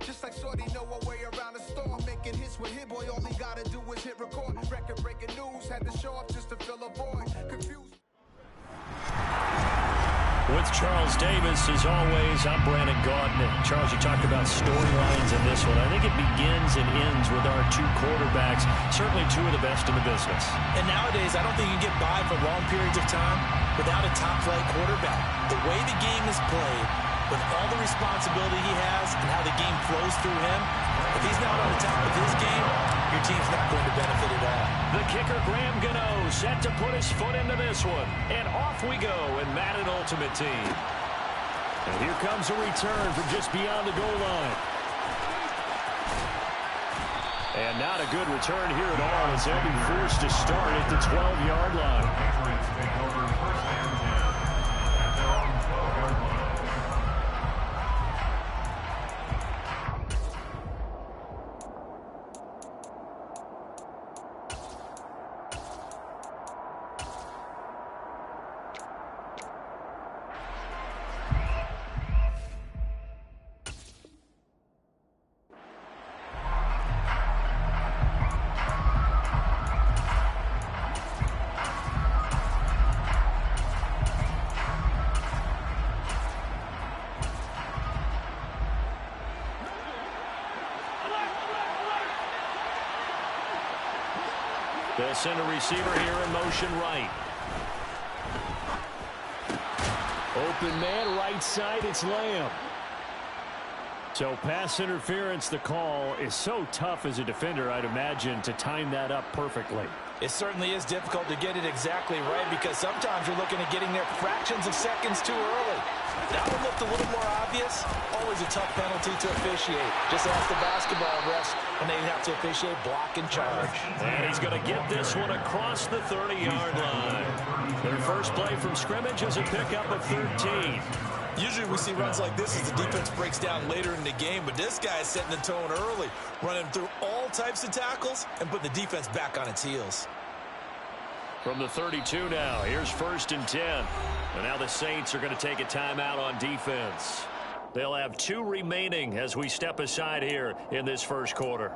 Just like Shorty know a way around the storm. Making hits with Hit Boy, all he gotta do is hit record. Record-breaking news, had to show up just to fill a void. Confused. With Charles Davis, as always, I'm Brandon Gaudin. Charles, you talked about storylines in this one. I think it begins and ends with our two quarterbacks, certainly two of the best in the business. And nowadays, I don't think you can get by for long periods of time without a top-flight quarterback. The way the game is played, with all the responsibility he has and how the game flows through him, if he's not on the top of his game, your team's not going to benefit at all. The kicker, Graham Gano, set to put his foot into this one. And off we go in Madden Ultimate Team. And here comes a return from just beyond the goal line. And not a good return here at all, as they'll be forced to start at the 12-yard line. They'll send a receiver here in motion right. Open man, right side, it's Lamb. So pass interference, the call is so tough as a defender, I'd imagine, to time that up perfectly. It certainly is difficult to get it exactly right because sometimes you're looking at getting there fractions of seconds too early. That one looked a little more obvious. Always a tough penalty to officiate. Just ask the basketball refs when they have to officiate block and charge. And he's going to get this one across the 30-yard line. Their first play from scrimmage is a pickup of 13. Usually we see runs like this as the defense breaks down later in the game, but this guy is setting the tone early, running through all types of tackles and putting the defense back on its heels. From the 32 now, here's 1st and 10. And now the Saints are going to take a timeout on defense. They'll have 2 remaining as we step aside here in this first quarter.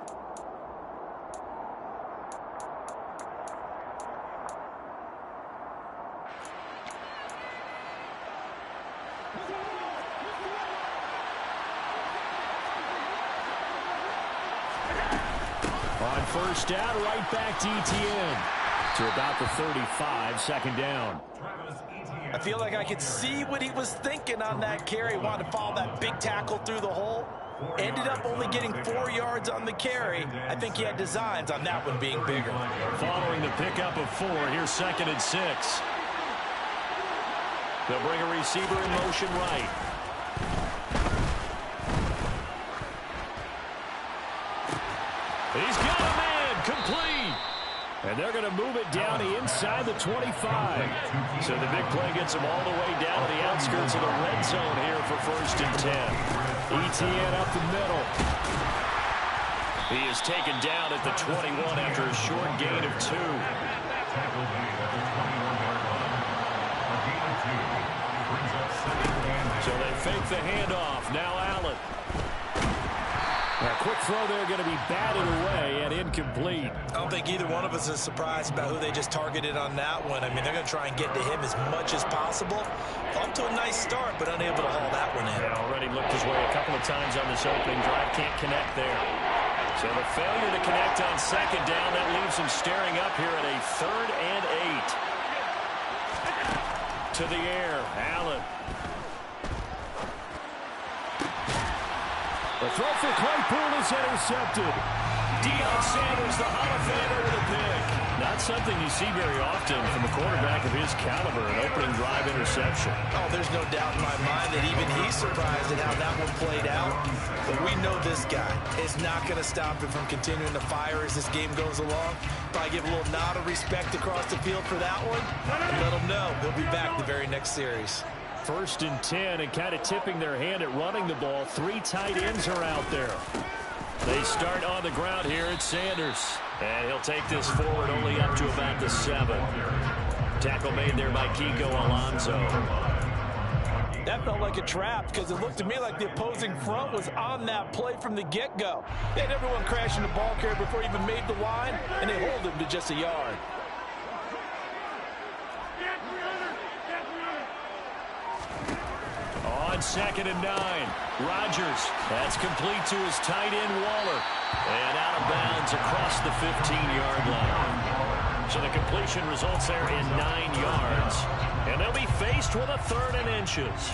On first down, right back to ETN. To about the 35, 2nd down. I feel like I could see what he was thinking on that carry. Wanted to follow that big tackle through the hole. Ended up only getting 4 yards on the carry. I think he had designs on that one being bigger. Following the pickup of 4, here's 2nd and 6. They'll bring a receiver in motion right. He's got a man, complete. And they're going to move it down the inside the 25. So the big play gets them all the way down to the outskirts of the red zone here for 1st and 10. ETN up the middle. He is taken down at the 21 after a short gain of 2. So they fake the handoff. Now Allen. A quick throw there going to be batted away and incomplete. I don't think either one of us is surprised about who they just targeted on that one. I mean, they're going to try and get to him as much as possible. Off to a nice start, but unable to haul that one in. Yeah, already looked his way a couple of times on this opening drive. Can't connect there. So the failure to connect on 2nd down, that leaves him staring up here at a 3rd and 8. To the air, Allen. The throw for Claypool is intercepted. Deion Sanders, the Hall of Famer, with a pick. Not something you see very often from a quarterback of his caliber, an opening drive interception. Oh, there's no doubt in my mind that even he's surprised at how that one played out. But we know this guy is not going to stop him from continuing to fire as this game goes along. Probably give a little nod of respect across the field for that one, and let him know he'll be back the very next series. 1st and 10, and kind of tipping their hand at running the ball. 3 tight ends are out there. They start on the ground here at Sanders. And he'll take this forward only up to about the 7. Tackle made there by Kiko Alonso. That felt like a trap because it looked to me like the opposing front was on that play from the get-go. They had everyone crashing the ball carrier before he even made the line, and they hold him to just a yard. On 2nd and 9, Rodgers. That's complete to his tight end, Waller. And out of bounds across the 15-yard line. So the completion results there in 9 yards. And they'll be faced with a 3rd and inches.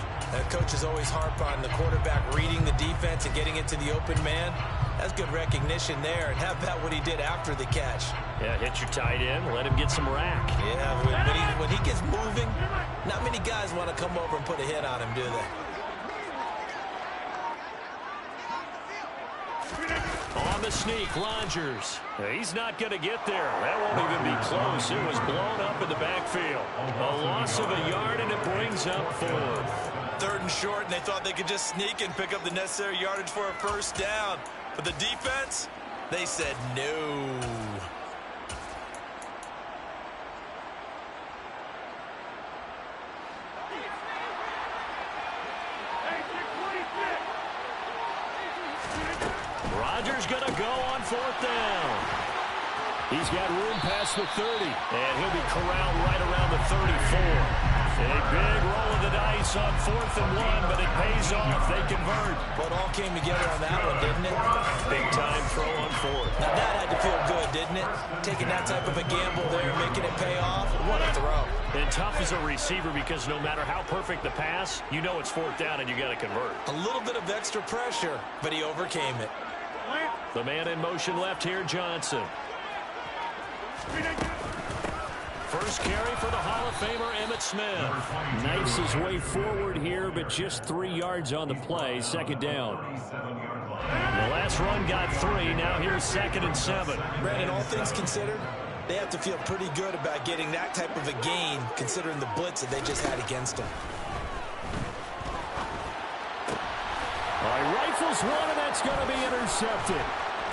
Coaches always harp on the quarterback reading the defense and getting into the open man. That's good recognition there. And how about what he did after the catch? Yeah, hit your tight end, let him get some rack. Yeah, when he gets moving, not many guys want to come over and put a hit on him, do they? On the sneak, Rodgers. He's not going to get there. That won't even be close. It was blown up in the backfield. A loss of a yard, and it brings up 4th. 3rd and short, and they thought they could just sneak and pick up the necessary yardage for a first down. But the defense, they said no. Rodgers going to go on 4th down. He's got room past the 30, and he'll be corralled right around the 34. A big roll of the dice on 4th and 1, but it pays off. They convert. Well, it all came together on that one, didn't it? Big time throw on 4th. Now that had to feel good, didn't it? Taking that type of a gamble there, making it pay off. What a throw. And tough as a receiver because no matter how perfect the pass, you know it's 4th down and you got to convert. A little bit of extra pressure, but he overcame it. The man in motion left here, Johnson. First carry for the Hall of Famer, Emmitt Smith. Knifes his way forward here, but just 3 yards on the play. 2nd down. The last run got 3. Now here's 2nd and 7. Brandon, all things considered, they have to feel pretty good about getting that type of a gain, considering the blitz that they just had against them. Rifles one, and that's going to be intercepted.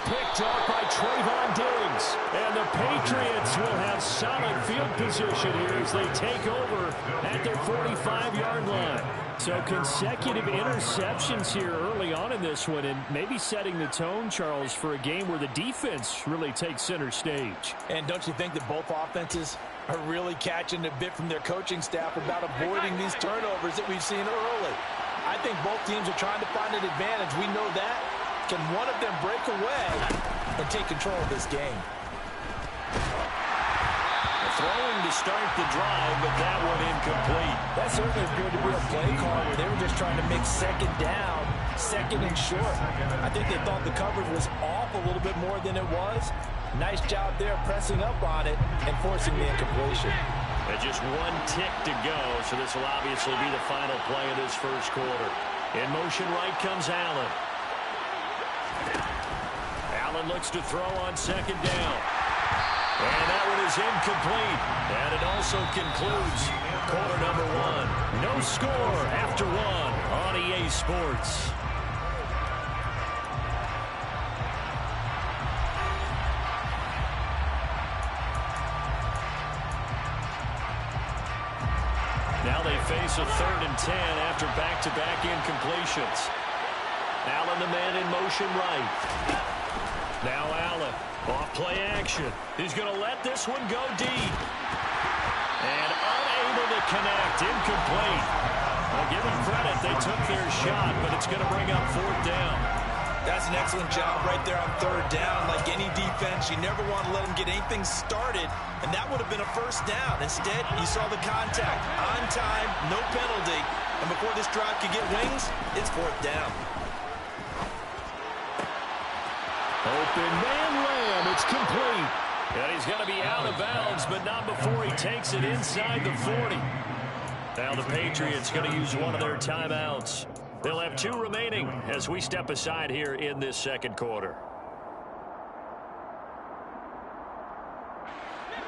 Picked off by Trayvon Diggs. And the Patriots will have solid field position here as they take over at their 45-yard line. So consecutive interceptions here early on in this one, and maybe setting the tone, Charles, for a game where the defense really takes center stage. And don't you think that both offenses are really catching a bit from their coaching staff about avoiding these turnovers that we've seen early? I think both teams are trying to find an advantage. We know that. Can one of them break away and take control of this game? Throwing to start the drive, but that one incomplete. That certainly appeared to be a play call where they were just trying to make 2nd down, 2nd and short. I think they thought the coverage was off a little bit more than it was. Nice job there pressing up on it and forcing the incompletion. And just 1 tick to go, so this will obviously be the final play of this first quarter. In motion right comes Allen. Allen looks to throw on 2nd down. And that one is incomplete. And it also concludes quarter number 1. No score after 1 on EA Sports. Now they face a 3rd and 10 after back-to-back incompletions. Allen, the man in motion right. Now Allen, off play action. He's going to let this one go deep. And unable to connect, incomplete. Well, give them credit, they took their shot, but it's going to bring up 4th down. That's an excellent job right there on 3rd down. Like any defense, you never want to let them get anything started, and that would have been a first down. Instead, you saw the contact. On time, no penalty, and before this drive could get wings, it's 4th down. Open man Lamb, it's complete. And he's going to be out of bounds, but not before he takes it inside the 40. Now the Patriots going to use one of their timeouts. They'll have 2 remaining as we step aside here in this second quarter.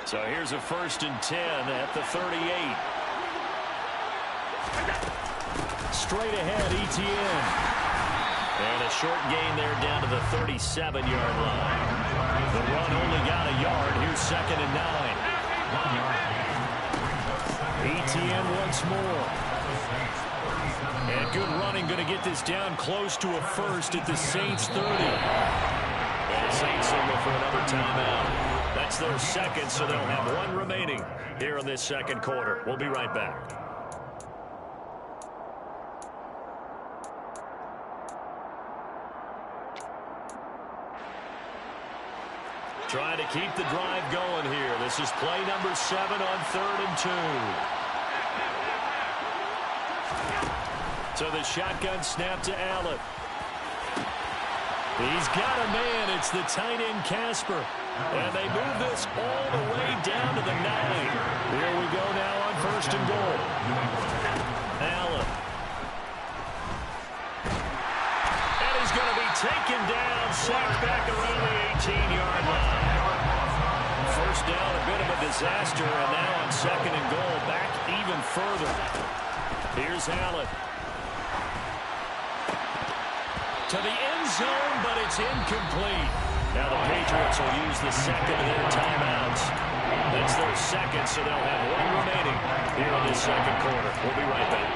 So here's a 1st and 10 at the 38. Straight ahead, ETN. And a short gain there down to the 37-yard line. The run only got a yard. Here's 2nd and 9. ETN once more. And good running, going to get this down close to a first at the Saints 30. And the Saints signal for another timeout. That's their second, so they'll have one remaining here in this second quarter. We'll be right back. Trying to keep the drive going here. This is play number 7 on 3rd and 2. So the shotgun snap to Allen. He's got a man. It's the tight end Casper. And they move this all the way down to the 9. Here we go now on 1st and goal. Allen. And he's going to be taken down, sacked back around the 18-yard line. First down, a bit of a disaster, and now on 2nd and goal, back even further. Here's Allen. To the end zone, but it's incomplete. Now the Patriots will use the second of their timeouts. That's their second, so they'll have one remaining here in this second quarter. We'll be right back.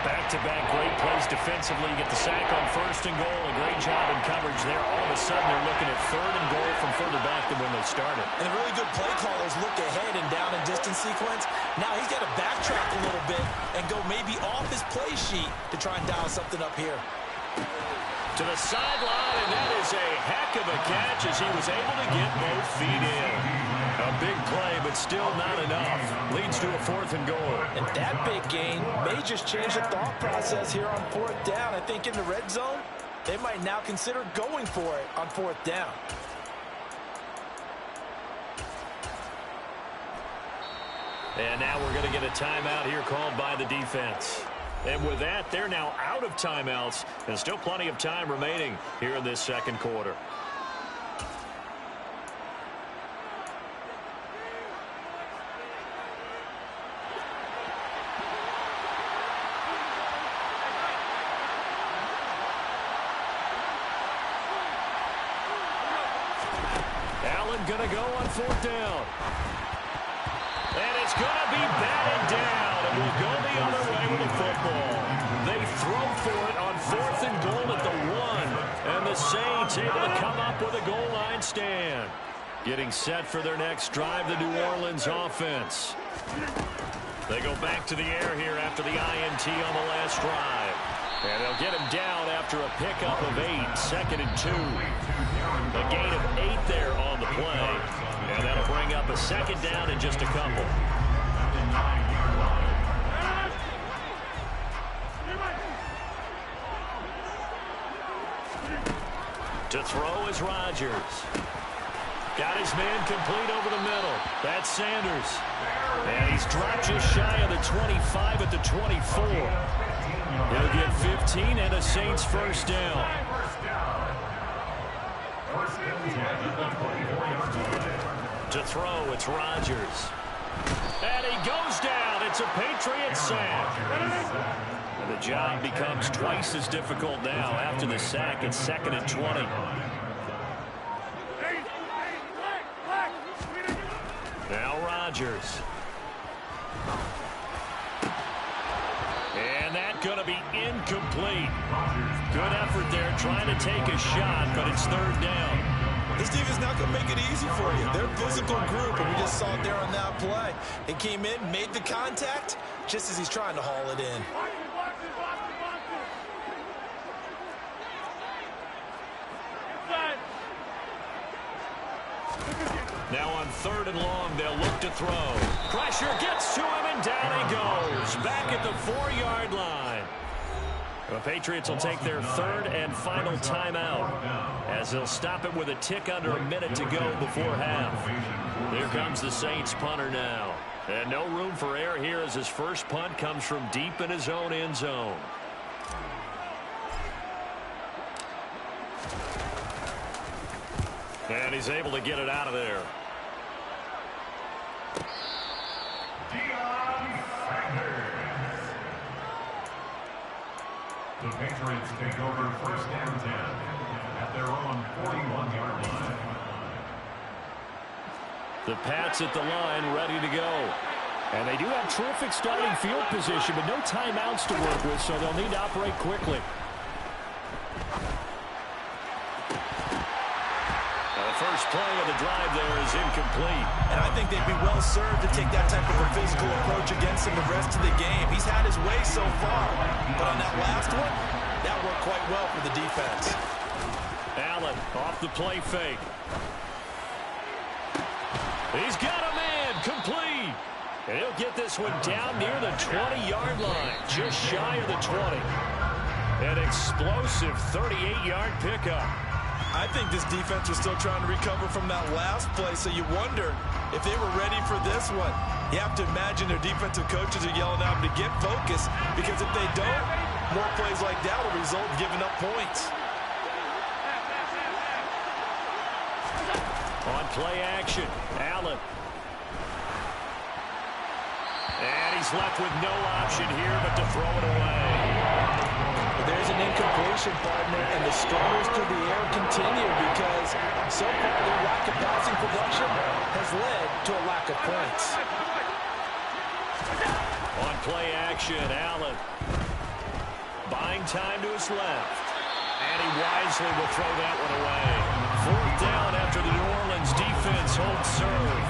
Back-to-back great plays defensively. Get the sack on 1st and goal. A great job in coverage there. All of a sudden, they're looking at 3rd and goal from further back than when they started. And the really good play callers look ahead and down and distance sequence. Now he's got to backtrack a little bit and go maybe off his play sheet to try and dial something up here. To the sideline, and that is a heck of a catch as he was able to get both feet in. A big play, but still not enough. Leads to a 4th and goal. And that big gain may just change the thought process here on 4th down. I think in the red zone, they might now consider going for it on 4th down. And now we're going to get a timeout here called by the defense. And with that, they're now out of timeouts, and still plenty of time remaining here in this second quarter. Allen going to go on 4th down. And it's going to be batted down, and we'll go the other way with the football. They throw for it on 4th and goal at the 1, and the Saints able to come up with a goal line stand. Getting set for their next drive, the New Orleans offense. They go back to the air here after the INT on the last drive. And they'll get him down after a pickup of 8, 2nd and 2. A gain of 8 there on the play. And that'll bring up a 2nd down in just a couple. To throw is Rodgers. Got his man complete over the middle. That's Sanders. And he's dropped just shy of the 25 at the 24. He'll get 15 and a Saints 1st down. To throw, it's Rodgers. And he goes down. It's a Patriot sack. And the job becomes twice as difficult now after the sack. It's 2nd and 20. Now Rodgers. And that's going to be incomplete. Good effort there trying to take a shot, but it's 3rd down. This defense is not going to make it easy for you. They're a physical group, and we just saw it there on that play. They came in, made the contact, just as he's trying to haul it in. Now on 3rd and long, they'll look to throw. Pressure gets to him, and down he goes. Back at the 4-yard line. The Patriots will take their 3rd and final timeout as they'll stop it with a tick under a minute to go before half. Here comes the Saints punter now. And no room for error here as his first punt comes from deep in his own end zone. And he's able to get it out of there. The Patriots take over 1st and 10 at their own 41-yard line. The Pats at the line ready to go. And they do have terrific starting field position, but no timeouts to work with, so they'll need to operate quickly. The first play of the drive there is incomplete. And I think they'd be well served to take that type of a physical approach against him the rest of the game. He's had his way so far, but on that last one, that worked quite well for the defense. Allen off the play fake. He's got a man, complete. And he'll get this one down near the 20-yard line, just shy of the 20. An explosive 38-yard pickup. I think this defense was still trying to recover from that last play, so you wonder if they were ready for this one. You have to imagine their defensive coaches are yelling at them to get focused, because if they don't, more plays like that will result in giving up points. On play action, Allen. And he's left with no option here but to throw it away. There's an incompletion, partner, and the struggles through the air continue because so far their lack of passing production has led to a lack of points. On play action, Allen. Buying time to his left. And he wisely will throw that one away. 4th down after the New Orleans defense holds serve.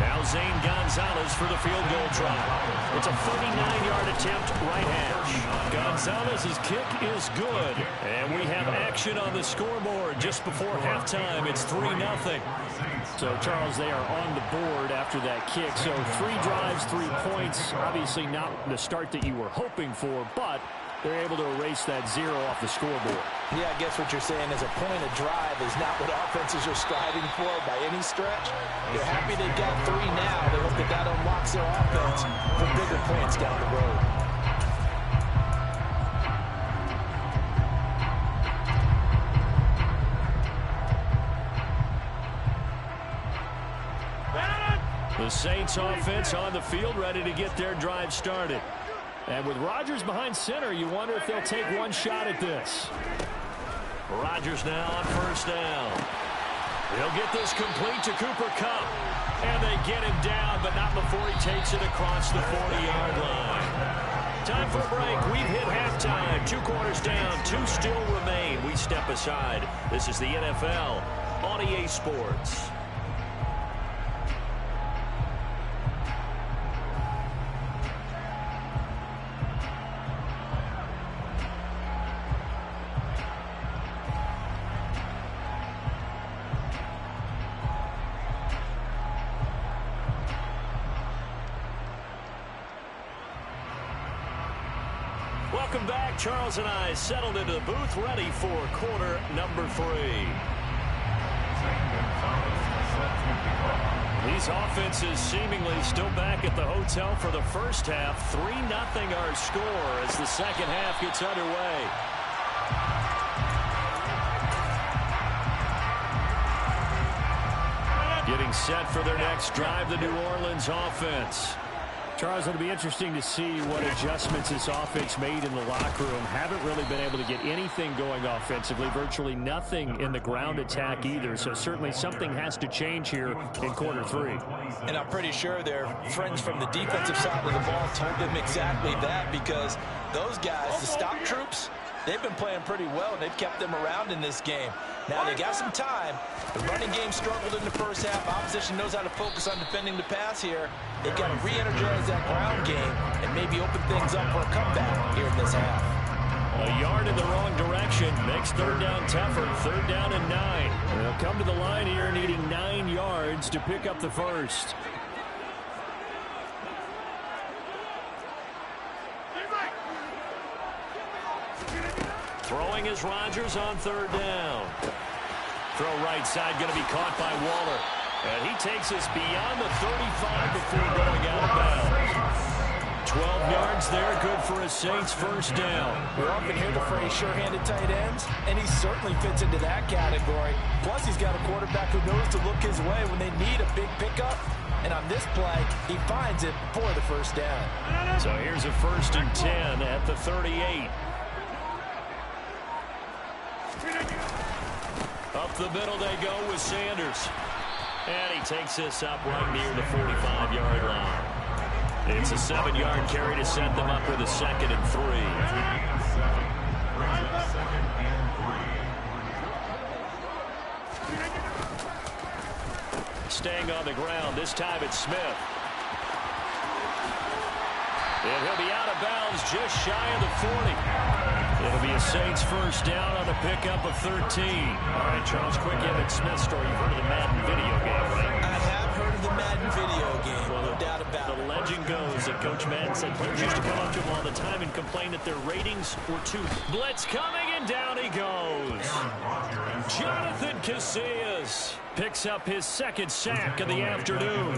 Now Zane Gonzalez for the field goal try. It's a 39-yard attempt right hash. Gonzalez's kick is good. And we have action on the scoreboard just before halftime. It's 3-0. So, Charles, they are on the board after that kick. So 3 drives, 3 points. Obviously not the start that you were hoping for, but they're able to erase that 0 off the scoreboard. Yeah, I guess what you're saying is a point of drive is not what offenses are striving for by any stretch. They're happy they got 3 now. They hope that that unlocks their offense for bigger points down the road. The Saints offense on the field ready to get their drive started. And with Rodgers behind center, you wonder if they'll take one shot at this. Rodgers now on 1st down. He'll get this complete to Cooper Kupp. And they get him down, but not before he takes it across the 40-yard line. Time for a break. We've hit halftime. 2 quarters down, 2 still remain. We step aside. This is the NFL on EA Sports. Welcome back. Charles and I settled into the booth, ready for quarter number 3. These offenses seemingly still back at the hotel for the first half. 3-0 our score as the second half gets underway. Getting set for their next drive, the New Orleans offense. Charles, it'll be interesting to see what adjustments this offense made in the locker room. Haven't really been able to get anything going offensively, virtually nothing in the ground attack either. So certainly something has to change here in quarter 3. And I'm pretty sure their friends from the defensive side of the ball told them exactly that, because those guys, the stop troops, they've been playing pretty well, and they've kept them around in this game. Now, they got some time. The running game struggled in the first half. Opposition knows how to focus on defending the pass here. They've got to re-energize that ground game and maybe open things up for a comeback here in this half. A yard in the wrong direction makes 3rd down tougher. 3rd down and 9. They'll come to the line here needing 9 yards to pick up the first. Throwing is Rodgers on 3rd down. Throw right side going to be caught by Waller. And he takes us beyond the 35 before going out of bounds. 12 yards there, good for a Saints first down. We often hear the phrase sure-handed tight ends, and he certainly fits into that category. Plus, he's got a quarterback who knows to look his way when they need a big pickup. And on this play, he finds it for the first down. So here's a 1st and 10 at the 38. Up the middle they go with Sanders. And he takes this up right near the 45-yard line. It's a 7-yard carry to set them up with a 2nd and 3. Staying on the ground, this time it's Smith. And he'll be out of bounds just shy of the 40. It'll be a Saints first down on the pickup of 13. All right, Charles, quick Emmitt Smith story. You've heard of the Madden video game, right? I have heard of the Madden video game, no doubt about it. The legend goes that Coach Madden said players used to come up to him all the time and complain that their ratings were too. Blitz coming, and down he goes. Jonathan Casillas picks up his 2nd sack of the afternoon.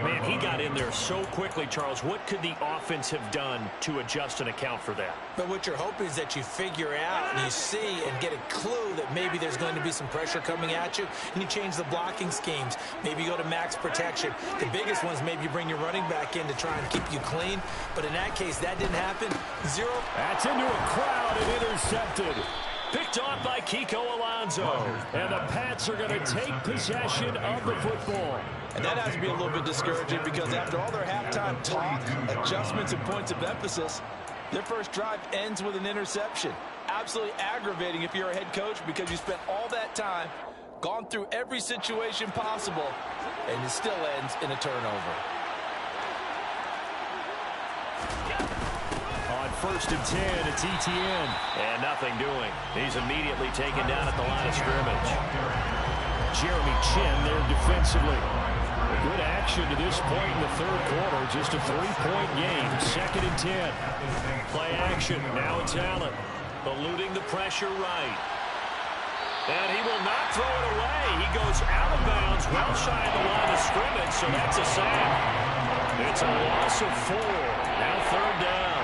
Man, he got in there so quickly, Charles. What could the offense have done to adjust and account for that? But what you're hoping is that you figure out and you see and get a clue that maybe there's going to be some pressure coming at you, and you change the blocking schemes. Maybe you go to max protection. The biggest ones, maybe you bring your running back in to try and keep you clean. But in that case, that didn't happen. 0. That's into a crowd and intercepted. Picked off by Kiko Alonso. And the Pats are going to take possession of the football. And that has to be a little bit discouraging because after all their halftime talk, adjustments, and points of emphasis, their first drive ends with an interception. Absolutely aggravating if you're a head coach because you spent all that time, gone through every situation possible, and it still ends in a turnover. On 1st and 10, it's ETN. And nothing doing. He's immediately taken down at the line of scrimmage. Jeremy Chin there defensively. Good action to this point in the 3rd quarter. Just a 3-point game. 2nd and 10. Play action. Now it's Allen. Eluding the pressure right. And he will not throw it away. He goes out of bounds, well shy of the line of scrimmage, so that's a sack. It's a loss of 4. Now 3rd down.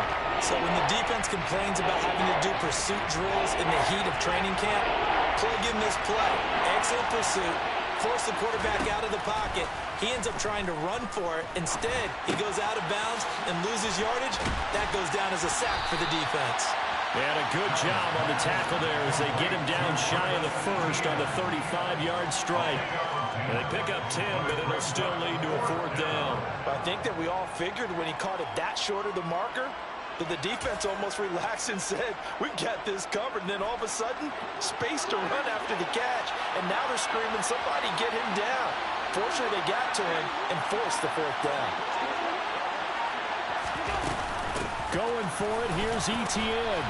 So when the defense complains about having to do pursuit drills in the heat of training camp, plug in this play. Excellent pursuit. Force the quarterback out of the pocket. He ends up trying to run for it. Instead, he goes out of bounds and loses yardage. That goes down as a sack for the defense. And a good job on the tackle there as they get him down shy of the 1st on the 35-yard strike. And they pick up 10, but it'll still lead to a 4th down. I think that we all figured when he caught it that short of the marker, that the defense almost relaxed and said, we've got this covered. And then all of a sudden, space to run after the catch. And now they're screaming, somebody get him down. Fortunately, they got to him and forced the 4th down. Going for it, here's ETN.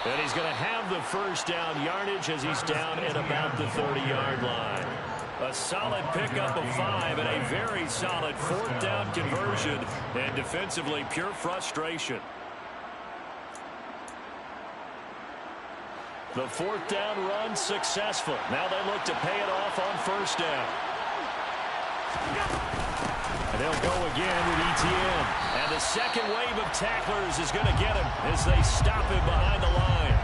And he's going to have the 1st down yardage as he's down at about the 30-yard line. A solid pickup of 5 and a very solid 4th down conversion. And defensively, pure frustration. The 4th down run successful. Now they look to pay it off on 1st down. And they'll go again with ETN. And the second wave of tacklers is going to get him as they stop him behind the line.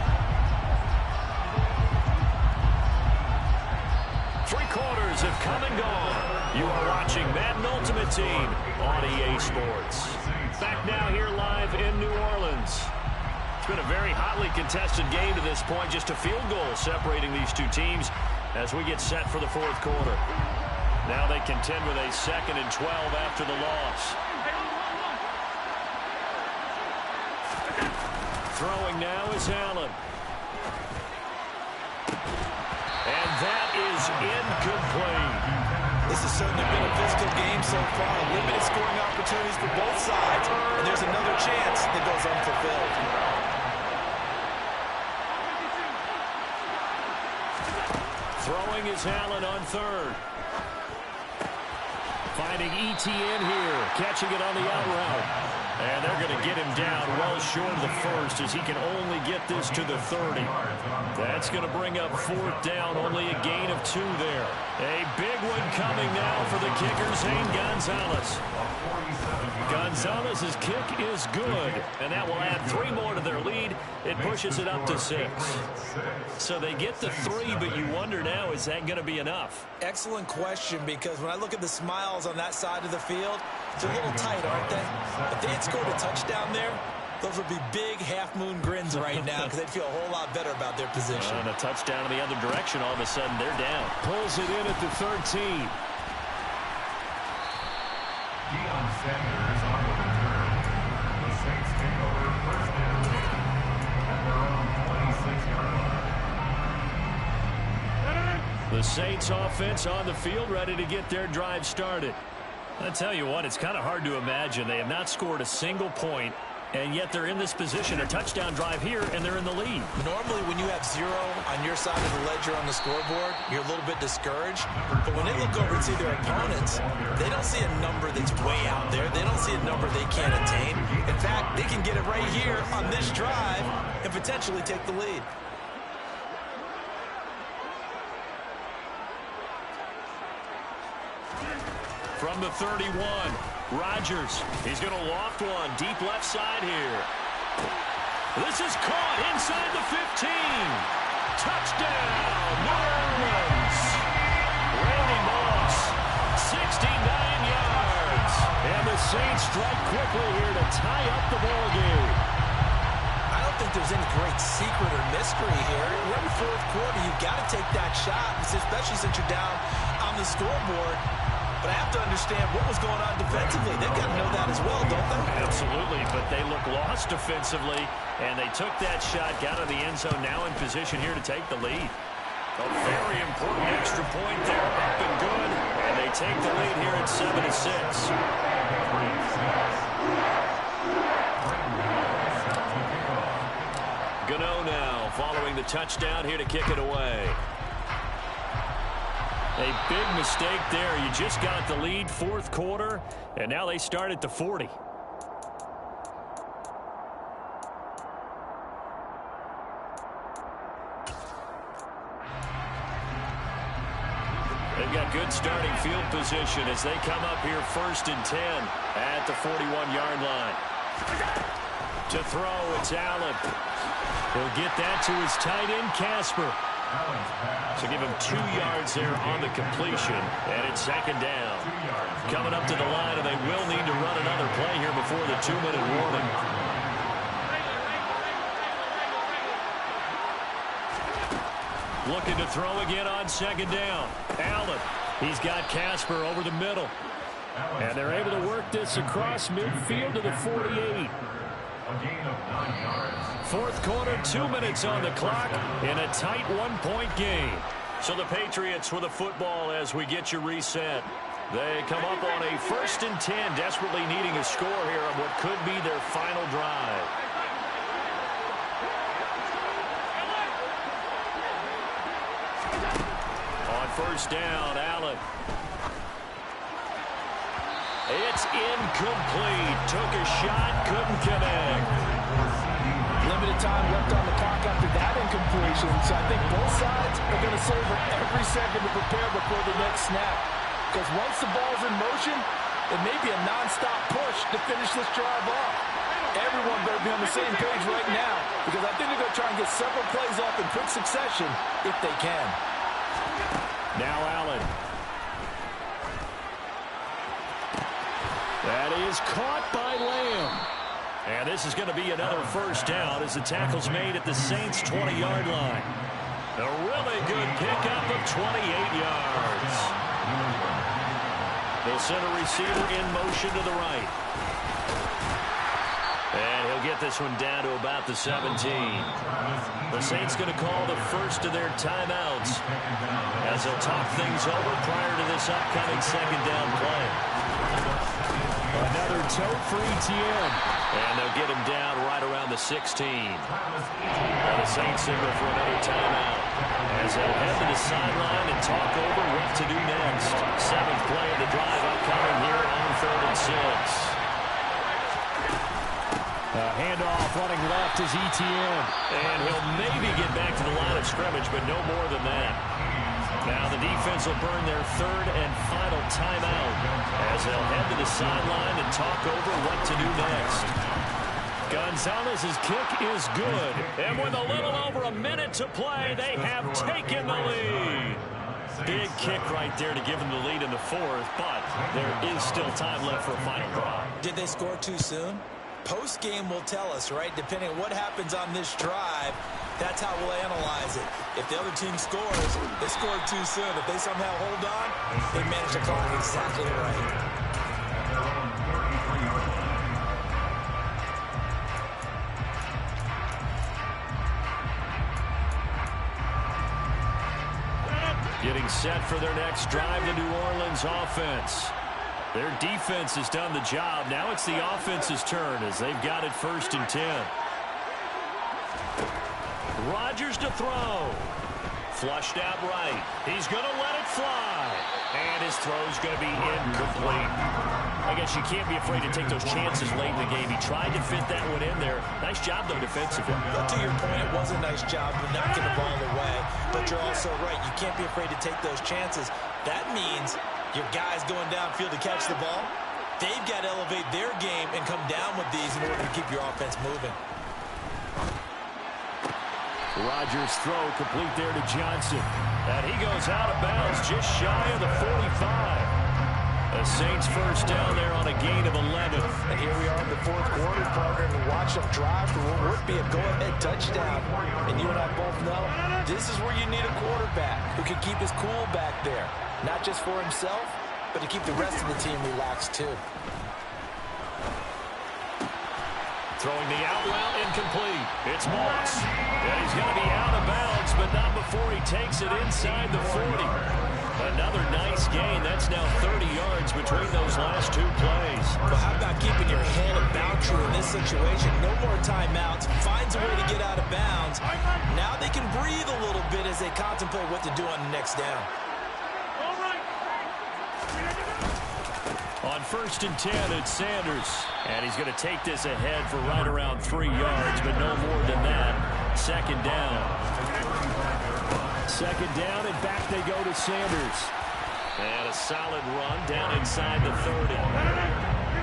3 quarters have come and gone. You are watching Madden Ultimate Team on EA Sports. Back now here live in New Orleans. It's been a very hotly contested game to this point. Just a field goal separating these two teams as we get set for the 4th quarter. Now they contend with a 2nd and 12 after the loss. Throwing now is Allen. And that is incomplete. This has certainly been a physical game so far. Limited scoring opportunities for both sides. And there's another chance that goes unfulfilled. Throwing is Allen on 3rd. Finding ETN here, catching it on the out route. And they're going to get him down well short of the 1st as he can only get this to the 30. That's going to bring up 4th down, only a gain of 2 there. A big one coming now for the kicker, Zane Gonzalez. Gonzalez's kick is good, and that will add 3 more to their lead. It pushes it up to 6. So they get the 3, but you wonder now, is that going to be enough? Excellent question, because when I look at the smiles on that side of the field, it's a little tight, aren't they? If they had scored a touchdown there, Those would be big half-moon grins right now because they'd feel a whole lot better about their position. And a touchdown in the other direction, all of a sudden they're down. Pulls it in at the 13. Deion Sanders on the return. The Saints take over first and 10 at their own 26-yard line. The Saints offense on the field, ready to get their drive started. I tell you what, it's kind of hard to imagine. They have not scored a single point, and yet they're in this position, a touchdown drive here, and they're in the lead. Normally, when you have 0 on your side of the ledger on the scoreboard, you're a little bit discouraged. But when they look over and see their opponents, they don't see a number that's way out there. They don't see a number they can't attain. In fact, they can get it right here on this drive and potentially take the lead. From the 31, Rodgers. He's going to loft one deep left side here. This is caught inside the 15. Touchdown, New Orleans. Randy Moss, 69 yards. And the Saints strike quickly here to tie up the ball game. I don't think there's any great secret or mystery here. We're in the fourth quarter. You've got to take that shot, especially since you're down on the scoreboard. But I have to understand what was going on defensively. They've got to know that as well, don't they? Absolutely, but they look lost defensively, and they took that shot, got in the end zone, now in position here to take the lead. A very important extra point there, up and good, and they take the lead here at 7-6. Gano now following the touchdown here to kick it away. A big mistake there. You just got the lead, fourth quarter, and now they start at the 40. They've got good starting field position as they come up here first and 10 at the 41-yard line. To throw, it's Allen. He'll get that to his tight end, Casper. So give him 2 yards there on the completion, and it's second down. Coming up to the line, and they will need to run another play here before the 2-minute warning. Looking to throw again on second down. Allen, he's got Casper over the middle. And they're able to work this across midfield to the 48. A gain of 9 yards. Fourth quarter, 2 minutes on the clock in a tight one-point game. So the Patriots with the football as we get you reset. They come up on a first and 10, desperately needing a score here on what could be their final drive. On first down, Allen. It's incomplete. Took a shot, couldn't connect. Limited time left on the clock after that incompletion, so I think both sides are going to savor every second to prepare before the next snap. Because once the ball's in motion, it may be a non-stop push to finish this drive off. Everyone better be on the same page right now, because I think they're going to try and get several plays off in quick succession if they can. Now Allen. That is caught by Lamb. And this is going to be another first down as the tackle's made at the Saints' 20-yard line. A really good pickup of 28 yards. They'll send a receiver in motion to the right. And he'll get this one down to about the 17. The Saints going to call the first of their timeouts as they'll talk things over prior to this upcoming second down play. Another toe for ETN. And they'll get him down right around the 16. And the Saints signal for another timeout as they'll head to the sideline and talk over what to do next. Seventh play of the drive upcoming here on 3rd and 6. Handoff running left is ETN. And he'll maybe get back to the line of scrimmage, but no more than that. Now the defense will burn their third and final timeout as they'll head to the sideline and talk over what to do next. Gonzalez's kick is good. And with a little over a minute to play, they have taken the lead. Big kick right there to give them the lead in the fourth, but there is still time left for a final drive. Did they score too soon? post-game will tell us, right? Depending on what happens on this drive, that's how we'll analyze it. If the other team scores, they scored too soon. If they somehow hold on, they manage the clock exactly right. Getting set for their next drive, the New Orleans offense. Their defense has done the job. Now it's the offense's turn as they've got it 1st and 10. Rodgers to throw. Flushed out right. He's going to let it fly. And his throw's going to be incomplete. I guess you can't be afraid to take those chances late in the game. He tried to fit that one in there. Nice job, though, defensively. But to your point, it was a nice job of knocking the ball away. But you're also right. You can't be afraid to take those chances. That means your guys going downfield to catch the ball, they've got to elevate their game and come down with these in order to keep your offense moving. Rodgers' throw complete there to Johnson. And he goes out of bounds just shy of the 45. The Saints first down there on a gain of 11. And here we are in the 4th quarter, partner, and watch them drive for what would be a go-ahead touchdown. And you and I both know this is where you need a quarterback who can keep his cool back there. Not just for himself, but to keep the rest of the team relaxed too. Throwing the out route incomplete. It's Moss. And he's going to be out of bounds, but not before he takes it inside the 40. Another nice gain. That's now 30 yards between those last 2 plays. Well, how about keeping your head about you in this situation? No more timeouts. Finds a way to get out of bounds. Now they can breathe a little bit as they contemplate what to do on the next down. On 1st and 10, it's Sanders. And he's going to take this ahead for right around 3 yards, but no more than that. 2nd down. 2nd down, and back they go to Sanders. And a solid run down inside the 30.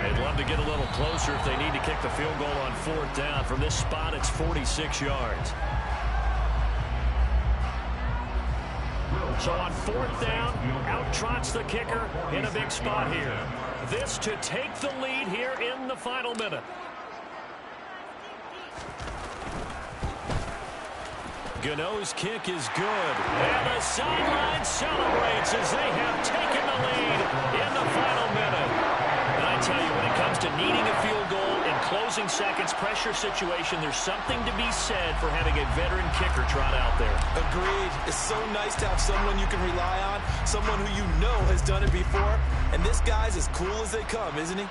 They'd love to get a little closer if they need to kick the field goal on 4th down. From this spot, it's 46 yards. So on 4th down, out trots the kicker in a big spot here. This to take the lead here in the final minute. Gano's kick is good. And the sideline celebrates as they have taken the lead in the final minute. And I tell you, when it comes to needing a field goal in closing seconds, pressure situation, there's something to be said for having a veteran kicker trot out there. Agreed. It's so nice to have someone you can rely on, someone who you know has done it before. And this guy's as cool as they come, isn't he?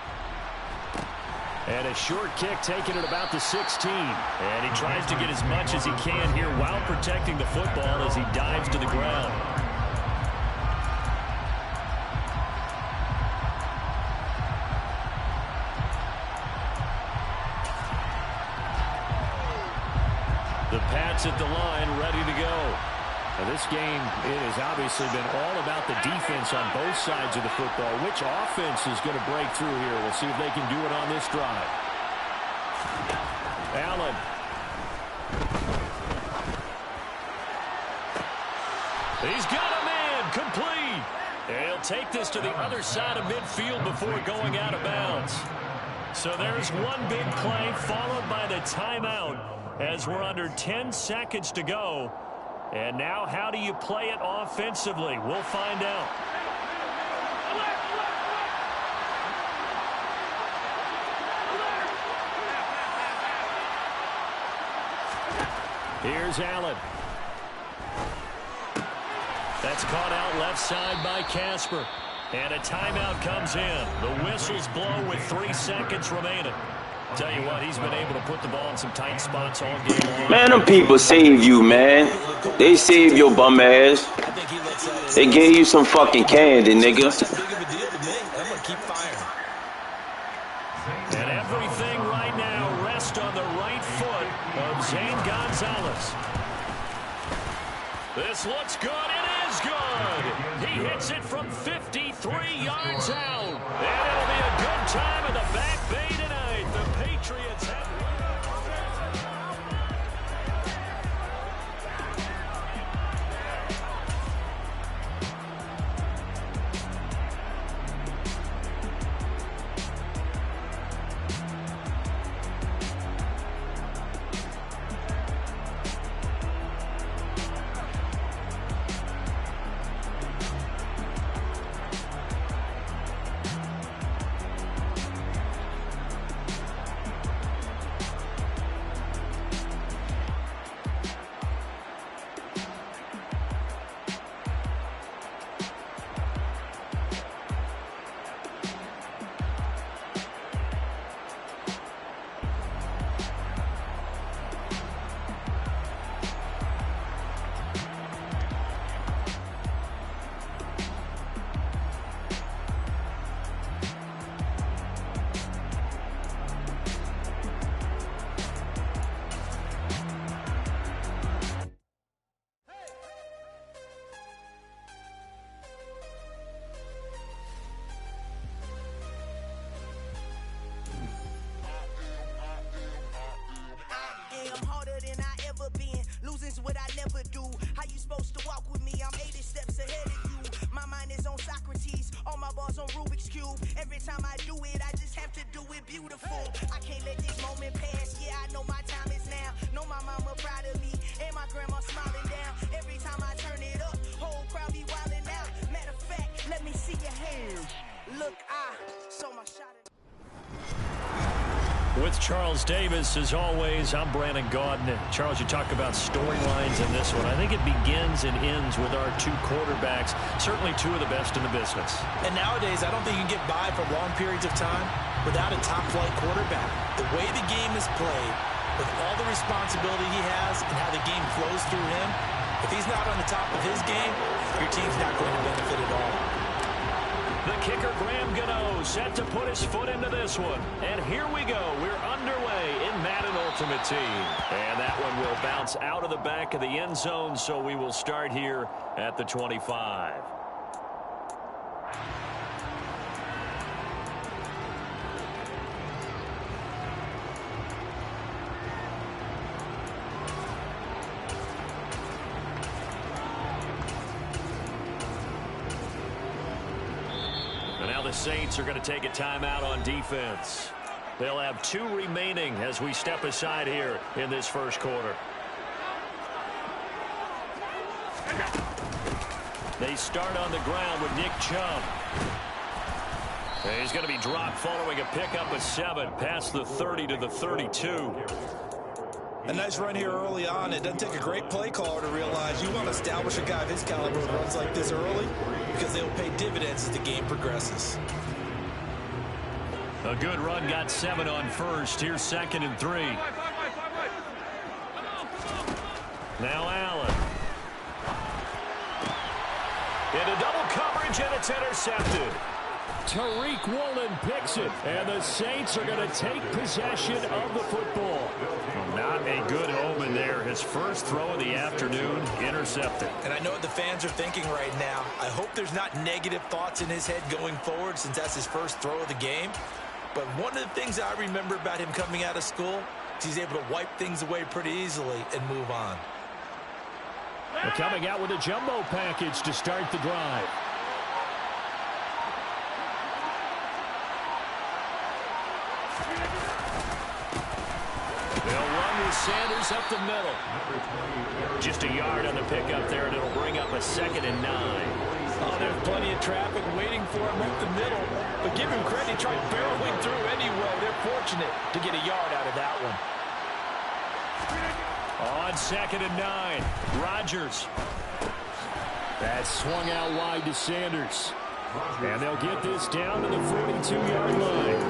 And a short kick taken at about the 16. And he tries to get as much as he can here while protecting the football as he dives to the ground. The Pats at the line, ready to go. Now this game, it has obviously been all about the defense on both sides of the football. Which offense is going to break through here? We'll see if they can do it on this drive. Allen. He's got a man, complete. And he'll take this to the other side of midfield before going out of bounds. So there's one big play followed by the timeout as we're under 10 seconds to go. And now, how do you play it offensively? We'll find out. Here's Allen. That's caught out left side by Casper. And a timeout comes in. The whistles blow with 3 seconds remaining. Tell you what, he's been able to put the ball in some tight spots all game long. Man, them people save you, man. They save your bum ass. They gave you some fucking candy, nigga. And everything right now rests on the right foot of Zane Gonzalez. This looks good. It is good. He hits it from 53 yards out. And it'll be a good time in the Back Bay tonight. The Patriots have... Charles Davis, as always, I'm Brandon Gaudin. Charles, you talk about storylines in this one. I think it begins and ends with our two quarterbacks, certainly two of the best in the business. And nowadays, I don't think you can get by for long periods of time without a top-flight quarterback. The way the game is played, with all the responsibility he has and how the game flows through him, if he's not on the top of his game, your team's not going to benefit at all. The kicker, Graham Gano, set to put his foot into this one. And here we go. We're underway in Madden Ultimate Team. And that one will bounce out of the back of the end zone, so we will start here at the 25. Saints are going to take a timeout on defense. They'll have 2 remaining as we step aside here in this first quarter. They start on the ground with Nick Chubb. And he's going to be dropped following a pickup of 7 past the 30 to the 32. A nice run here early on. It doesn't take a great play caller to realize you want to establish a guy of his caliber who runs like this early because they will pay dividends as the game progresses. A good run, got 7 on first. Here's 2nd and 3. Now Allen. Into double coverage, and it's intercepted. Tariq Woolen picks it, and the Saints are going to take possession of the football. Not a good omen there. His first throw of the afternoon, intercepted. And I know what the fans are thinking right now. I hope there's not negative thoughts in his head going forward since that's his first throw of the game. But one of the things I remember about him coming out of school is he's able to wipe things away pretty easily and move on. They're coming out with a jumbo package to start the drive. They'll run with Sanders up the middle. Just a yard on the pickup there, and it'll bring up a 2nd and 9. Oh, there's plenty of traffic waiting for him up the middle. But give him credit, he tried barreling through anyway. They're fortunate to get a yard out of that one. On 2nd and 9, Rodgers. That swung out wide to Sanders. And they'll get this down to the 42-yard line.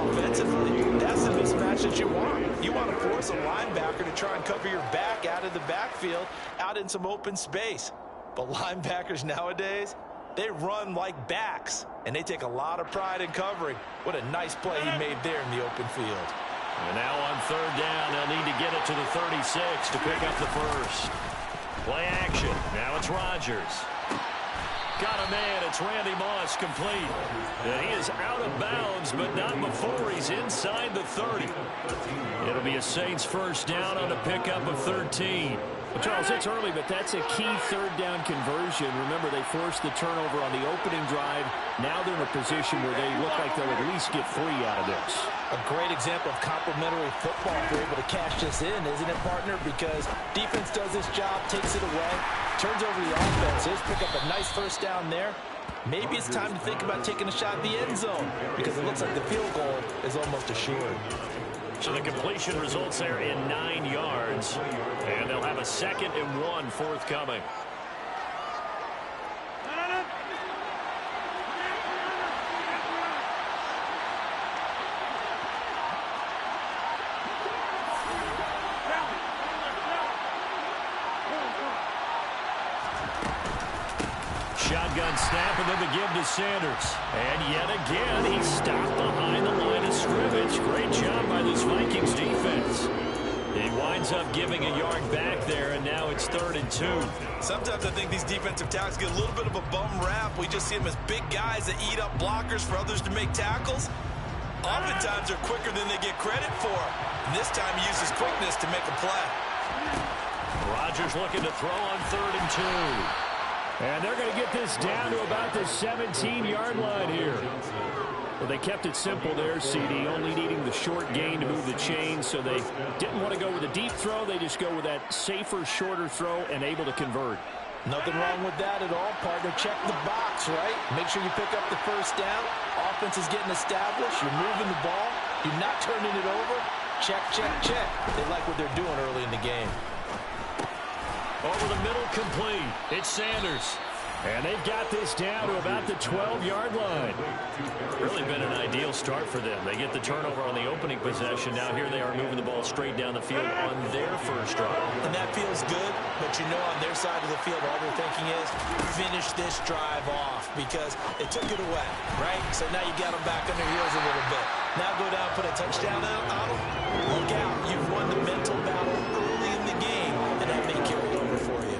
Offensively, that's the mismatch that you want. You want to force a linebacker to try and cover your back out of the backfield, out in some open space. But linebackers nowadays, they run like backs, and they take a lot of pride in covering. What a nice play he made there in the open field. And now on 3rd down, they'll need to get it to the 36 to pick up the first. Play action. Now it's Rodgers. Got a man. It's Randy Moss, complete. And he is out of bounds, but not before he's inside the 30. It'll be a Saints first down on a pickup of 13. Well, Charles, it's early, but that's a key 3rd down conversion. Remember, they forced the turnover on the opening drive. Now they're in a position where they look like they'll at least get 3 out of this. A great example of complementary football if they're able to cash this in, isn't it, partner? Because defense does this job, takes it away, turns over the offense. Just pick up a nice first down there. Maybe it's time to think about taking a shot at the end zone because it looks like the field goal is almost assured. So the completion results there in 9 yards, and they'll have a 2nd and 1 forthcoming. Shotgun snap, and then the give to Sanders. And yet again, he's stopped behind the line of scrimmage. Great job by this Vikings defense. He winds up giving a yard back there, and now it's 3rd and 2. Sometimes I think these defensive tackles get a little bit of a bum rap. We just see them as big guys that eat up blockers for others to make tackles. Oftentimes they're quicker than they get credit for. And this time he uses quickness to make a play. Rodgers looking to throw on 3rd and 2. And they're going to get this down to about the 17-yard line here. Well, they kept it simple there, CD, only needing the short gain to move the chains, so they didn't want to go with a deep throw. They just go with that safer, shorter throw and able to convert. Nothing wrong with that at all, partner. Check the box, right? Make sure you pick up the first down. Offense is getting established. You're moving the ball. You're not turning it over. Check, check, check. They like what they're doing early in the game. Over the middle, complete. It's Sanders. And they've got this down to about the 12-yard line. Really been an ideal start for them. They get the turnover on the opening possession. Now here they are moving the ball straight down the field on their first drive. And that feels good, but you know on their side of the field, all they're thinking is finish this drive off because it took it away, right? So now you got them back on their heels a little bit. Now go down, put a touchdown on them. Look out. You've won the mental battle early in the game, and that may carry over for you.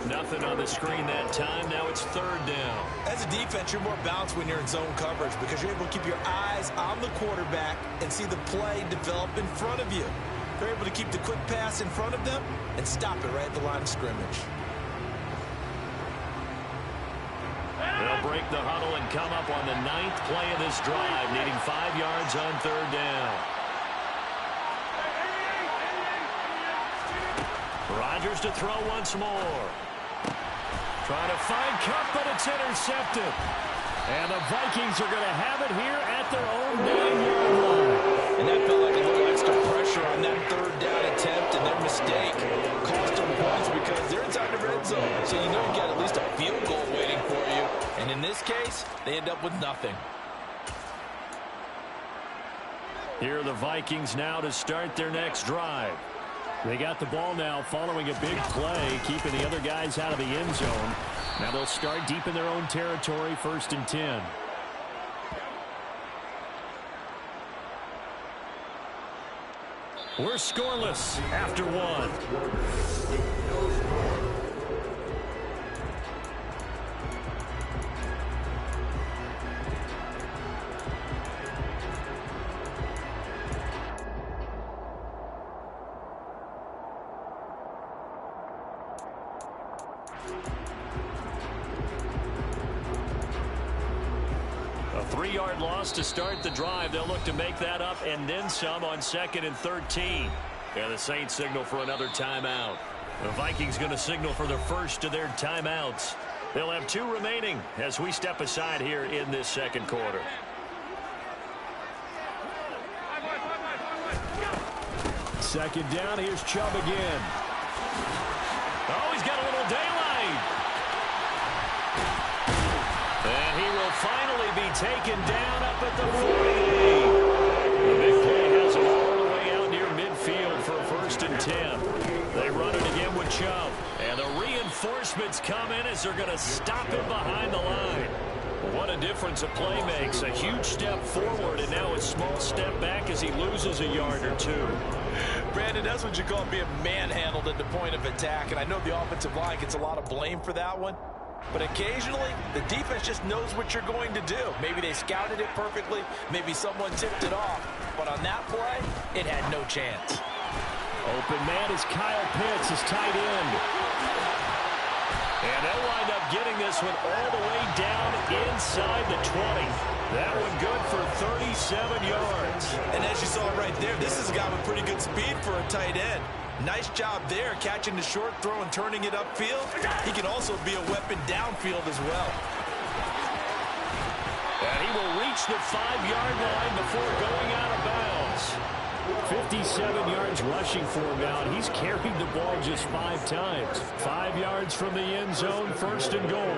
Nothing on the screen that time. Now it's third down. As a defense, you're more balanced when you're in zone coverage because you're able to keep your eyes on the quarterback and see the play develop in front of you. They're able to keep the quick pass in front of them and stop it right at the line of scrimmage. They'll break the huddle and come up on the 9th play of this drive, needing 5 yards on third down. Rodgers to throw once more. Trying to find Cup, but it's intercepted. And the Vikings are going to have it here at their own 9-yard line. And that felt like a little extra pressure on that third down attempt, and their mistake cost them points because they're inside the red zone. So you know you got at least a field goal waiting for you. And in this case, they end up with nothing. Here are the Vikings now to start their next drive. They got the ball now following a big play, keeping the other guys out of the end zone. Now they'll start deep in their own territory, 1st and 10. We're scoreless after 1. A 3-yard loss to start the drive. They'll look to make that up and then some on 2nd and 13. And the Saints signal for another timeout. The Vikings going to signal for the first of their timeouts. They'll have 2 remaining as we step aside here in this second quarter. Second down. Here's Chubb again. Oh, he's got a little daylight. And he will finally be taken down up at the 48. The big play has him all the way out near midfield for 1st and 10. They run it again with Chubb. And the reinforcements come in as they're going to stop him behind the line. What a difference a play makes. A huge step forward and now a small step back as he loses a yard or 2. Brandon, that's what you call being manhandled at the point of attack. And I know the offensive line gets a lot of blame for that one. But occasionally, the defense just knows what you're going to do. Maybe they scouted it perfectly. Maybe someone tipped it off. But on that play, it had no chance. Open man is Kyle Pitts, his tight end. And they'll wind up getting this one all the way down inside the 20. That one good for 37 yards. And as you saw right there, this is a guy with pretty good speed for a tight end. Nice job there, catching the short throw and turning it upfield. He can also be a weapon downfield as well. And he will reach the 5-yard line before going out of bounds. 57 yards rushing for him now, and he's carried the ball just 5 times. 5 yards from the end zone, 1st and goal.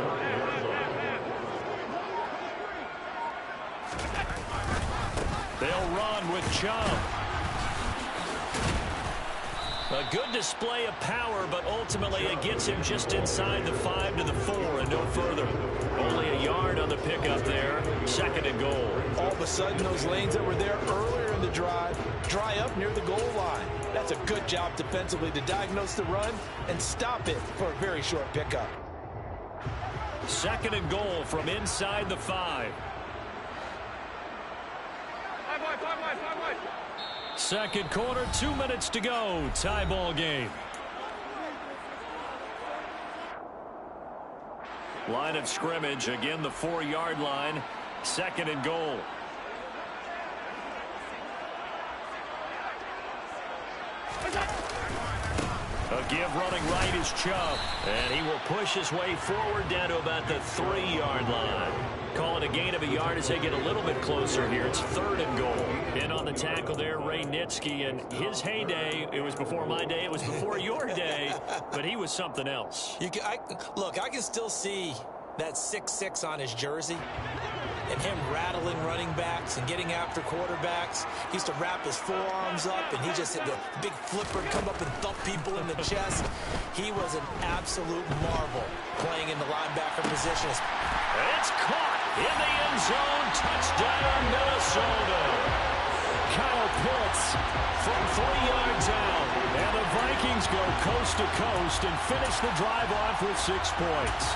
They'll run with Chubb. A good display of power, but ultimately it gets him just inside the 5 to the 4 and no further. Only a yard on the pickup there. 2nd and goal. All of a sudden, those lanes that were there earlier in the drive dry up near the goal line. That's a good job defensively to diagnose the run and stop it for a very short pickup. 2nd and goal from inside the 5. Second quarter, 2 minutes to go. Tie ball game. Line of scrimmage, again the 4-yard line. 2nd and goal. give running right is Chubb. And he will push his way forward down to about the 3-yard line. Call it a gain of a yard as they get a little bit closer here. It's 3rd and goal. In on the tackle there, Ray Nitsky. And his heyday, it was before my day, it was before your day, but he was something else. Look, I can still see that 6'6" on his jersey. And him rattling running backs and getting after quarterbacks. He used to wrap his forearms up, and he just hit the big flipper and come up and thump people in the chest. He was an absolute marvel playing in the linebacker position. It's caught in the end zone. Touchdown, Minnesota. Kyle Pitts from 3 yards out. And the Vikings go coast to coast and finish the drive off with 6 points.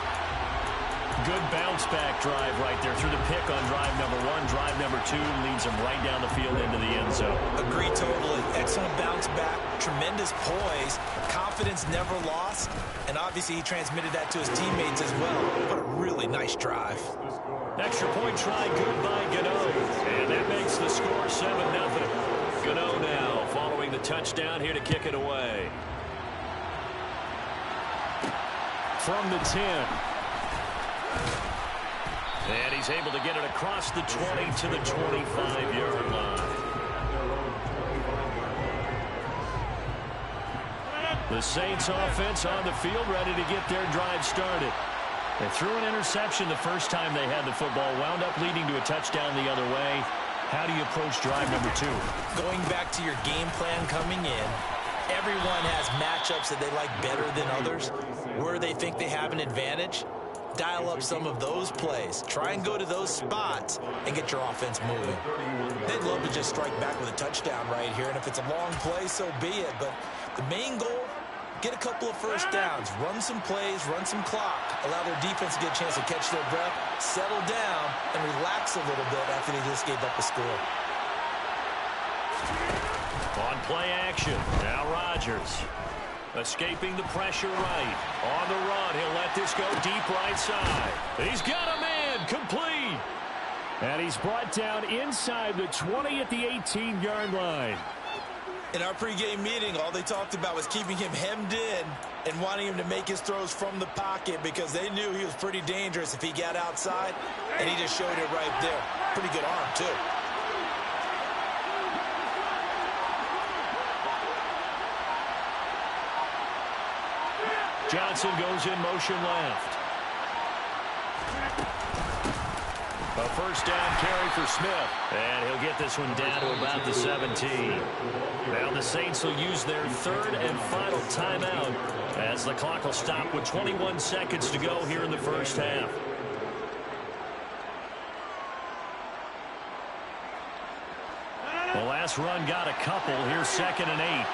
Good bounce-back drive right there through the pick on drive number 1. Drive number 2 leads them right down the field into the end zone. Agree totally. Excellent bounce-back, tremendous poise, confidence never lost, and obviously he transmitted that to his teammates as well. What a really nice drive. Extra point try good by Gano, and that makes the score 7-0. Gano now following the touchdown here to kick it away. From the 10. And he's able to get it across the 20 to the 25-yard line. The Saints offense on the field ready to get their drive started. They threw an interception the first time they had the football, wound up leading to a touchdown the other way. How do you approach drive number 2? Going back to your game plan coming in, everyone has matchups that they like better than others. Where they think they have an advantage, dial up some of those plays. Try and go to those spots and get your offense moving. They'd love to just strike back with a touchdown right here, and if it's a long play, so be it. But the main goal, get a couple of first downs, run some plays, run some clock, allow their defense to get a chance to catch their breath, settle down, and relax a little bit after they just gave up a score. On play action, now Rodgers. Escaping the pressure right. On the run, he'll let this go deep right side. He's got a man, complete. And he's brought down inside the 20 at the 18-yard line. In our pregame meeting, all they talked about was keeping him hemmed in and wanting him to make his throws from the pocket because they knew he was pretty dangerous if he got outside, and he just showed it right there. Pretty good arm, too. Johnson goes in motion left. A first down carry for Smith. And he'll get this one down to about the 17. Now the Saints will use their 3rd and final timeout as the clock will stop with 21 seconds to go here in the first half. The last run got a couple. Here's 2nd and 8.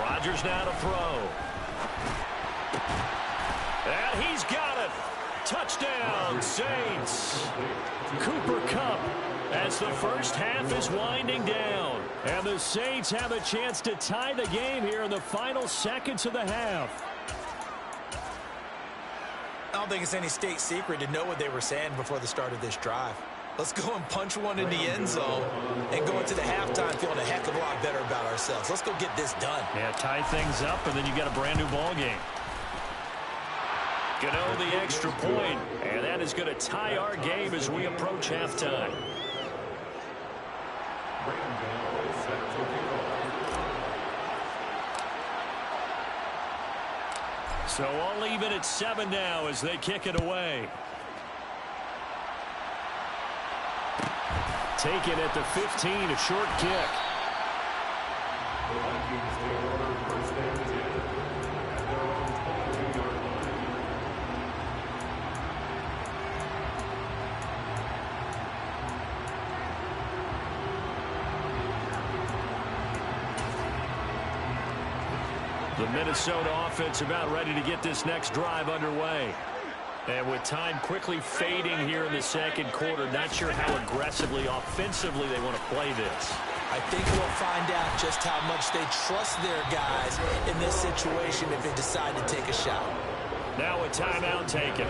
Rodgers now to throw. And he's got it. Touchdown, Saints. Cooper Kupp as the first half is winding down. And the Saints have a chance to tie the game here in the final seconds of the half. I don't think it's any state secret to know what they were saying before the start of this drive. Let's go and punch one in the end zone and go into the halftime feeling a heck of a lot better about ourselves. Let's go get this done. Yeah, tie things up, and then you got a brand new ball game. Gano the extra point, and that is going to tie our game as we approach halftime. So all even at 7 now as they kick it away. Taken at the 15, a short kick. The Minnesota offense about ready to get this next drive underway. And with time quickly fading here in the second quarter, not sure how aggressively, offensively they want to play this. I think we'll find out just how much they trust their guys in this situation if they decide to take a shot. Now a timeout taken.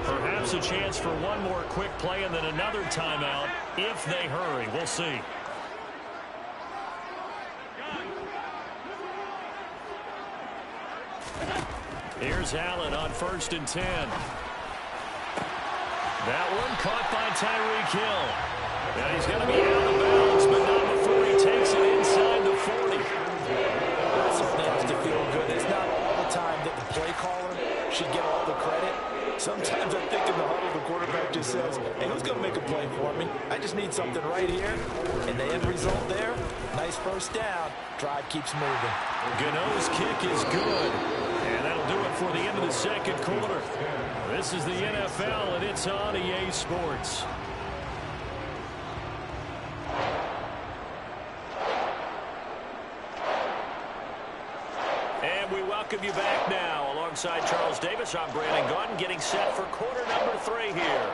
Perhaps a chance for one more quick play and then another timeout if they hurry. We'll see. Here's Allen on 1st and 10. That one caught by Tyreek Hill. And he's going to be out of bounds, but not before he takes it inside the 40. That certainly has to feel good. It's not all the time that the play caller should get all the credit. Sometimes I think in the huddle, the quarterback just says, hey, who's going to make a play for me? I just need something right here. And the end result there, nice first down. Drive keeps moving. Gano's kick is good. And that'll do it for the end of the second quarter. This is the NFL, and it's on EA Sports. And we welcome you back now. Alongside Charles Davis, I'm Brandon Gaudin, getting set for quarter number 3 here.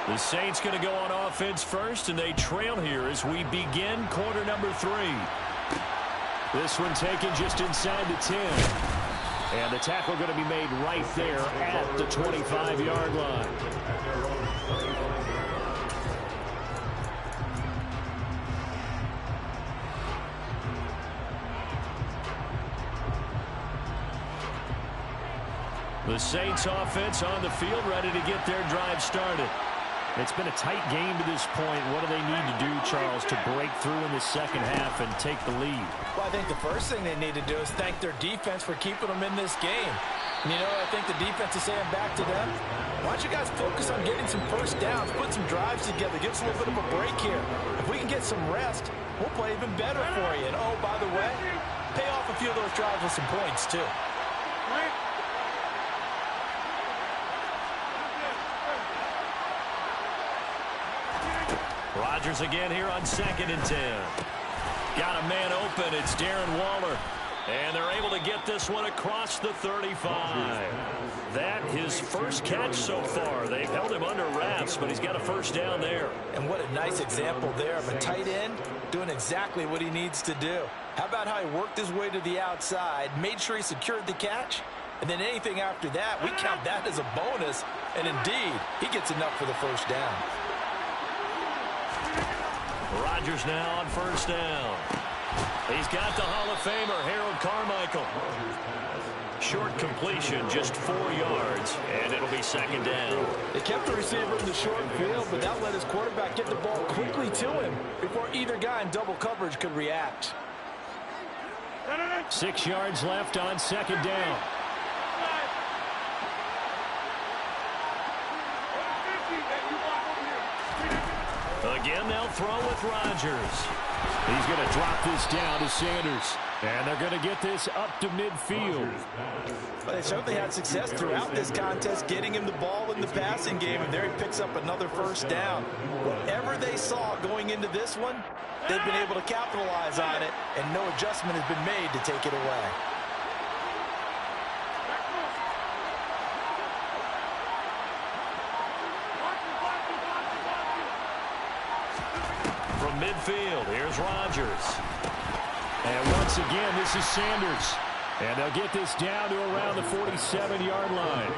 The Saints going to go on offense first, and they trail here as we begin quarter number 3. This one taken just inside the 10. And the tackle going to be made right there at the 25-yard line. The Saints offense on the field, ready to get their drive started. It's been a tight game to this point. What do they need to do, Charles, to break through in the second half and take the lead? Well, I think the first thing they need to do is thank their defense for keeping them in this game. And, you know, I think the defense is saying back to them, why don't you guys focus on getting some first downs, put some drives together, give us a little bit of a break here. If we can get some rest, we'll play even better for you. And, oh, by the way, pay off a few of those drives with some points, too. Rodgers again here on 2nd and 10. Got a man open. It's Darren Waller. And they're able to get this one across the 35. That his first catch so far. They've held him under wraps, but he's got a first down there. And what a nice example there of a tight end doing exactly what he needs to do. How about how he worked his way to the outside, made sure he secured the catch, and then anything after that, we count that as a bonus. And indeed, he gets enough for the first down. Rodgers now on first down. He's got the Hall of Famer, Harold Carmichael. Short completion, just 4 yards, and it'll be second down. They kept the receiver in the short field, but that let his quarterback get the ball quickly to him before either guy in double coverage could react. 6 yards left on second down. Again, they'll throw with Rodgers. He's going to drop this down to Sanders. And they're going to get this up to midfield. But they certainly had success throughout this contest, getting him the ball in the passing game, and there he picks up another first down. Whatever they saw going into this one, they've been able to capitalize on it, and no adjustment has been made to take it away. From midfield, here's Rodgers. And once again, this is Sanders. And they'll get this down to around the 47-yard line.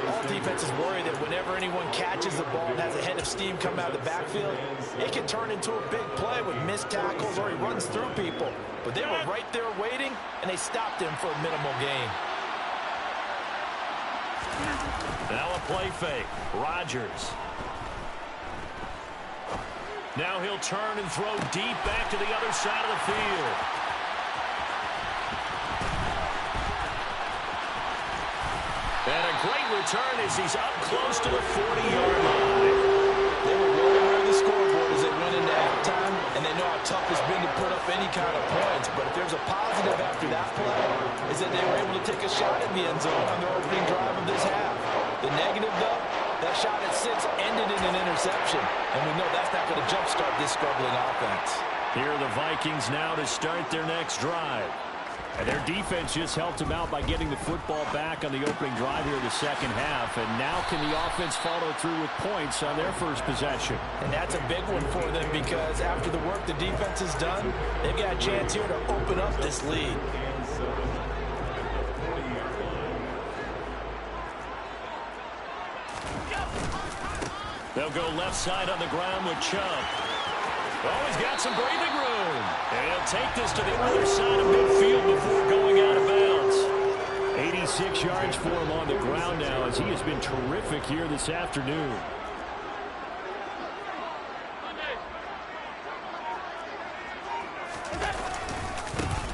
All defenses worry that whenever anyone catches the ball and has a head of steam coming out of the backfield, it can turn into a big play with missed tackles or he runs through people. But they were right there waiting, and they stopped him for a minimal gain. Now a play fake. Rodgers. Now he'll turn and throw deep back to the other side of the field. And a great return as he's up close to the 40-yard line. They were rolling around the scoreboard as they went into halftime, and they know how tough it's been to put up any kind of points. But if there's a positive after that play, is that they were able to take a shot in the end zone on their opening drive of this half. The negative, though, that shot at 6 ended in an interception, and we know that's not going to jumpstart this struggling offense. Here are the Vikings now to start their next drive. And their defense just helped them out by getting the football back on the opening drive here in the second half. And now can the offense follow through with points on their first possession? And that's a big one for them because after the work the defense has done, they've got a chance here to open up this lead. They'll go left side on the ground with Chubb. Oh, he's got some breathing room. And he'll take this to the other side of midfield before going out of bounds. 86 yards for him on the ground now as he has been terrific here this afternoon.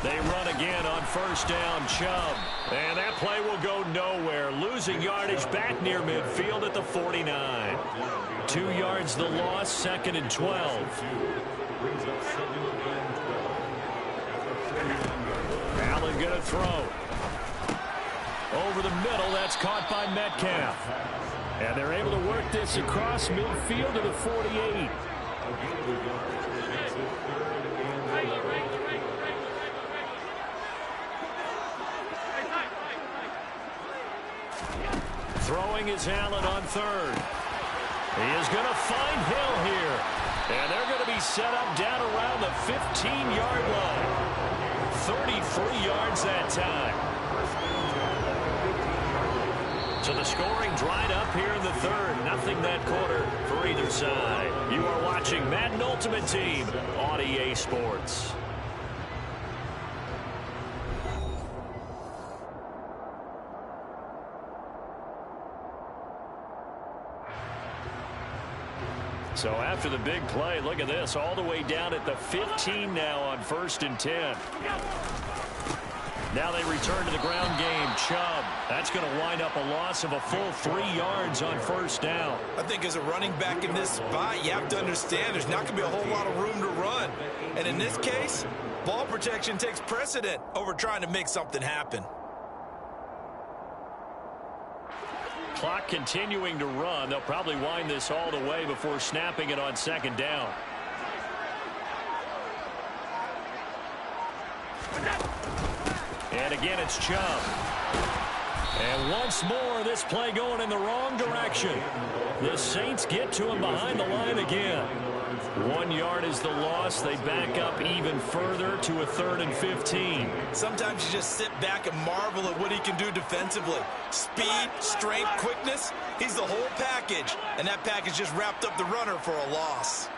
They run again on first down, Chubb. And that play will go nowhere. Losing yardage back near midfield at the 49. 2 yards the loss, 2nd and 12. Allen going to throw. Over the middle, that's caught by Metcalf. And they're able to work this across midfield to the 48. Throwing is Allen on third. He is going to find Hill here. And they're going to be set up down around the 15-yard line. 33 yards that time. So the scoring dried up here in the third. Nothing that quarter for either side. You are watching Madden Ultimate Team on EA Sports. So after the big play, look at this, all the way down at the 15 now on 1st and 10. Now they return to the ground game. Chubb, that's going to wind up a loss of a full 3 yards on first down. I think as a running back in this spot, you have to understand there's not going to be a whole lot of room to run. And in this case, ball protection takes precedent over trying to make something happen. Clock continuing to run. They'll probably wind this all the way before snapping it on 2nd down. And again, it's Chubb. And once more, this play going in the wrong direction. The Saints get to him behind the line again. 1 yard is the loss. They back up even further to a 3rd and 15. Sometimes you just sit back and marvel at what he can do defensively. Speed, strength, quickness. He's the whole package. And that package just wrapped up the runner for a loss.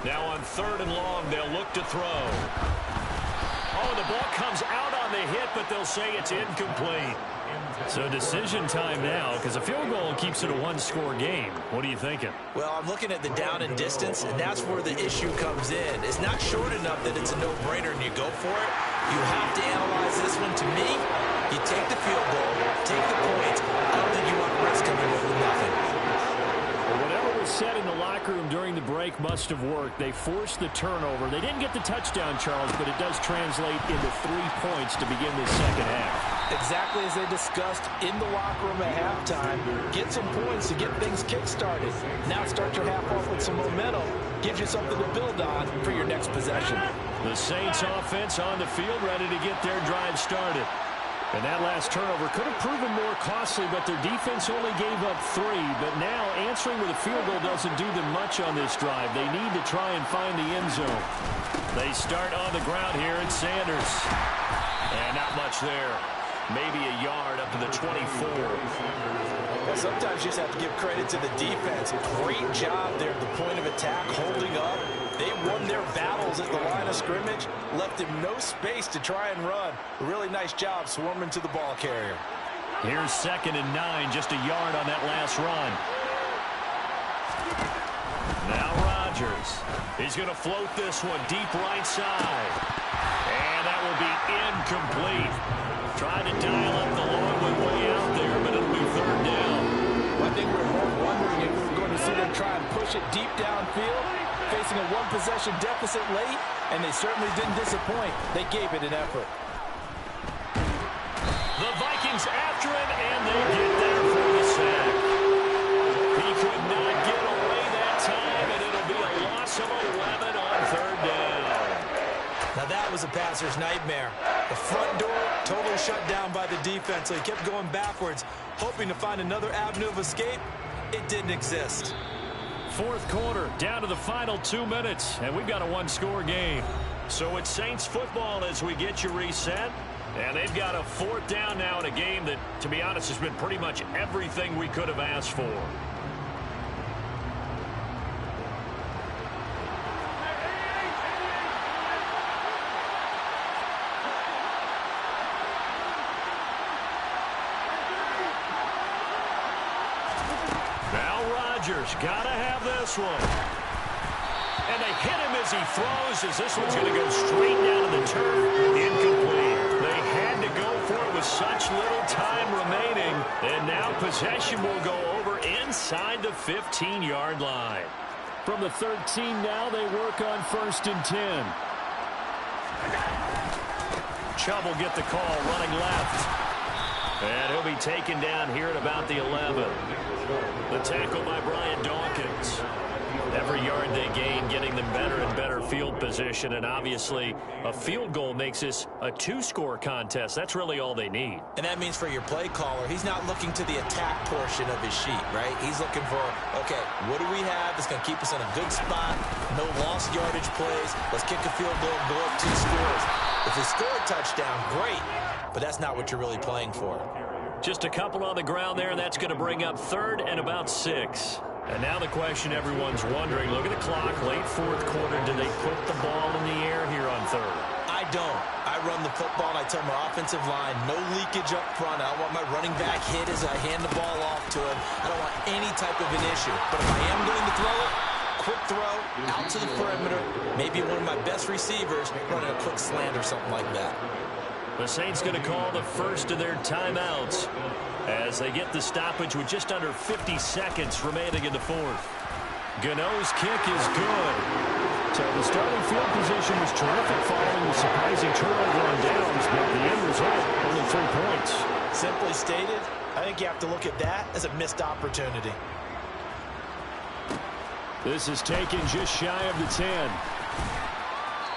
Now on 3rd and long, they'll look to throw. Oh, the ball comes out on the hit, but they'll say it's incomplete. So decision time now, because a field goal keeps it a one-score game. What are you thinking? Well, I'm looking at the down and distance, and that's where the issue comes in. It's not short enough that it's a no-brainer and you go for it. You have to analyze this one. To me, you take the field goal, take the points. I don't think you want to risk coming away with nothing. Whatever was said in the locker room during the break must have worked. They forced the turnover. They didn't get the touchdown, Charles, but it does translate into 3 points to begin this second half. Exactly as they discussed in the locker room at halftime. Get some points to get things kick-started. Now start your half off with some momentum. Gives you something to build on for your next possession. The Saints offense on the field ready to get their drive started. And that last turnover could have proven more costly, but their defense only gave up 3. But now answering with a field goal doesn't do them much on this drive. They need to try and find the end zone. They start on the ground here at Sanders. And not much there. Maybe a yard up to the 24. Well, sometimes you just have to give credit to the defense. Great job there at the point of attack, holding up. They won their battles at the line of scrimmage, left him no space to try and run. A really nice job swarming to the ball carrier. Here's 2nd and 9, just a yard on that last run. Now Rodgers. He's going to float this one deep right side. And that will be incomplete. Trying to dial up the long way out there, but it'll be 3rd down. Well, I think we're more wondering if we were going to see them try and push it deep downfield, facing a one-possession deficit late, and they certainly didn't disappoint. They gave it an effort. The Vikings after him, and they get there for the sack. He could not get away that time, and it'll be a loss of 11 on 3rd down. Now that was a passer's nightmare. The front door totally shut down by the defense, so he kept going backwards, hoping to find another avenue of escape. It didn't exist. 4th quarter, down to the final 2 minutes, and we've got a one-score game. So it's Saints football as we get you reset. And they've got a 4th down now in a game that, to be honest, has been pretty much everything we could have asked for. Now Rodgers, gotta have this one. And they hit him as he throws, as this one's going to go straight down to the turf. Incomplete. They had to go for it with such little time remaining. And now possession will go over inside the 15-yard line. From the 13 now, they work on 1st and 10. Chubb will get the call running left. And he'll be taken down here at about the 11. The tackle by Brian Dawkins. Every yard they gain, getting them better and better field position. And obviously, a field goal makes this a 2-score contest. That's really all they need. And that means for your play caller, he's not looking to the attack portion of his sheet, right? He's looking for, okay, what do we have that's going to keep us in a good spot? No lost yardage plays. Let's kick a field goal and blow up 2 scores. If they score a touchdown, great. But that's not what you're really playing for. Just a couple on the ground there, and that's going to bring up 3rd and about 6. And now the question everyone's wondering, look at the clock, late 4th quarter, do they put the ball in the air here on 3rd? I don't. I run the football, and I tell my offensive line, no leakage up front. I don't want my running back hit as I hand the ball off to him. I don't want any type of an issue. But if I am going to throw it, quick throw, out to the perimeter, maybe one of my best receivers running a quick slant or something like that. The Saints going to call the first of their timeouts as they get the stoppage with just under 50 seconds remaining in the 4th. Gano's kick is good. So the starting field position was terrific following the surprising turnover on downs, but the end result, only 3 points. Simply stated, I think you have to look at that as a missed opportunity. This is taken just shy of the 10.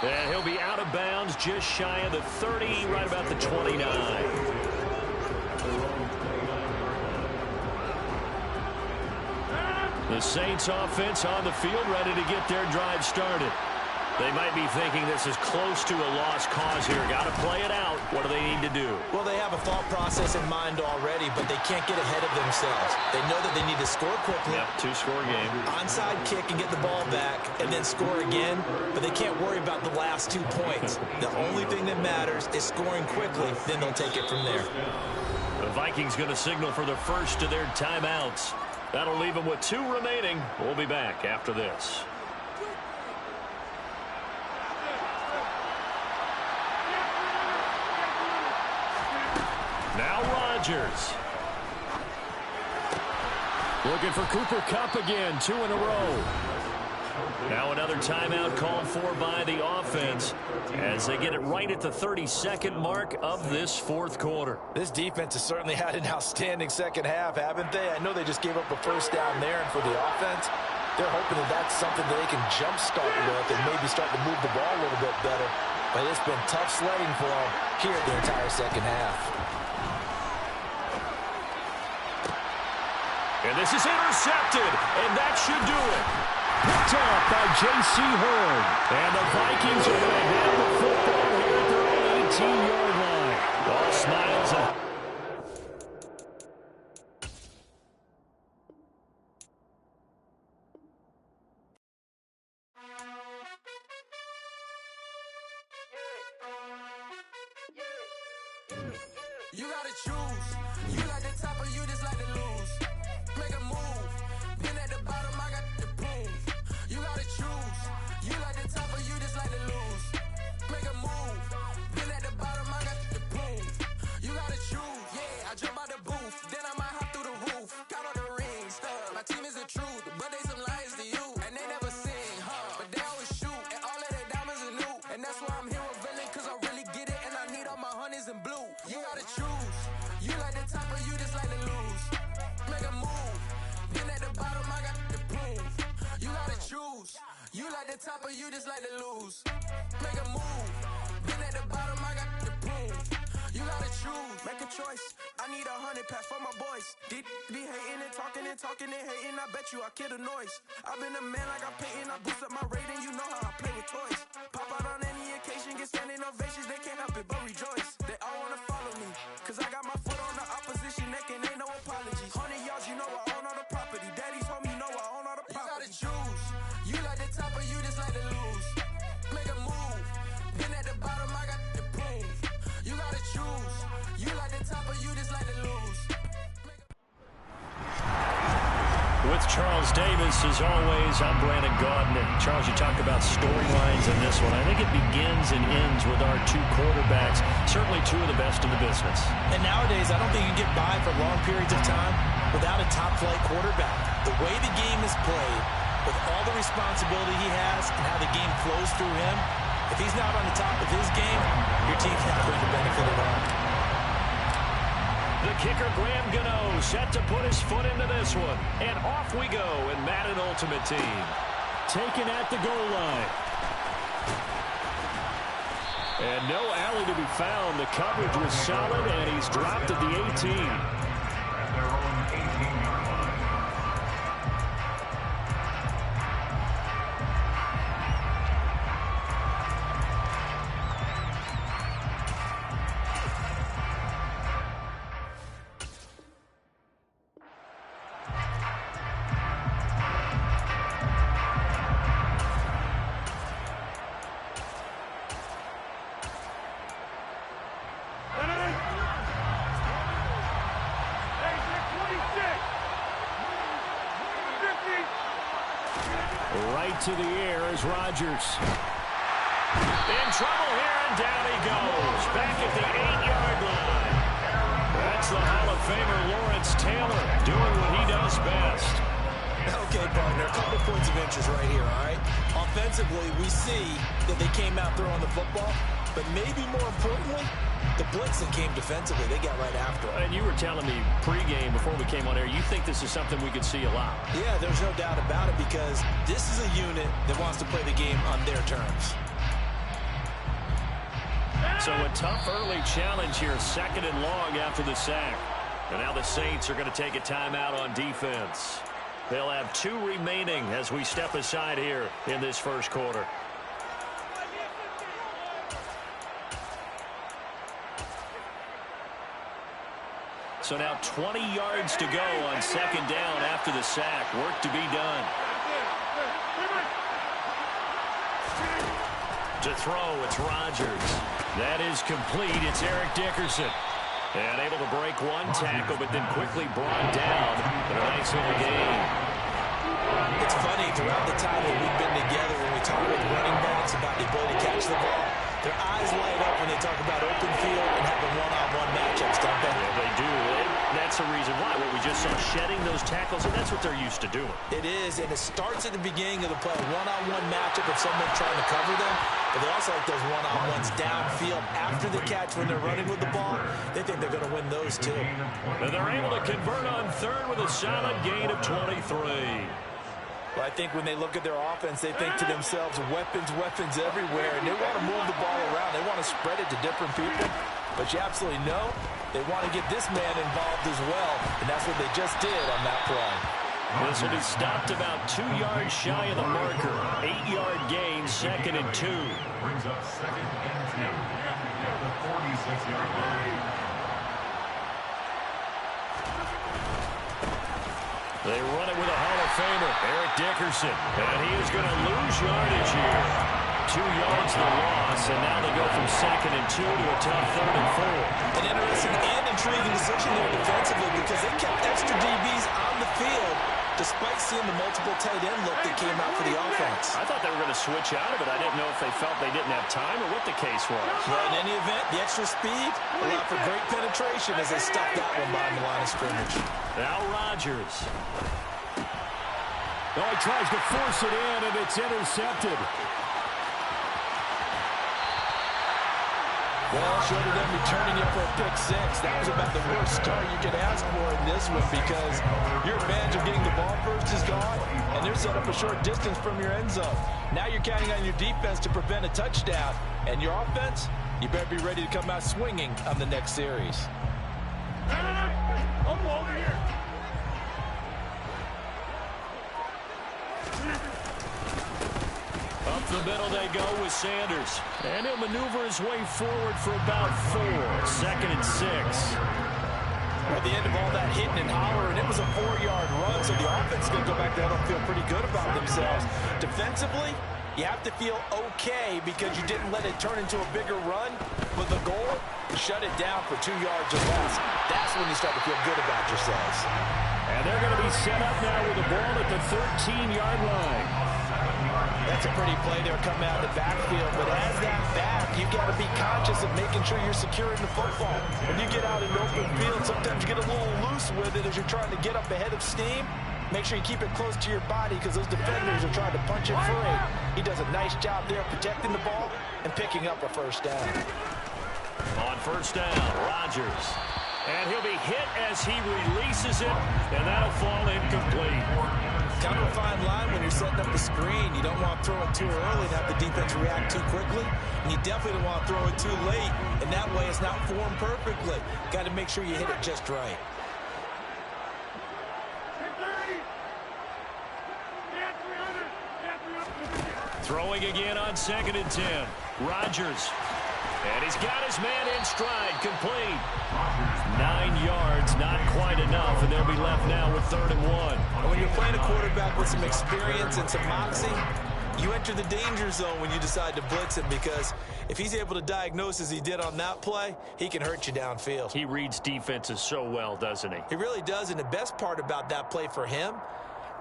And he'll be out of bounds just shy of the 30, right about the 29. The Saints offense on the field, ready to get their drive started. They might be thinking this is close to a lost cause here. Got to play it out. What do they need to do? Well, they have a thought process in mind already, but they can't get ahead of themselves. They know that they need to score quickly. Yep, 2-score game. Onside kick and get the ball back and then score again, but they can't worry about the last 2 points. The only thing that matters is scoring quickly, then they'll take it from there. The Vikings going to signal for the first of their timeouts. That'll leave them with 2 remaining. We'll be back after this. Now Rodgers. Looking for Cooper Kupp again, 2 in a row. Now another timeout called for by the offense as they get it right at the 32nd mark of this 4th quarter. This defense has certainly had an outstanding second half, haven't they? I know they just gave up a first down there, and for the offense, they're hoping that that's something that they can jumpstart with and maybe start to move the ball a little bit better. But it's been tough sledding for them here the entire second half. And this is intercepted, and that should do it. Picked up by J.C. Horn. And the Vikings are going to have the football here at their own 18-yard line. All smiles and you gotta choose. You like the top or you just like to lose. Make a move. Been at the bottom, I got the proof. You gotta choose. You like the top or you just like to lose. Make a move. Been at the bottom, I got the proof. You gotta choose. Yeah, I jump out the booth. Then I might hop through the roof. Got all the rings. My team is the truth, but they some liars to you. And they never sing, but they always shoot. And all of their diamonds are new. And that's why I'm here with villain, cause I really get it. And I need all my honeys in blue. You gotta choose. You like the top or you just like to lose. Make a move. Been at the bottom, I got the proof. You gotta choose. You like the top or you just like to lose. Make a move. Been at the bottom, I got the proof. You gotta choose. Make a choice. I need 100 pack for my boys. Be hating and talking and hating. I bet you I kill the noise. I've been a man like I'm Peyton. I boost up my rating. You know how I play with toys. Pop out on any occasion, get standing ovations. They can't help it but rejoice. They all wanna Charles Davis, as always, I'm Brandon Gaudin. And Charles, you talk about storylines in this one. I think it begins and ends with our two quarterbacks, certainly two of the best in the business. And nowadays, I don't think you can get by for long periods of time without a top-flight quarterback. The way the game is played, with all the responsibility he has and how the game flows through him, if he's not on the top of his game, your team's not going to benefit at all. The kicker, Graham Gano, set to put his foot into this one. And off we go in Madden Ultimate Team. Taken at the goal line. And no alley to be found. The coverage was solid, and he's dropped at the 18. At their own 18-yard line. Right to the air is Rodgers. In trouble here, and down he goes. Back at the 8-yard line. That's the Hall of Famer Lawrence Taylor doing what he does best. Okay, partner, a couple points of interest right here, all right? Offensively, we see that they came out throwing the football, but maybe more importantly, the blitzing came defensively. They got right after it. And you were telling me pregame before we came on air, you think this is something we could see a lot. Yeah, there's no doubt about it because this is a unit that wants to play the game on their terms. So a tough early challenge here, 2nd and long after the sack. And now the Saints are going to take a timeout on defense. They'll have 2 remaining as we step aside here in this first quarter. So now 20 yards to go on 2nd down after the sack. Work to be done. To throw, it's Rodgers. That is complete. It's Eric Dickerson. And able to break one tackle, but then quickly brought down. But a nice little gain. It's funny, throughout the time that we've been together, when we talk with running backs about the ability to catch the ball, their eyes light up when they talk about open field and having one-on-one matchups, don't they? Yeah, they do. That's the reason why. What we just saw, shedding those tackles, and that's what they're used to doing. It is, and it starts at the beginning of the play. One-on-one matchup if someone's trying to cover them, but they also like those one-on-ones downfield after the catch when they're running with the ball. They think they're going to win those, too. And they're able to convert on 3rd with a solid gain of 23. Well, I think when they look at their offense, they think to themselves, weapons, weapons everywhere, and they want to move the ball around. They want to spread it to different people, but you absolutely know they want to get this man involved as well, and that's what they just did on that play. This will be stopped about 2 yards shy of the marker. 8-yard gain, 2nd and 2. Brings up 2nd and 2 at the 46-yard line. They run it with a Hall of Famer, Eric Dickerson. And he is going to lose yardage here. 2 yards the loss, and now they go from 2nd and 2 to a tough 3rd and 4. An interesting and intriguing decision there defensively because they kept extra DBs on the field despite seeing the multiple tight end look that came out for the offense. I thought they were going to switch out of it. I didn't know if they felt they didn't have time or what the case was. Well, in any event, the extra speed allowed for great penetration as they stuffed that one behind the line of scrimmage. Now Rodgers. Oh, he tries to force it in, and it's intercepted. Well, short of them returning it for a pick 6, that was about the worst start you could ask for in this one because your advantage of getting the ball first is gone, and they're set up a short distance from your end zone. Now you're counting on your defense to prevent a touchdown, and your offense, you better be ready to come out swinging on the next series. I'm over here. Up the middle they go with Sanders. And he'll maneuver his way forward for about 4. 2nd and 6. At the end of all that hitting and hollering, it was a 4-yard run, so the offense is going to go back there and feel pretty good about themselves. Defensively, you have to feel okay because you didn't let it turn into a bigger run. But the goal, shut it down for 2 yards or less. That's when you start to feel good about yourselves. And they're going to be set up now with the ball at the 13-yard line. That's a pretty play there coming out of the backfield. But as that back, you've got to be conscious of making sure you're securing the football. When you get out in the open field, sometimes you get a little loose with it as you're trying to get up ahead of steam. Make sure you keep it close to your body because those defenders are trying to punch it free. He does a nice job there protecting the ball and picking up a first down. On first down, Rodgers. And he'll be hit as he releases it, and that'll fall incomplete. Kind of a fine line when you're setting up the screen. You don't want to throw it too early and have the defense react too quickly. And you definitely don't want to throw it too late. And that way it's not formed perfectly. Got to make sure you hit it just right. Throwing again on 2nd and 10. Rodgers. And he's got his man in stride, complete. 9 yards, not quite enough, and they'll be left now with 3rd and 1. When you're playing a quarterback with some experience and some moxie, you enter the danger zone when you decide to blitz him because if he's able to diagnose as he did on that play, he can hurt you downfield. He reads defenses so well, doesn't he? He really does, and the best part about that play for him,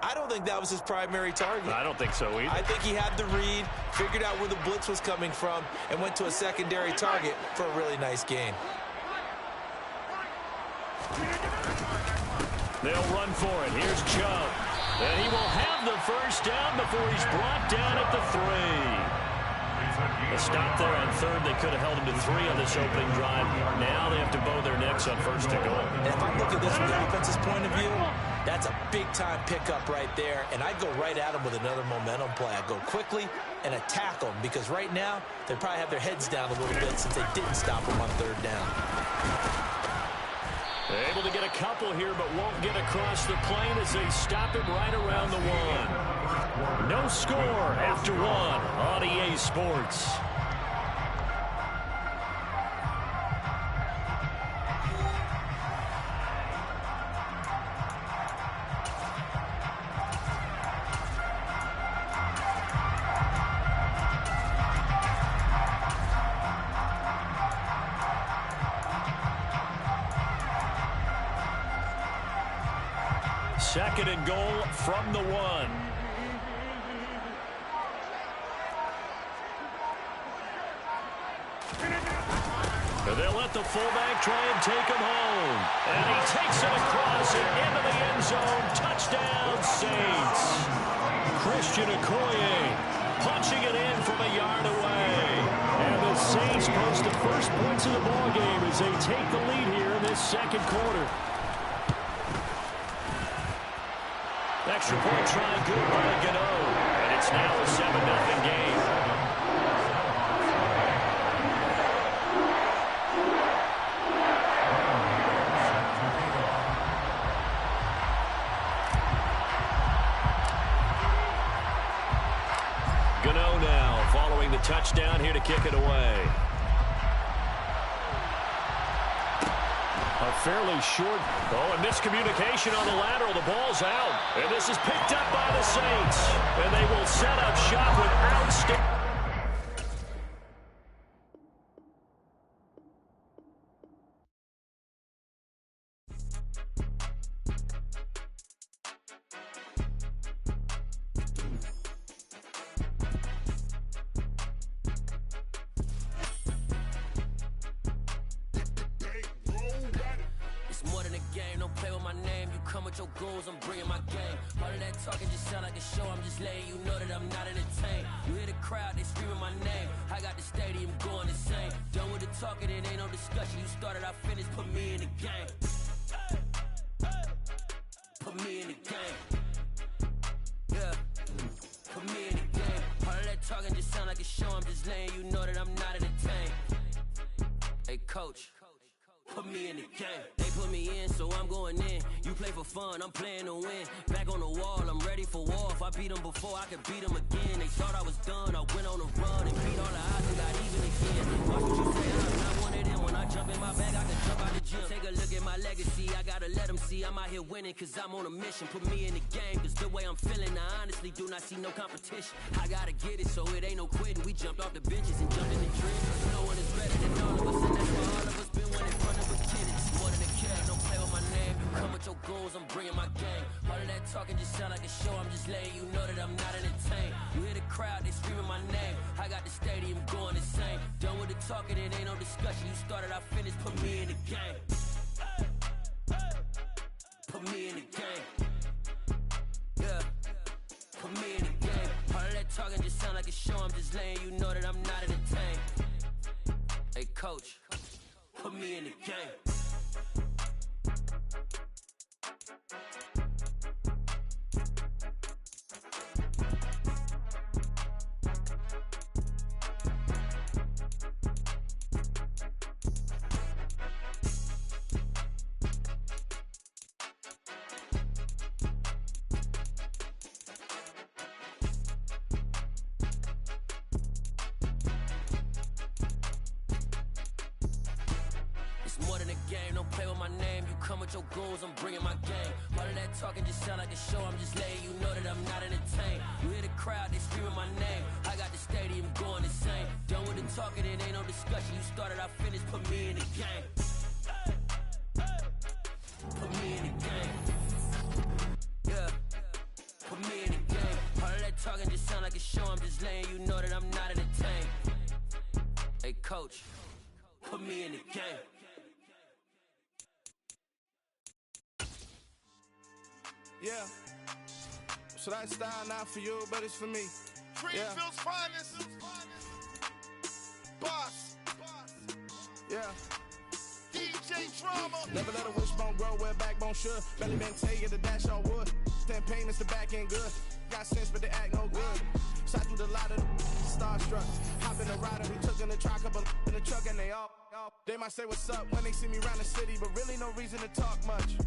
I don't think that was his primary target. I don't think so either. I think he had the read, figured out where the blitz was coming from, and went to a secondary target for a really nice gain. They'll run for it. Here's Chubb. And he will have the first down before he's brought down at the 3. A stop there on 3rd. They could have held him to 3 on this opening drive. Now they have to bow their necks on 1st and goal. And if I look at this from the offense's point of view, that's a big-time pickup right there. And I'd go right at him with another momentum play. I'd go quickly and attack them because right now they probably have their heads down a little bit since they didn't stop him on 3rd down. They're able to get a couple here, but won't get across the plane as they stop him right around the 1. No score after 1 on EA Sports. Second and goal from the 1. And they'll let the fullback try and take him home. And he takes it across and into the end zone. Touchdown, Saints. Christian Okoye punching it in from a yard away. And the Saints post the first points of the ballgame as they take the lead here in this second quarter. Extra point try good by Gano. And it's now a 7-0 game. Gano now following the touchdown here to kick it away. A fairly short, and miscommunication on the lateral. The ball's out, and this is picked up by the Saints, and they will set up shop with outstanding. Your goals, I'm bringing my game. All of that talking just sound like a show. I'm just letting you know that I'm not entertained. You hear the crowd, they screaming my name. I got the stadium going insane. Done with the talking, it ain't no discussion. You started, I finished, put me in the game. Put me in the game. Yeah. Put me in the game. All of that talking just sound like a show. I'm just letting you know that I'm not entertained. Hey, coach. Put me in the game. They put me in, so I'm going in. You play for fun, I'm playing to win. Back on the wall, I'm ready for war. If I beat them before, I could beat them again. They thought I was done, I went on a run and beat all the odds and got even again. Watch what you say, I'm not one of them. When I jump in my bag, I can jump out the gym. Take a look at my legacy, I gotta let them see I'm out here winning, cause I'm on a mission. Put me in the game, cause the way I'm feeling, I honestly do not see no competition. I gotta get it, so it ain't no quitting. We jumped off the benches and jumped in the trenches. No one is better bigger than all of us, and that's why all of us been winning from the beginning. It's more than a kid, don't play with my name. You come with your goals, I'm bringing my game. All of that talking just sound like a show, I'm just letting you know that I'm not entertained. You hear the crowd, they screaming my name. I got the stadium going insane. Done with the talking, it ain't no discussion. You started, I finished, put me in the game. Put me in the game. Yeah, put me in the game. All of that talking just sound like a show, I'm just letting you know that I'm not entertained. Hey coach, put me in the game. More than a game, don't play with my name. You come with your goals, I'm bringing my game. All of that talking just sound like a show, I'm just letting you know that I'm not entertained. You hear the crowd, they screaming my name. I got the stadium going insane. Done with the talking, it ain't no discussion. You started, I finished, put me in the game. Put me in the game. Yeah, put me in the game. All of that talking just sound like a show, I'm just letting you know that I'm not entertained. Hey coach, put me in the game. Yeah, so that style not for you, but it's for me. Greenfield's finest. Boss. Yeah. DJ Drama. Never let a wishbone grow where a backbone should. Belly been take the dash all wood. Then pain is the back end good. Got sense, but they act no good. Shot through the lot of the starstruck. Hop in the rider who took in the truck, couple in the truck, and they might say what's up when they see me around the city, but really no reason to talk much.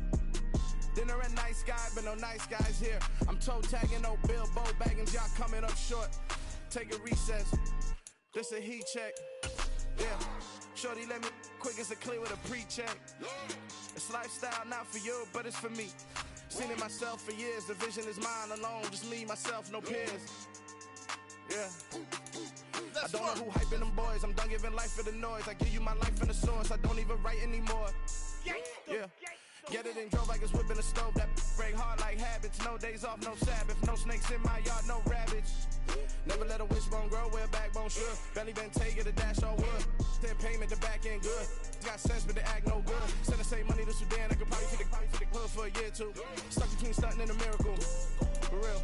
Dinner at nice guy, but no nice guys here. I'm toe tagging, no Bilbo bagging, y'all coming up short. Take a recess. This a heat check. Yeah. Shorty let me quick as a clear with a pre-check. It's lifestyle not for you, but it's for me. Seen it myself for years. The vision is mine alone. Just me, myself, no peers. Yeah. I don't know who hyping them boys. I'm done giving life for the noise. I give you my life in the source. I don't even write anymore. Yeah. Get it and drove like it's whipping a stove. That break hard like habits. No days off, no Sabbath. No snakes in my yard, no rabbits. Never let a wishbone grow where a backbone should. Belly been take the dash all wood. Then payment, the back end good. Got sense, but they act no good. Send the same money to Sudan. I could probably fit the hood for a year or two. Stuck between stunting and a miracle. For real.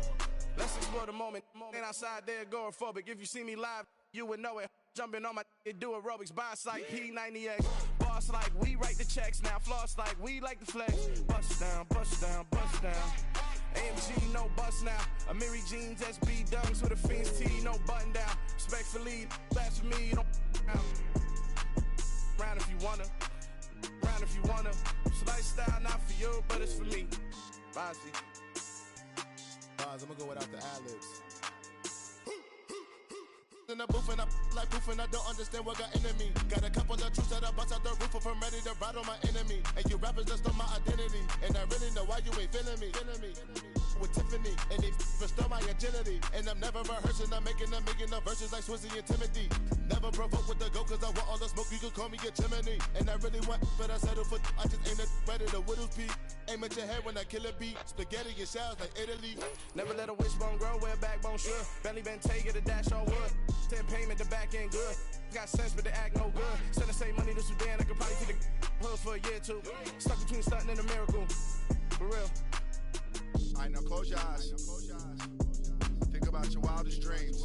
Let's explore the moment. Ain't outside there agoraphobic. If you see me live, you would know it. Jumping on my do aerobics, boss like P90X. Boss like we write the checks now. Floss like we like the flex. Bust down, bust down, bust down. AMG, no bust now. Amiri jeans, SB dunks with a Fiends T, no button down. Respectfully, that's for me, you don't round if you wanna. Round if you wanna. It's lifestyle not for you, but it's for me. Bossy. I'm gonna go without the ad-libs. In the booth and I like proof and I don't understand what got into me. Got a couple of troops that I bust out the roof if I'm ready to ride on my enemy. And you rappers just stole my identity, and I really know why you ain't feeling me. With Tiffany, and they restore my agility. And I'm never rehearsing, I'm making a million of verses like Swizzy and Timothy. Never provoke with the go, cause I want all the smoke, you can call me a chimney. And I really want, but I settle for, I just ain't ready to whittles beat. Aim at your head when I kill a beat. Spaghetti and shells like Italy. Never let a wishbone grow where a backbone should. Belly been take the dash all wood. Then payment, the back end good. Got sense, but they act no good. Send the same money to Sudan, I could probably fit the hood for a year or two. Stuck between stunting and a miracle. For real. Alright, now close your eyes. Think about your wildest dreams.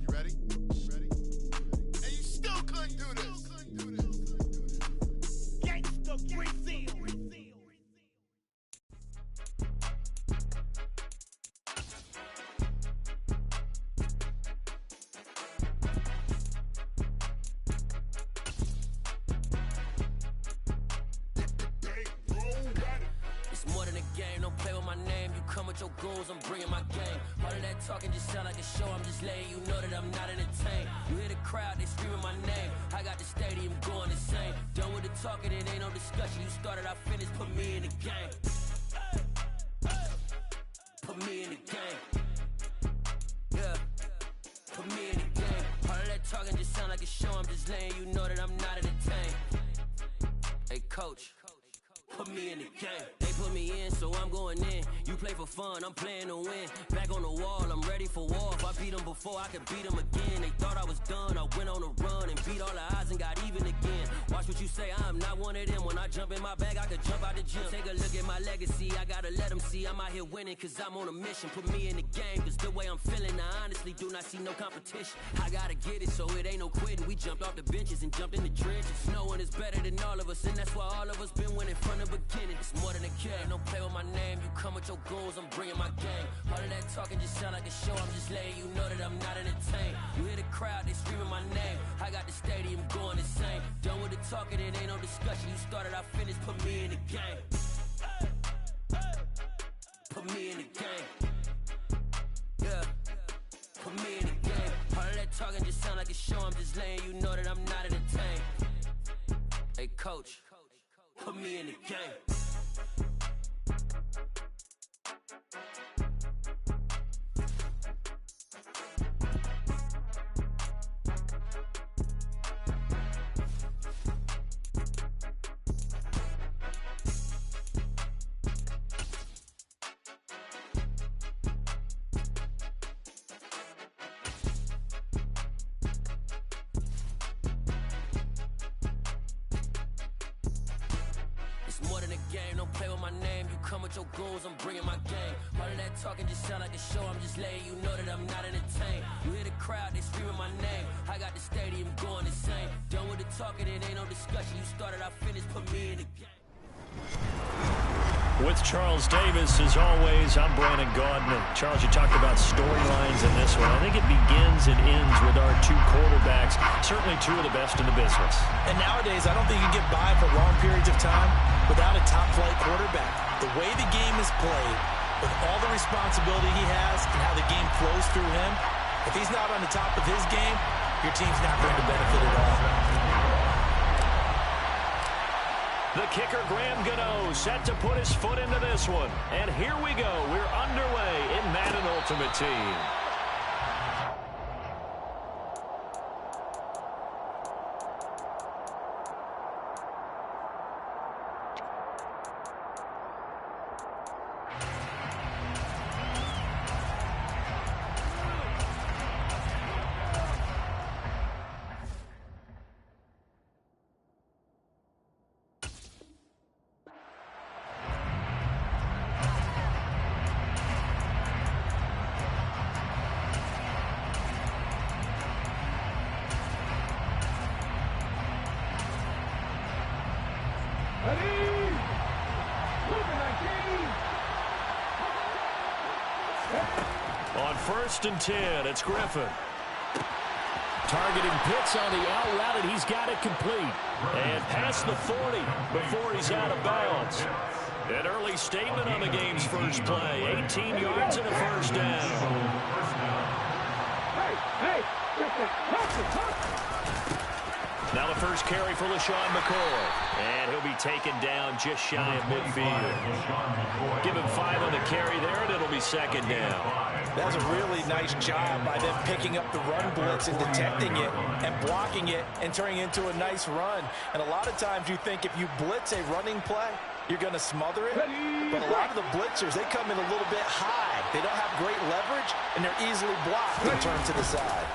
You ready? And you still couldn't do this. Gangsta Brazil. Your goals, I'm bringing my game. All of that talking just sound like a show. I'm just letting you know that I'm not entertained. You hear the crowd, they screaming my name. I got the stadium going insane. Done with the talking, it ain't no discussion. You started, I finished, put me in the game. Put me in the game. Yeah. Put me in the game. All of that talking just sound like a show, I'm just letting you know that I'm not entertained. Hey, coach, put me in the game. They put me in, so I'm going in. You play for fun, I'm playing to win. Back on the wall, I'm ready for war. If I beat them before, I could beat them again. They thought I was done, I went on a run and beat all the odds and got even again. Watch what you say, I'm not one of them. When I jump in my bag, I could jump out the gym. Take a look at my legacy, I gotta let them see I'm out here winning, cause I'm on a mission. Put me in the game, cause the way I'm feeling, I honestly do not see no competition. I gotta get it, so it ain't no quitting. We jumped off the benches and jumped in the trenches. No one is better than all of us, and that's why all of us been winning from the beginning. It's more than a game, don't play with my name. You come with your goons, I'm bringing my game. All of that talking just sound like a show, I'm just letting you know that I'm not entertained. You hear the crowd, they screaming my name. I got the stadium going insane. Done with the talking, it ain't no discussion. You started, I finished, put me in the game. Put me in the game. Yeah, put me in the game. All of that talking just sound like a show, I'm just letting you know that I'm not entertained. Hey, coach, put me in the game. More than a game, don't play with my name. You come with your goons, I'm bringing my game. All of that talking just sound like a show, I'm just letting you know that I'm not entertained. You hear the crowd, they screaming my name. I got the stadium going insane. Done with the talking, it ain't no discussion. You started, I finished, put me in the game. With Charles Davis, as always, I'm Brandon Gaudman. Charles, you talked about storylines in this one. I think it begins and ends with our two quarterbacks, certainly two of the best in the business. And nowadays, I don't think you can get by for long periods of time without a top-flight quarterback. The way the game is played, with all the responsibility he has and how the game flows through him, if he's not on the top of his game, your team's not going to benefit at all. The kicker, Graham Gano, set to put his foot into this one. And here we go. We're underway in Madden Ultimate Team. On 1st and 10, it's Griffin. Targeting Pitts on the out route, and he's got it complete. And past the 40 before he's out of bounds. An early statement on the game's first play. 18 yards and a first down. Now the first carry for LaShawn McCoy. And he'll be taken down just shy of midfield. Give him 5 on the carry there, and it'll be second down. That's a really nice job by them picking up the run blitz and detecting it and blocking it and turning it into a nice run. And a lot of times you think if you blitz a running play, you're going to smother it. But a lot of the blitzers, they come in a little bit high. They don't have great leverage, and they're easily blocked and turned to the side.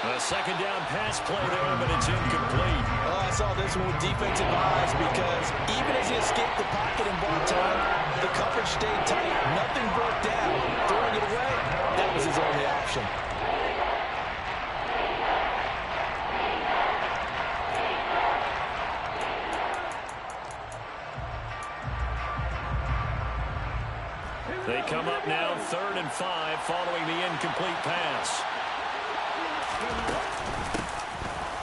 A second down pass play there, but it's incomplete. Oh, I saw this one with defensive eyes because even as he escaped the pocket and bought time, the coverage stayed tight. Nothing broke down. Throwing it away, that was his only option. They come up now 3rd and 5 following the incomplete pass.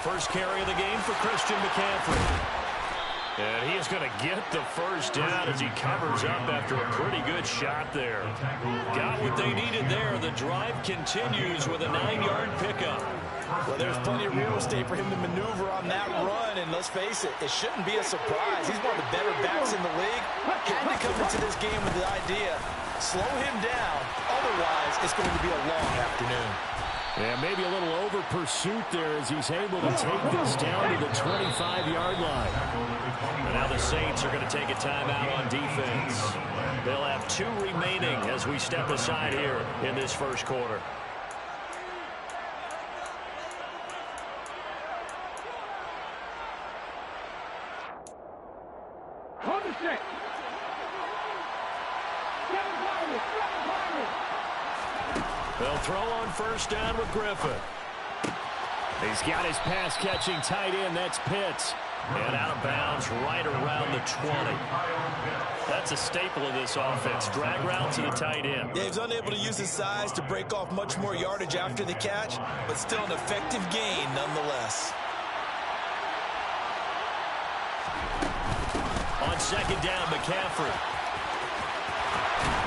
First carry of the game for Christian McCaffrey. And he is going to get the first down as he covers up after a pretty good shot there. Got what they needed there. The drive continues with a 9-yard pickup. Well, there's plenty of real estate for him to maneuver on that run, and let's face it, it shouldn't be a surprise. He's one of the better backs in the league. Had to come into this game with the idea Slow him down. Otherwise, it's going to be a long afternoon. Yeah, maybe a little over pursuit there as he's able to take this down to the 25-yard line. And now the Saints are going to take a timeout on defense. They'll have 2 remaining as we step aside here in this first quarter. They'll throw on first down with Griffin. He's got his pass-catching tight end. That's Pitts. And out of bounds right around the 20. That's a staple of this offense. Drag route to the tight end. Yeah, he's unable to use his size to break off much more yardage after the catch, but still an effective gain nonetheless. On second down, McCaffrey.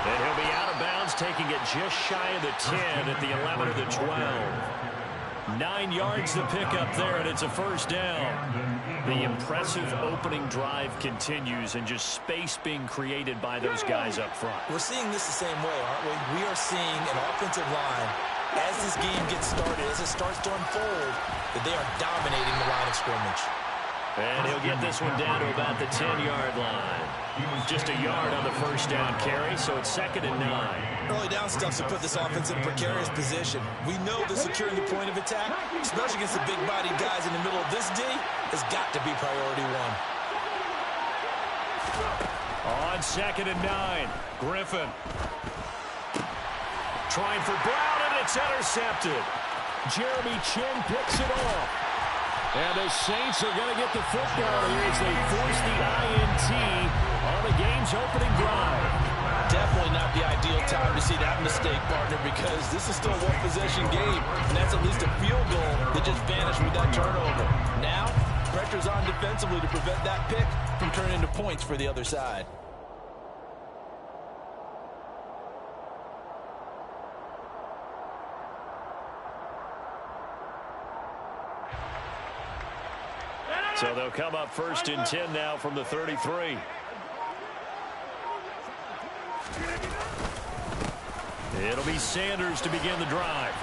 And he'll be out of bounds, taking it just shy of the 10 at the 11 or the 12. 9 yards to pick up there, and it's a first down. The impressive opening drive continues, and just space being created by those guys up front. We're seeing this the same way, aren't we? We are seeing an offensive line, as this game gets started, as it starts to unfold, that they are dominating the line of scrimmage. And he'll get this one down to about the 10-yard line. Just a yard on the first down carry, so it's 2nd and 9. Early down stuff to put this offense in a precarious position. We know that securing the point of attack, especially against the big-bodied guys in the middle of this D, has got to be priority 1. On 2nd and 9, Griffin. Trying for Brown, and it's intercepted. Jeremy Chin picks it off. And the Saints are going to get the football here as they force the INT on the game's opening drive. Definitely not the ideal time to see that mistake, partner, because this is still a one-possession game, and that's at least a field goal that just vanished with that turnover. Now, pressure's on defensively to prevent that pick from turning into points for the other side. So they'll come up 1st and 10 now from the 33. It'll be Sanders to begin the drive.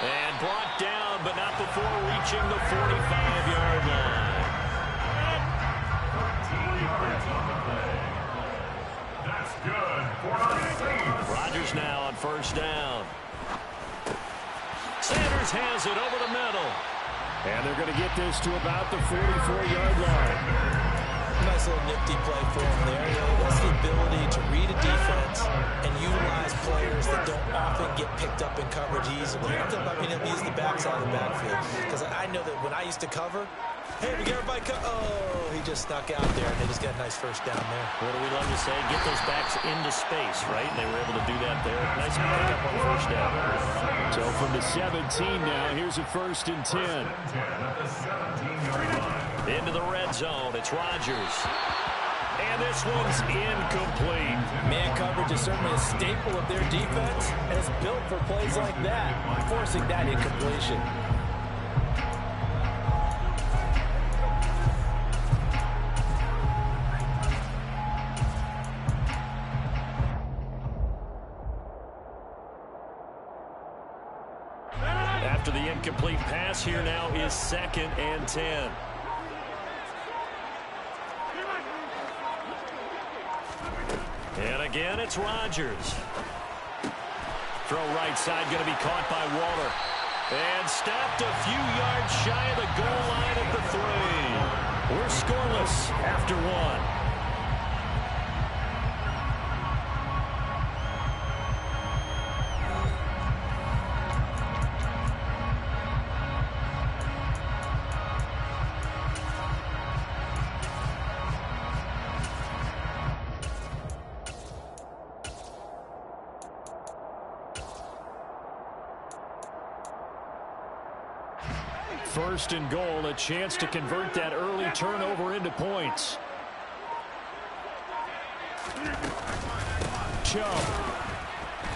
And brought down, but not before reaching the 45-yard line. That's good for Rodgers now on first down. Sanders has it over the middle. And they're going to get this to about the 44-yard line. Nice little nifty play for him there. That's the ability to read a defense and utilize players that don't often get picked up in coverage easily. I'm talking about being able to use the backside of the backfield. Because I know that when I used to cover, hey, we get everybody oh, he just snuck out there, and they just got a nice first down there. What do we love to say? Get those backs into space, right? And they were able to do that there. Nice pick up on first down. So from the 17 now, here's a 1st and 10. Into the red zone, it's Rodgers. And this one's incomplete. Man coverage is certainly a staple of their defense, and it's built for plays like that, forcing that incompletion. After the incomplete pass, here now is 2nd and 10. And again, it's Rodgers. Throw right side, going to be caught by Waller. And stopped a few yards shy of the goal line at the 3. We're scoreless after 1. First and goal, a chance to convert that early turnover into points. Chubb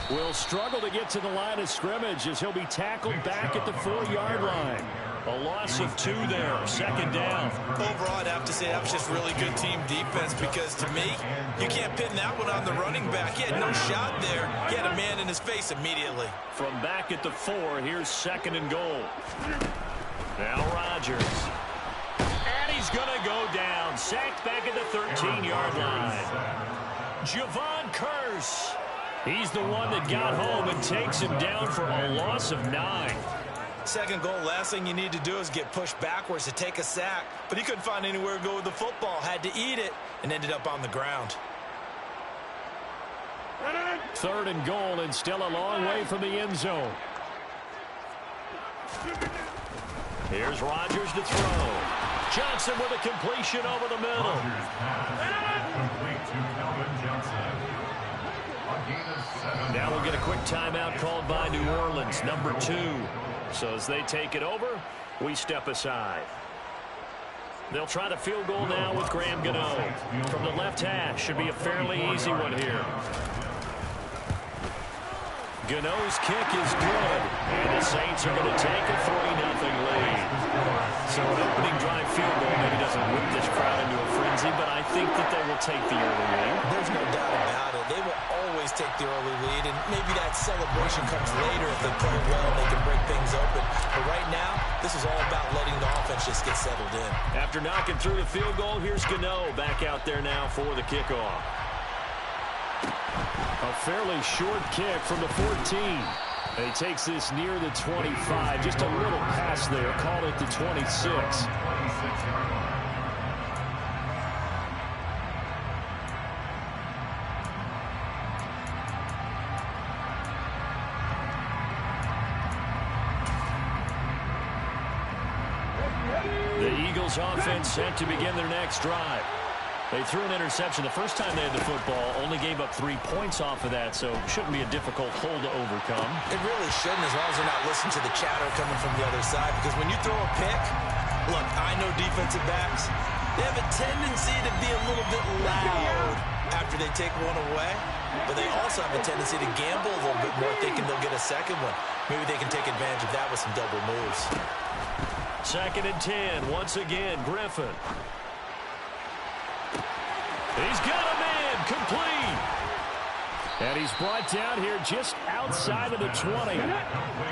will struggle to get to the line of scrimmage as he'll be tackled back at the 4-yard line. A loss of 2 there, second down. Overall, I'd have to say that was just really good team defense because, to me, you can't pin that one on the running back. He had no shot there. He had a man in his face immediately. From back at the 4, here's second and goal. Now Rodgers. And he's going to go down. Sacked back at the 13-yard line. Javon Curse. He's the one that got home and takes him down for a loss of 9. Second goal, last thing you need to do is get pushed backwards to take a sack. But he couldn't find anywhere to go with the football. Had to eat it and ended up on the ground. Third and goal and still a long way from the end zone. Here's Rodgers to throw. Johnson with a completion over the middle. Now we'll get a quick timeout called by New Orleans, number 2. So as they take it over, we step aside. They'll try the field goal now with Graham Gano. From the left hash, should be a fairly easy one here. Gano's kick is good, and the Saints are going to take a 3-0 lead. So an opening drive field goal maybe doesn't whip this crowd into a frenzy, but I think that they will take the early lead. There's no doubt about it. They will always take the early lead, and maybe that celebration comes later if they play well and they can break things open. But right now, this is all about letting the offense just get settled in. After knocking through the field goal, here's Gano back out there now for the kickoff. A fairly short kick from the 14. He takes this near the 25. Just a little pass there. Call it the 26. The Eagles offense set to begin their next drive. They threw an interception the first time they had the football, only gave up 3 points off of that, so shouldn't be a difficult hole to overcome. It really shouldn't, as long as they're not listening to the chatter coming from the other side, because when you throw a pick, look, I know defensive backs, they have a tendency to be a little bit loud after they take one away, but they also have a tendency to gamble a little bit more, thinking they'll get a second one. Maybe they can take advantage of that with some double moves. Second and 10, once again, Griffin. He's got a man, complete. And he's brought down here just outside of the 20.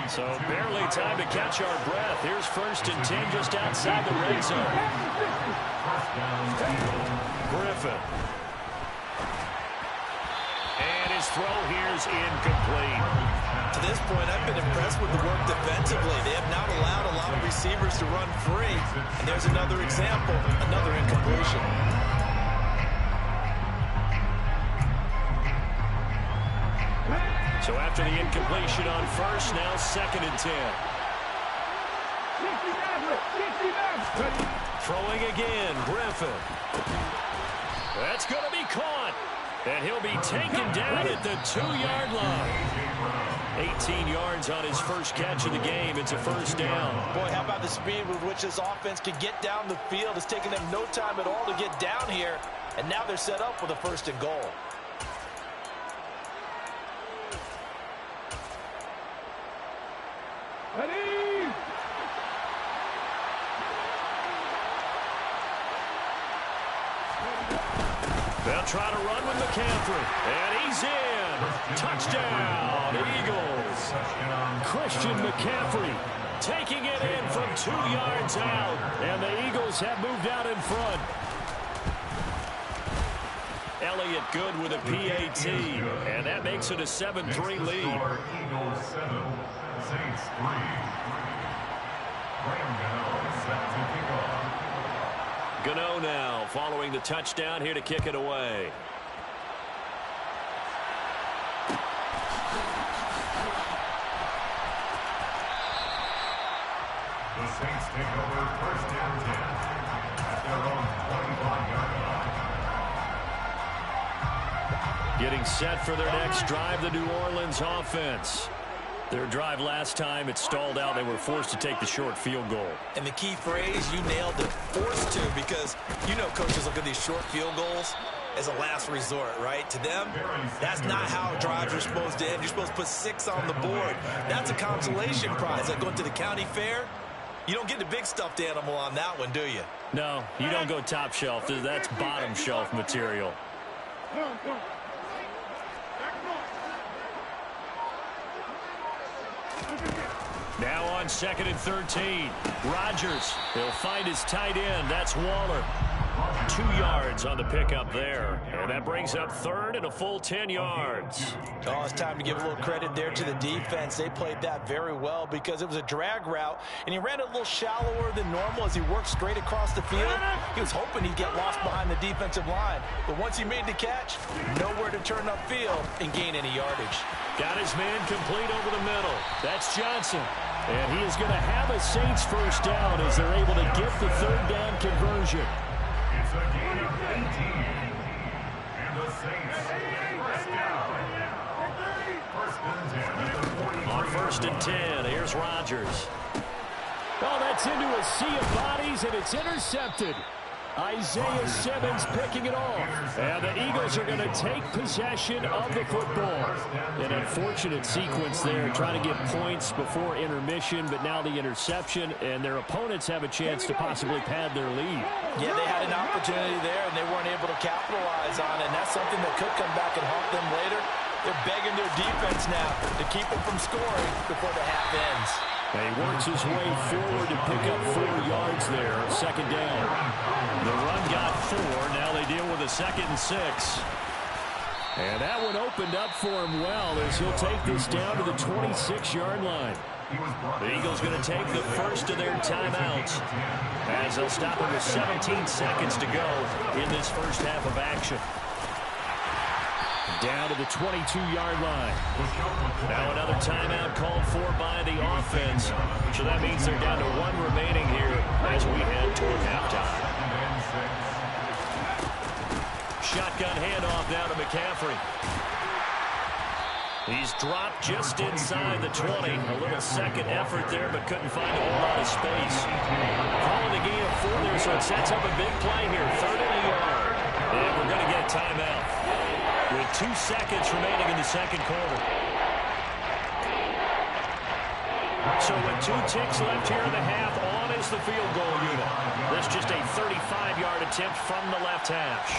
So barely time to catch our breath. Here's first and 10 just outside the red zone. Griffin. And his throw here's incomplete. To this point, I've been impressed with the work defensively. They have not allowed a lot of receivers to run free. And there's another example, another incompletion. So after the incompletion on first, now second and 10. Throwing again, Griffin. That's going to be caught. And he'll be taken down at the 2-yard line. 18 yards on his first catch of the game. It's a first down. Boy, how about the speed with which this offense can get down the field? It's taken them no time at all to get down here. And now they're set up with a first and goal. They'll try to run with McCaffrey. And he's in. Touchdown, Eagles. Christian McCaffrey taking it in from 2 yards out. And the Eagles have moved out in front. Elliott good with a PAT. And that makes it a 7-3 lead. Eagles 7, Saints 3. Graham Gano set to kick off. Gano now following the touchdown here to kick it away. The Saints take over first and 10 at their own 25-yard line. Getting set for their next drive, the New Orleans offense. Their drive last time, it stalled out. They were forced to take the short field goal. And the key phrase, you nailed it, forced to, because you know coaches look at these short field goals as a last resort, right? To them, that's not how drives are supposed to end. You're supposed to put 6 on the board. That's a consolation prize, like going to the county fair. You don't get the big stuffed animal on that one, do you? No, you don't go top shelf. That's bottom shelf material. Now on 2nd and 13. Rodgers, he'll find his tight end. That's Waller. 2 yards on the pickup there. And that brings up 3rd and a full 10 yards. Oh, it's time to give a little credit there to the defense. They played that very well because it was a drag route, and he ran it a little shallower than normal as he worked straight across the field. He was hoping he'd get lost behind the defensive line. But once he made the catch, nowhere to turn upfield and gain any yardage. Got his man complete over the middle. That's Johnson. And he is going to have a Saints first down as they're able to get the 3rd down conversion. It's a gain of 18. And the Saints first down. First and 10 at the 40. On 1st and 10, here's Rodgers. Oh, that's into a sea of bodies, and it's intercepted. Isaiah Simmons picking it off. And the Eagles are going to take possession of the football. An unfortunate sequence there, trying to get points before intermission, but now the interception, and their opponents have a chance to possibly pad their lead. Yeah, they had an opportunity there, and they weren't able to capitalize on it, and that's something that could come back and haunt them later. They're begging their defense now to keep them from scoring before the half ends. And he works his way forward to pick up 4 yards there, 2nd down. The run got 4. Now they deal with a 2nd and 6. And that one opened up for him well as he'll take this down to the 26-yard line. The Eagles going to take the first of their timeouts as they'll stop him with 17 seconds to go in this first half of action. Down to the 22-yard line. Now another timeout called for by the offense. So that means they're down to 1 remaining here as we head toward halftime. Shotgun handoff now to McCaffrey. He's dropped just inside the 20. A little second effort there, but couldn't find a whole lot of space. Calling the gain of 4 there, so it sets up a big play here. 3rd and a yard. And we're going to get a timeout with 2 seconds remaining in the 2nd quarter. So with 2 ticks left here in the half, on is the field goal unit. That's just a 35-yard attempt from the left hash.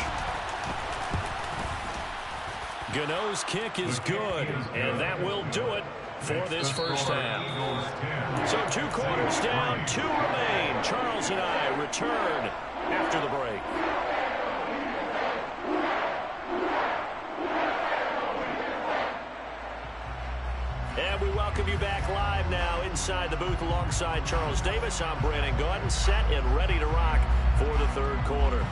Gano's kick is good, and that will do it for this first half. So 2 quarters down, 2 remain. Charles and I return after the break. And we welcome you back live now inside the booth alongside Charles Davis. I'm Brandon Gaudin, set and ready to rock for the 3rd quarter.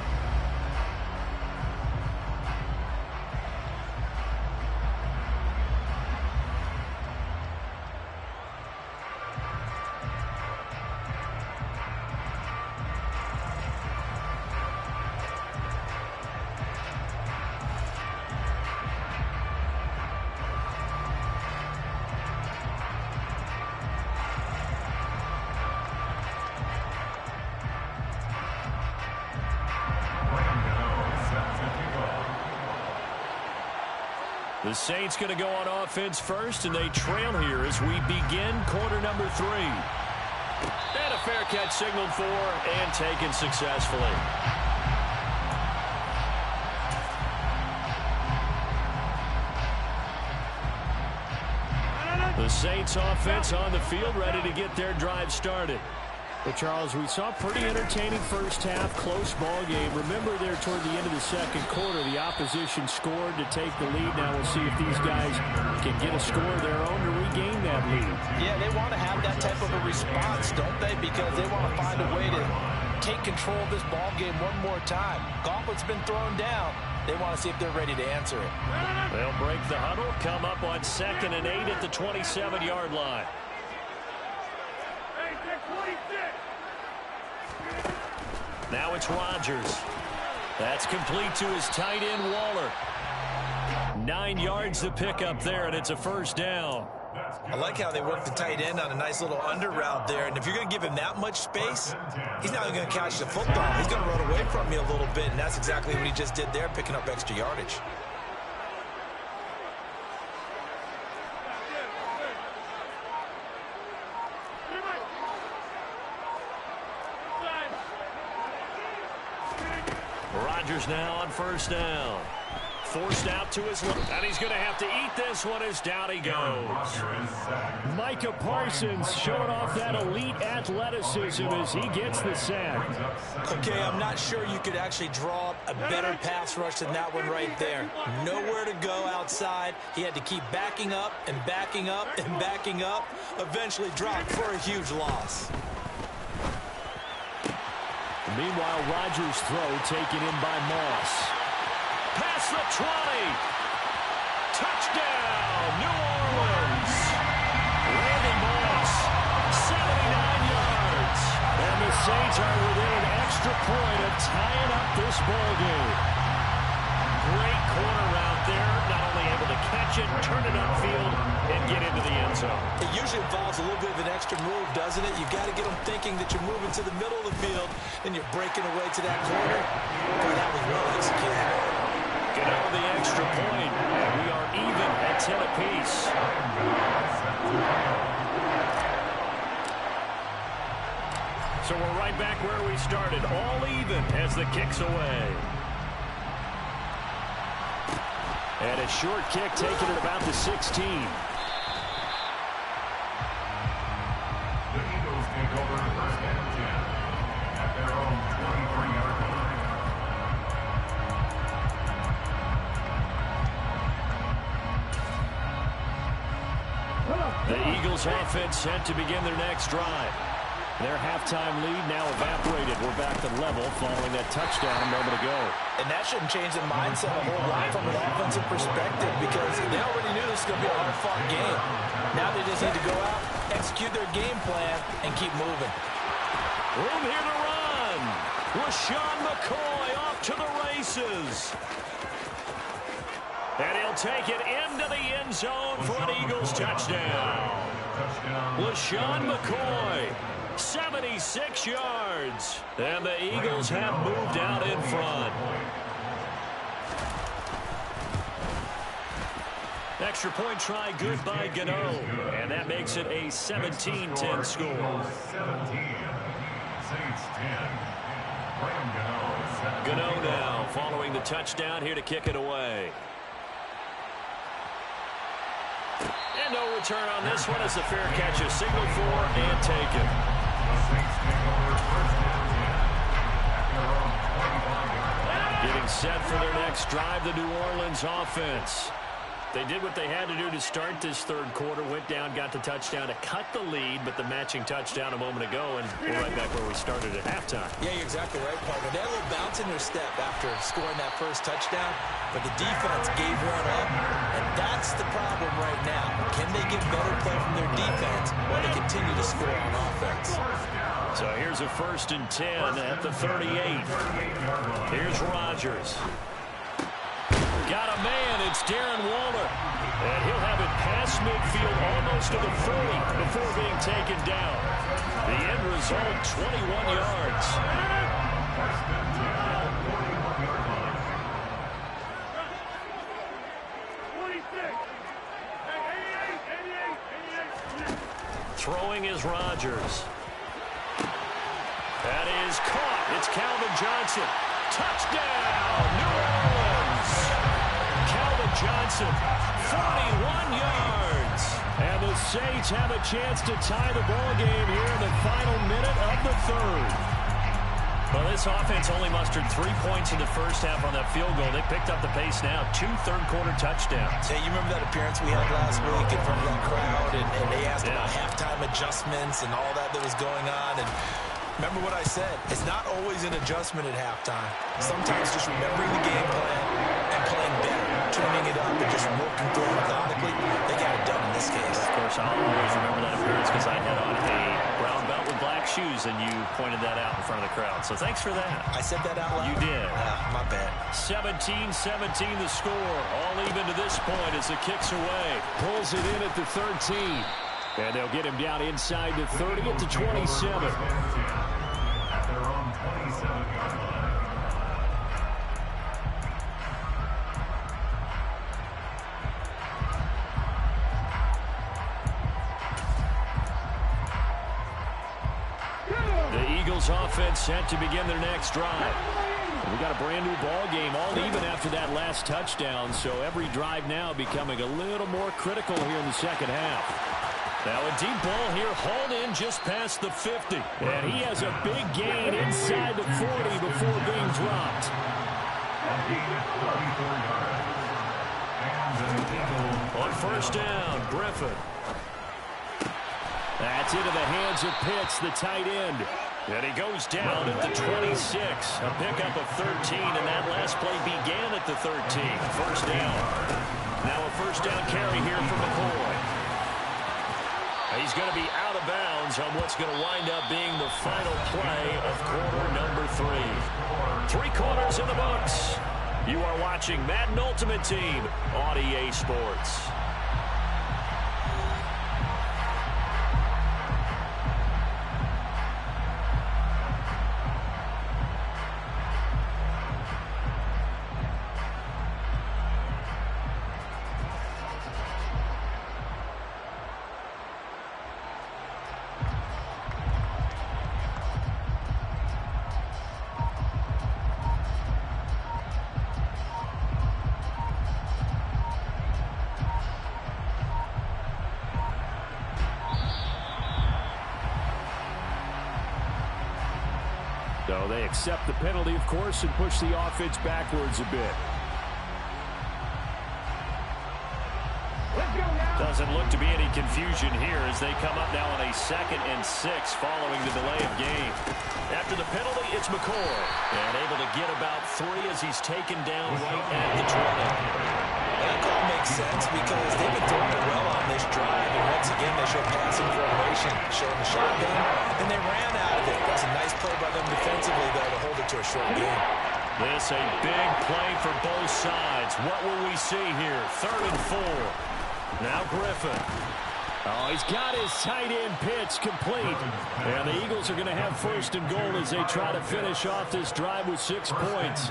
The Saints going to go on offense first, and they trail here as we begin quarter number 3. And a fair catch signaled for and taken successfully. The Saints offense on the field, ready to get their drive started. Well, Charles, we saw a pretty entertaining first half, close ball game. Remember there toward the end of the 2nd quarter, the opposition scored to take the lead. Now we'll see if these guys can get a score of their own to regain that lead. Yeah, they want to have that type of a response, don't they? Because they want to find a way to take control of this ball game one more time. Gauntlet's been thrown down. They want to see if they're ready to answer it. They'll break the huddle, come up on 2nd and 8 at the 27-yard line. Now it's Rodgers. That's complete to his tight end, Waller. 9 yards to pick up there, and it's a first down. I like how they work the tight end on a nice little under route there. And if you're going to give him that much space, he's not going to catch the football. He's going to run away from you a little bit, and that's exactly what he just did there, picking up extra yardage. Rodgers now on first down. Forced out to his left, and he's going to have to eat this one as down he goes. Micah Parsons showing off that elite athleticism as he gets the sack. Okay, I'm not sure you could actually draw a better pass rush than that one right there. Nowhere to go outside. He had to keep backing up and backing up and backing up. Eventually dropped for a huge loss. Meanwhile, Rodgers' throw taken in by Moss. Past the 20. Touchdown, New Orleans. Randy Moss, 79 yards. And the Saints are within an extra point of tying up this ball game. Great corner out there. Not only able to catch it, turn it upfield, and get into the end zone. It usually involves a little bit of an extra move, doesn't it? You've got to get them thinking that you're moving to the middle of the field, and you're breaking away to that corner. Boy, that was well executed. Get out the extra point, and we are even at 10 apiece. So we're right back where we started, all even as the kick's away. And a short kick taken at about the 16. The Eagles take over first and 10 at their own 23-yard line. The Eagles offense set to begin their next drive. Their halftime lead now evaporated. We're back to level following that touchdown a moment ago. And that shouldn't change the mindset a whole lot from an offensive perspective because they already knew this was going to be a hard-fought game. Now they just need to go out, execute their game plan, and keep moving. Room here to run. LaShawn McCoy off to the races. And he'll take it into the end zone for an Eagles touchdown. LaShawn McCoy, 76 yards. And the Eagles have moved out in front. Extra point try good by Gano. And that makes it a 17-10 score. 17. Saints 10. Gano now following the touchdown here to kick it away. And no return on this one as the fair catch is signaled for and taken. The Saints take over first and 10 at their own 25-yard line. Getting set for their next drive, the New Orleans offense. They did what they had to do to start this third quarter, went down, got the touchdown to cut the lead, but the matching touchdown a moment ago, and we're right back where we started at halftime. Yeah, you're exactly right, partner. They had a little bounce in their step after scoring that first touchdown, but the defense gave one up, and that's the problem right now. Can they get better play from their defense while they continue to score on offense? So here's a 1st and 10 at the 38. Here's Rodgers. Got a man, it's Darren Waller. And he'll have it past midfield almost to the 40 before being taken down. The end result, 21 yards. Throwing is Rodgers. That is caught. It's Calvin Johnson. Touchdown, New Orleans. Calvin Johnson, 41 yards. And the Saints have a chance to tie the ball game here in the final minute of the third. Well, this offense only mustered 3 points in the first half on that field goal. They picked up the pace now. 2 third-quarter touchdowns. Hey, you remember that appearance we had last week in front of that crowd, and they asked about halftime adjustments and all that was going on, and remember what I said. It's not always an adjustment at halftime. Sometimes just remembering the game plan and playing better, tuning it up and just working through it methodically. They got it done in this case. Of course, I'll always remember that appearance because I had on a brown belt with black shoes, and you pointed that out in front of the crowd. So thanks for that. I said that out loud? You did. My bad. 17-17 the score. All even to this point as the kick's away. Pulls it in at the 13. And they'll get him down inside the 30 at the 27. At their own 27-yard line. The Eagles offense set to begin their next drive. We got a brand new ball game, all even after that last touchdown, so every drive now becoming a little more critical here in the second half. Now a deep ball here, hauled in just past the 50. And he has a big gain inside the 40 before being dropped. On first down, Griffin. That's into the hands of Pitts, the tight end. And he goes down at the 26. A pickup of 13, and that last play began at the 13. First down. Now a first down carry here for McCoy. He's going to be out of bounds on what's going to wind up being the final play of quarter number 3. 3 quarters in the books. You are watching Madden Ultimate Team on EA Sports. So they accept the penalty, of course, and push the offense backwards a bit. Doesn't look to be any confusion here as they come up now on a 2nd and 6 following the delay of game. After the penalty, it's McCoy. And able to get about 3 as he's taken down right at the 20. That call makes sense because they've been throwing it well on this drive. And once again, they show passing formation, showing the shotgun, and they ran out of it. That's a nice play by them defensively, though, to hold it to a short game. This a big play for both sides. What will we see here? 3rd and 4. Now Griffin. Oh, he's got his tight end Pitts complete. And the Eagles are going to have 1st and goal as they try to finish off this drive with 6 points.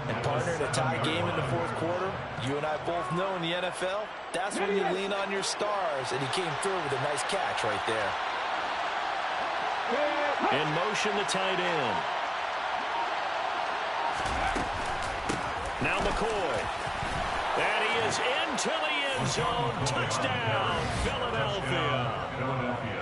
And partner, in a tie game in the 4th quarter, you and I both know in the NFL, that's when you lean on your stars. And he came through with a nice catch right there. In motion, the tight end. Now McCoy. And he is into the end zone. Touchdown, Philadelphia.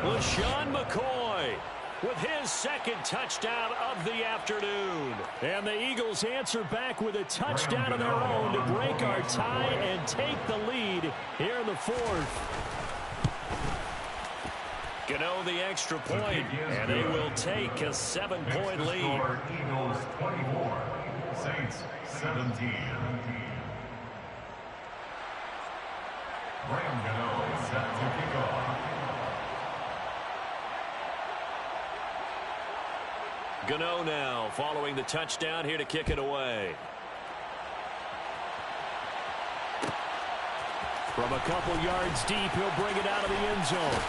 LaShawn McCoy with his 2nd touchdown of the afternoon. And the Eagles answer back with a touchdown of their own to break our tie and take the lead here in the 4th. Gano the extra point, and they will take a 7-point lead. Eagles 24, Saints 17. Graham Gano set to kick off. Gano now following the touchdown here to kick it away. From a couple yards deep, he'll bring it out of the end zone.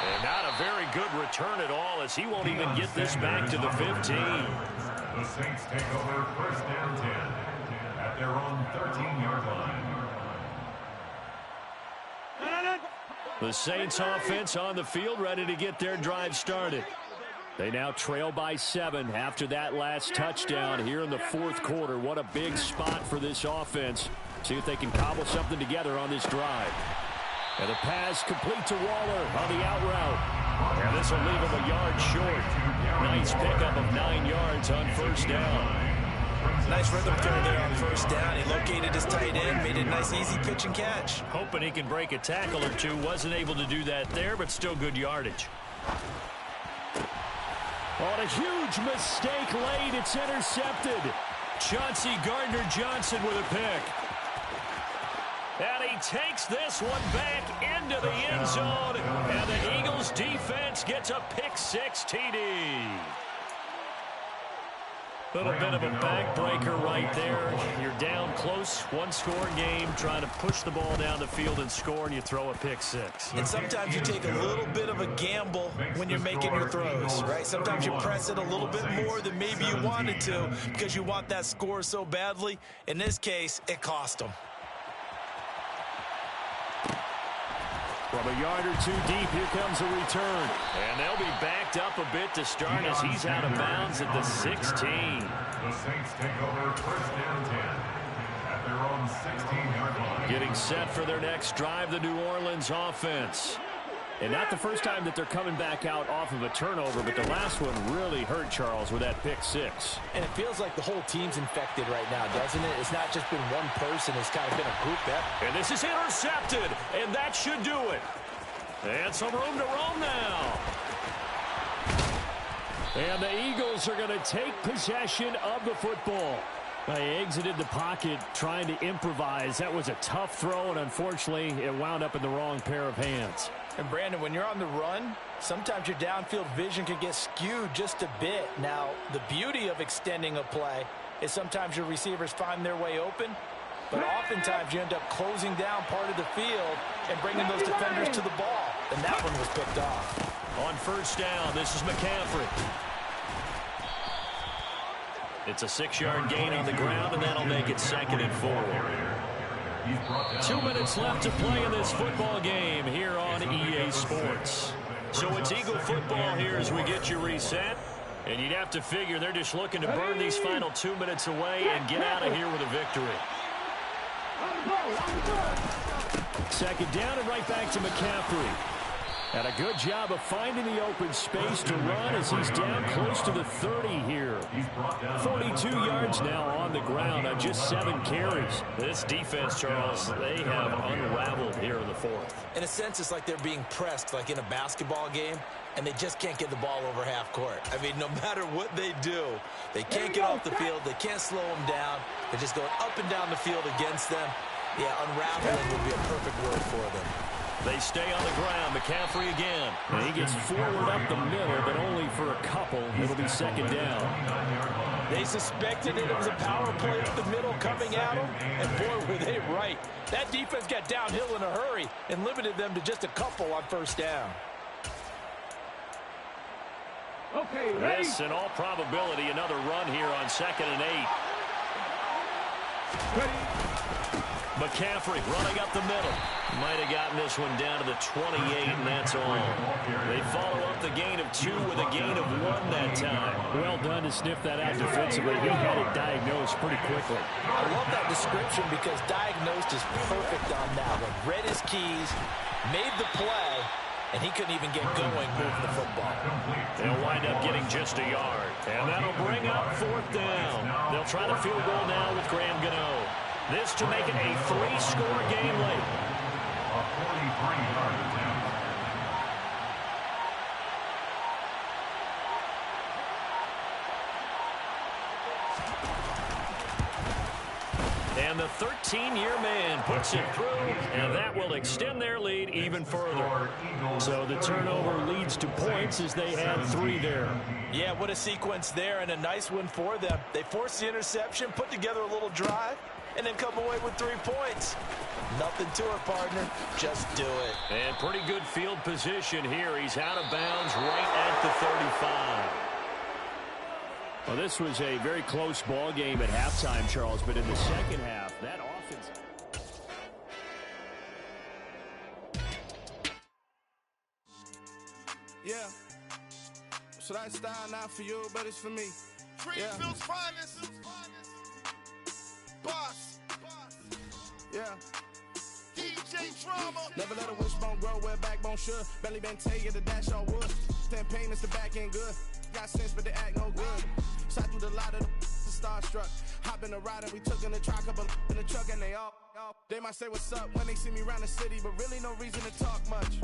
And not a very good return at all as he won't even get this back to the 15. The Saints take over 1st and 10 at their own 13-yard line. The Saints offense on the field ready to get their drive started. They now trail by 7 after that last touchdown here in the 4th quarter. What a big spot for this offense. See if they can cobble something together on this drive. And the pass complete to Waller on the out route. And this will leave him a yard short. Nice pickup of 9 yards on 1st down. Nice rhythm throw there on 1st down. He located his tight end, made it a nice easy pitch and catch. Hoping he can break a tackle or two. Wasn't able to do that there, but still good yardage. On a huge mistake late, it's intercepted. Chauncey Gardner-Johnson with a pick. And he takes this one back into the end zone. And the Eagles defense gets a pick-6 TD. Little bit of a backbreaker right there. You're down close, 1-score game, trying to push the ball down the field and score, and you throw a pick-6. And sometimes you take a little bit of a gamble when you're making your throws, right? Sometimes you press it a little bit more than maybe you wanted to because you want that score so badly. In this case, it cost them. From a yard or two deep, here comes a return. And they'll be backed up a bit to start as he's out of bounds at the 16. The Saints take over first and 10 at their own 16-yard line. Getting set for their next drive, the New Orleans offense. And not the first time that they're coming back out off of a turnover, but the last one really hurt Charles with that pick six. And it feels like the whole team's infected right now, doesn't it? It's not just been one person. It's kind of been a group effort. And this is intercepted, and that should do it. And some room to roam now. And the Eagles are going to take possession of the football. They exited the pocket trying to improvise. That was a tough throw, and unfortunately, it wound up in the wrong pair of hands. And, Brandon, when you're on the run, sometimes your downfield vision can get skewed just a bit. Now, the beauty of extending a play is sometimes your receivers find their way open, but oftentimes you end up closing down part of the field and bringing those defenders to the ball. And that one was picked off. On first down, this is McCaffrey. It's a 6-yard gain on the ground, and that'll make it 2nd and 4. 2 minutes left to play in this football game here on EA Sports. So it's Eagle football here as we get you reset. And you'd have to figure they're just looking to burn these final 2 minutes away and get out of here with a victory. 2nd down and right back to McCaffrey. And a good job of finding the open space to run as he's down close to the 30 here. 42 yards now on the ground on just 7 carries. This defense, Charles, they have unraveled here in the 4th. In a sense, it's like they're being pressed like in a basketball game, and they just can't get the ball over half court. I mean, no matter what they do, they can't get off the field. They can't slow them down. They're just going up and down the field against them. Yeah, unraveling would be a perfect word for them. They stay on the ground. McCaffrey again. And he gets forward up the middle, but only for a couple. It'll be 2nd down. They suspected it was a power play up the middle coming at them, and boy, were they right. That defense got downhill in a hurry and limited them to just a couple on first down. Okay, this, in all probability, another run here on 2nd and 8. McCaffrey running up the middle. Might have gotten this one down to the 28, and that's all. They follow up the gain of 2 with a gain of 1 that time. Well done to sniff that out defensively. He had it diagnosed pretty quickly. I love that description because diagnosed is perfect on that one. Read his keys, made the play, and he couldn't even get going moving the football. They'll wind up getting just a yard. And that'll bring up 4th down. They'll try to field goal now with Graham Gano. This to make it a 3-score game late. A 43-yard attempt. And the 13-year man puts it through, and that will extend their lead even further. So the turnover leads to points as they had 3 there. Yeah, what a sequence there, and a nice one for them. They forced the interception, put together a little drive, and then come away with 3 points. Nothing to it, partner. Just do it. And pretty good field position here. He's out of bounds right at the 35. Well, this was a very close ball game at halftime, Charles, but in the second half, that offense... Yeah. So that style not for you, but it's for me. Greenfield's finest. Boss. Yeah. DJ Drama. Never let a wishbone grow where backbone should. Belly been taking the dash all wood. Campaign is the back end good. Got sense, but they act no good. Shot through the lot of the starstruck. Hop in the ride and we took in the truck, couple in the truck, and they all. They might say what's up when they see me around the city, but really no reason to talk much.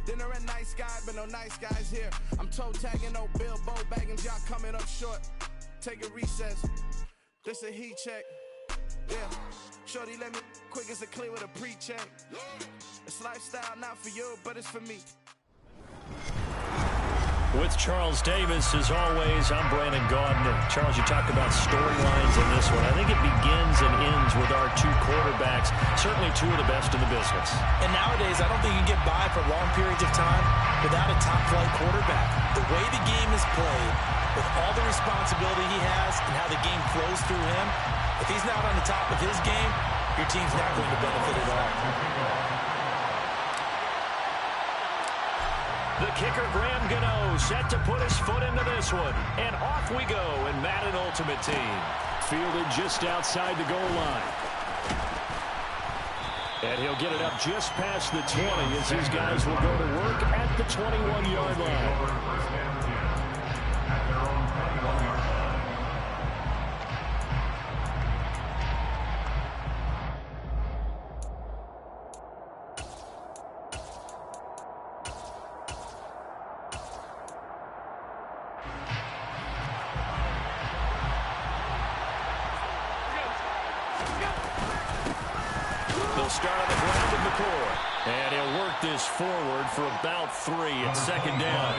Dinner at nice guy, but no nice guys here. I'm toe tagging, no Bilbo bagging, y'all coming up short. Take a recess. This a heat check. Yeah. Shorty let me quick as a clear with a pre-check. It's lifestyle not for you, but it's for me. With Charles Davis, as always, I'm Brandon Gaudner. Charles, you talked about storylines in this one. I think it begins and ends with our 2 quarterbacks, certainly 2 of the best in the business. And nowadays, I don't think you can get by for long periods of time without a top-flight quarterback. The way the game is played, with all the responsibility he has and how the game flows through him, if he's not on the top of his game, your team's not going to benefit at all. The kicker, Graham Gano, set to put his foot into this one. And off we go in Madden Ultimate Team. Fielded just outside the goal line. And he'll get it up just past the 20 as his guys will go to work at the 21-yard line. Start on the ground with McCoy. And he'll work this forward for about 3 at second down.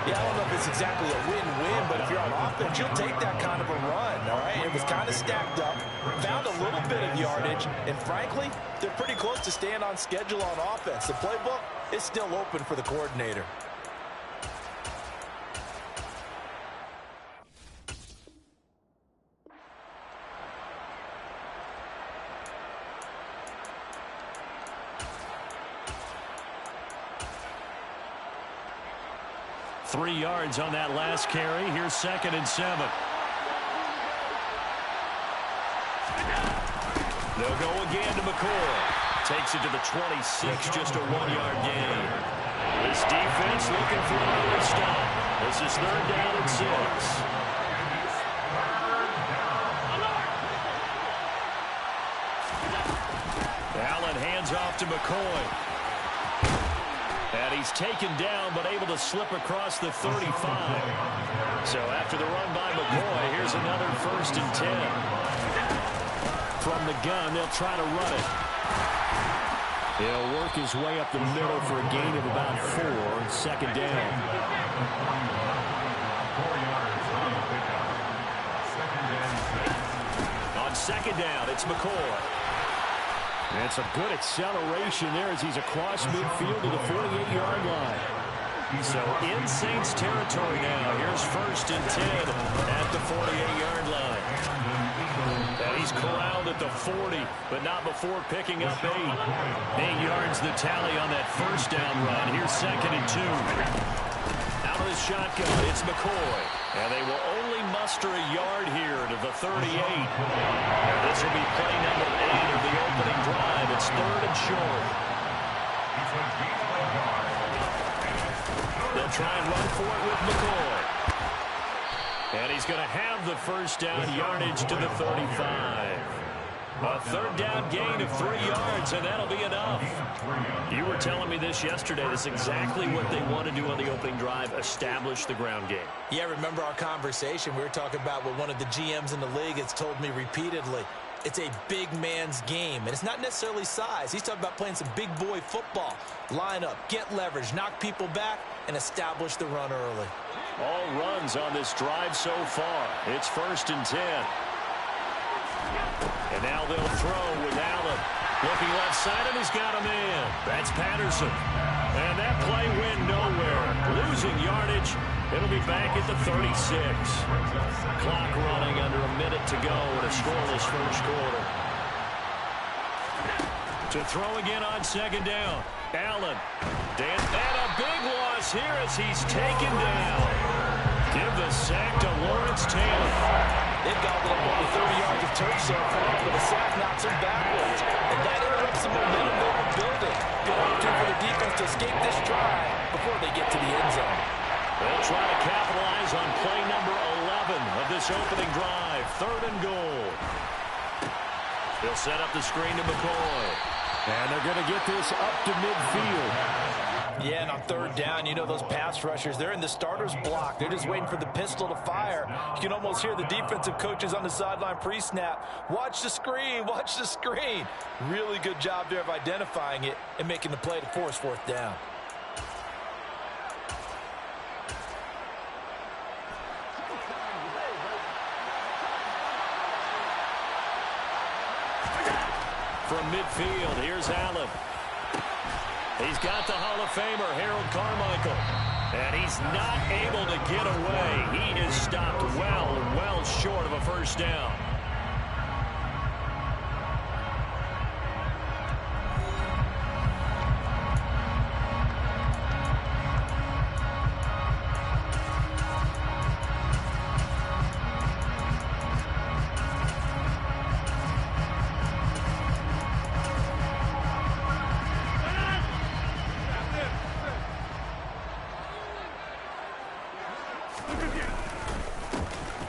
Yeah, I don't know if it's exactly a win-win, but if you're on offense, you'll take that kind of a run, all right? It was kind of stacked up, found a little bit of yardage, and frankly, they're pretty close to staying on schedule on offense. The playbook is still open for the coordinator. Three yards on that last carry. Here's 2nd and 7. They'll go again to McCoy. Takes it to the 26, just a 1-yard gain. This defense looking for another stop. This is 3rd down and 6. Allen hands off to McCoy. And he's taken down, but able to slip across the 35. So after the run by McCoy, here's another 1st and 10. From the gun, they'll try to run it. He'll work his way up the middle for a gain of about 4, 2nd down. On 2nd down, it's McCoy. And some good acceleration there as he's across midfield to the 48-yard line. So in Saints territory now. Here's 1st and 10 at the 48-yard line. And he's corralled at the 40, but not before picking up 8. 8 yards the tally on that 1st down run. Here's 2nd and 2. Out of the shotgun, it's McCoy. And they will only muster a yard here to the 38. And this will be play number 8 of the opening drive. It's 3rd and short. They'll try and run for it with McCoy. And he's going to have the 1st down yardage to the 35. A 3rd down gain of 3 yards, and that'll be enough. You were telling me this yesterday. That's exactly what they want to do on the opening drive, establish the ground game. Yeah, remember our conversation? We were talking about what one of the GMs in the league has told me repeatedly. It's a big man's game, and it's not necessarily size. He's talking about playing some big boy football. Line up, get leverage, knock people back, and establish the run early. All runs on this drive so far. It's 1st and 10. And now they'll throw with Allen. Looking left side, and he's got a man. That's Patterson. And that play went nowhere. Losing yardage. It'll be back at the 36. Clock running under a minute to go in a scoreless 1st quarter. To throw again on 2nd down. Allen. And a big loss here as he's taken down. Give the sack to Lawrence Taylor. They've got up over 30 yards of turf so far, but the sack knocks him backwards. And that interrupts the momentum they were building. Good opportunity for the defense to escape this drive before they get to the end zone. They'll try to capitalize on play number 11 of this opening drive. 3rd and goal. They'll set up the screen to McCoy. And they're going to get this up to midfield. Yeah, and on 3rd down, you know those pass rushers, they're in the starter's block. They're just waiting for the pistol to fire. You can almost hear the defensive coaches on the sideline pre-snap. Watch the screen, watch the screen. Really good job there of identifying it and making the play to force 4th down. From midfield, here's Allen. He's got the Hall of Famer, Harold Carmichael. And he's not able to get away. He is stopped well short of a 1st down.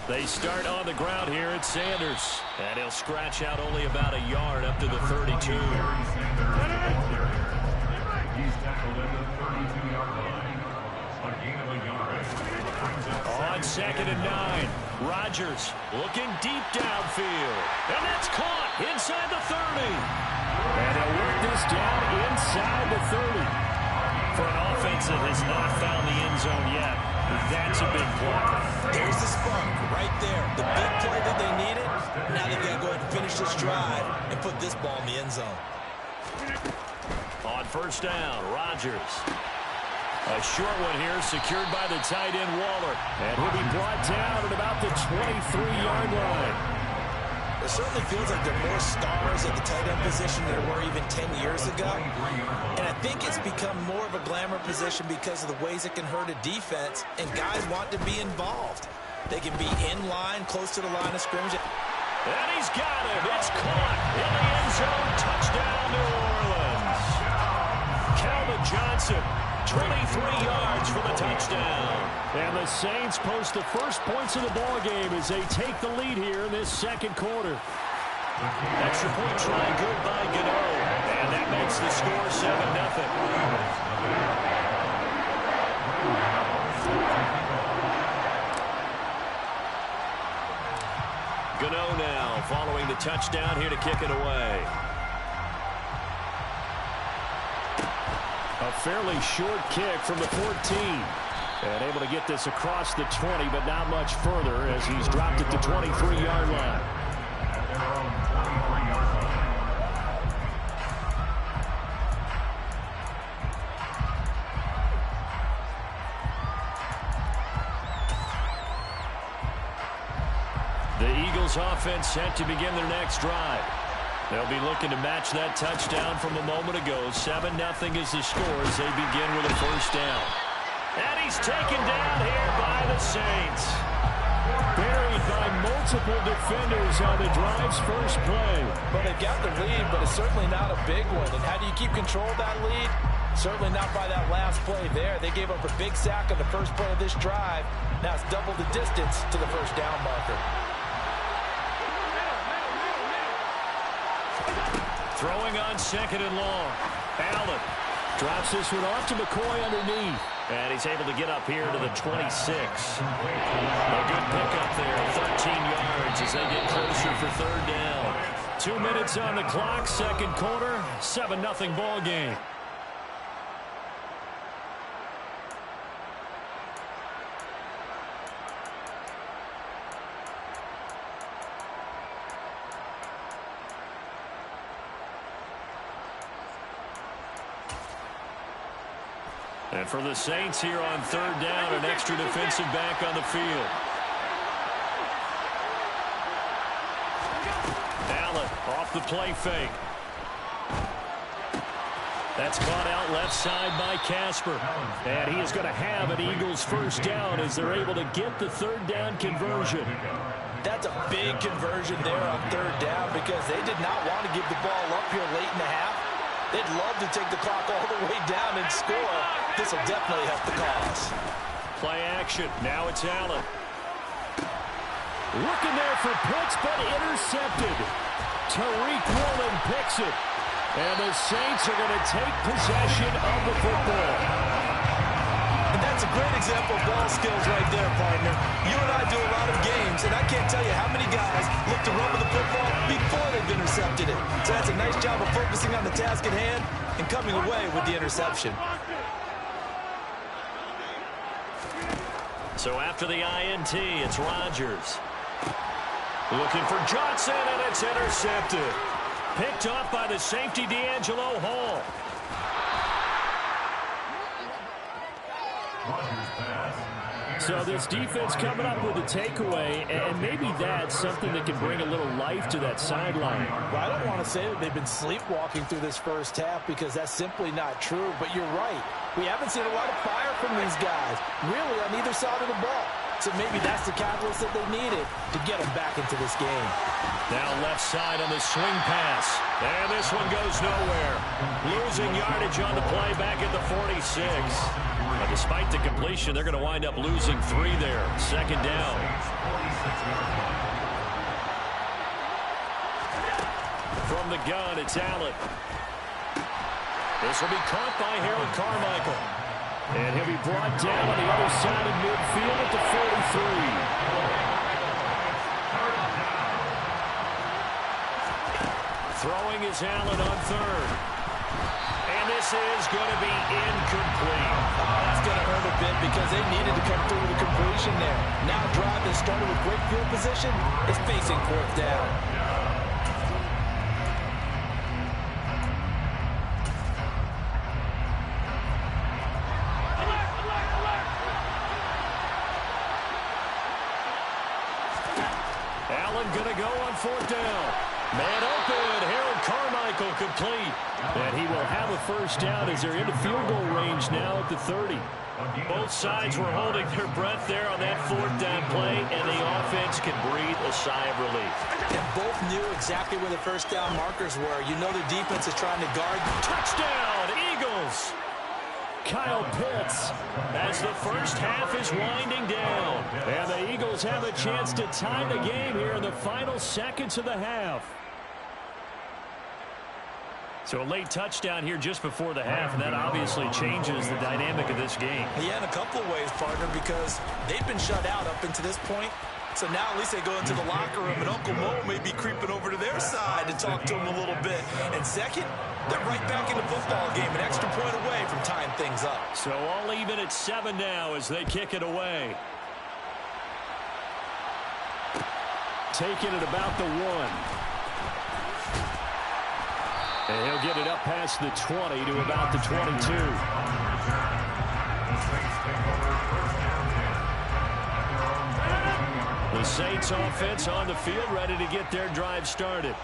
They start on the ground here at Sanders. And he'll scratch out only about a yard up to the 32. He's tackled at the 32-yard line. A gain of a yard. On 2nd and 9, Rodgers looking deep downfield. And that's caught inside the 30. And they'll work this down inside the 30. For an offense that has not found the end zone yet, that's a big play. There's the spark right there. The big play that they needed. Now they've got to go ahead and finish this drive and put this ball in the end zone. On 1st down, Rodgers. A short one here, secured by the tight end Waller. And he'll be brought down at about the 23-yard line. It certainly feels like there are more stars at the tight end position than there were even 10 years ago. And I think it's become more of a glamour position because of the ways it can hurt a defense, and guys want to be involved. They can be in line, close to the line of scrimmage. And he's got it. It's caught in the end zone. Touchdown, New Orleans. Calvin Johnson, 23 yards for the touchdown. And the Saints post the first points of the ball game as they take the lead here in this 2nd quarter. Extra point try good by Gano. And that makes the score 7-0. Gano now following the touchdown here to kick it away. A fairly short kick from the 14. And able to get this across the 20, but not much further as he's dropped at the 23-yard line. The Eagles offense set to begin their next drive. They'll be looking to match that touchdown from a moment ago. 7-0 is the score as they begin with a 1st down. And he's taken down here by the Saints. Buried by multiple defenders on the drive's first play. Well, they've got the lead, but it's certainly not a big one. And how do you keep control of that lead? Certainly not by that last play there. They gave up a big sack on the first play of this drive. Now it's double the distance to the 1st down marker. Throwing on 2nd and long. Allen drops this one off to McCoy underneath. And he's able to get up here to the 26. A good pickup there, 13 yards as they get closer for 3rd down. 2 minutes on the clock, 2nd quarter, 7-0 ball game. And for the Saints here on 3rd down, an extra defensive back on the field. Allen off the play fake. That's caught out left side by Casper. And he is going to have an Eagles 1st down as they're able to get the 3rd down conversion. That's a big conversion there on 3rd down because they did not want to give the ball up here late in the half. They'd love to take the clock all the way down and score. This will definitely help the cause. Play action. Now it's Allen. Looking there for Pitts, but intercepted. Tariq Woolen picks it. And the Saints are going to take possession of the football. And that's a great example of ball skills right there, partner. You and I do a lot of games, and I can't tell you how many guys look to run with the football before they've intercepted it. So that's a nice job of focusing on the task at hand and coming away with the interception. So after the INT, it's Rodgers. Looking for Johnson, and it's intercepted. Picked off by the safety, D'Angelo Hall. So this defense coming up with a takeaway, and maybe that's something that can bring a little life to that sideline. Well, I don't want to say that they've been sleepwalking through this 1st half because that's simply not true, but you're right. We haven't seen a lot of fire from these guys, really, on either side of the ball. So maybe that's the catalyst that they needed to get them back into this game. Now left side on the swing pass. And this one goes nowhere. Losing yardage on the play back at the 46. Now, despite the completion, they're going to wind up losing 3 there. 2nd down. From the gun, it's Allen. This will be caught by Harold Carmichael. And he'll be brought down on the other side of midfield at the 43. Throwing is Allen on third. And this is going to be incomplete. Oh, that's going to hurt a bit because they needed to come through with a completion there. Now a drive that started with great field position is facing fourth down. Allen going to go on fourth down. Man open, Harold Carmichael complete. And he will have a first down as they're into field goal range now at the 30. Both sides were holding their breath there on that fourth down play, and the offense can breathe a sigh of relief. And both knew exactly where the first down markers were. You know the defense is trying to guard. Touchdown, Eagles! Kyle Pitts as the first half is winding down. And the Eagles have a chance to tie the game here in the final seconds of the half. So a late touchdown here just before the half, and that obviously changes the dynamic of this game. Yeah, in a couple of ways, partner, because they've been shut out up until this point. So now at least they go into the locker room, and Uncle Mo may be creeping over to their side to talk to them a little bit. And second, they're right back in the football game, an extra point away from tying things up. So all even at 7 now as they kick it away. Taking it about the 1. And he'll get it up past the 20 to about the 22. The Saints offense on the field ready to get their drive started.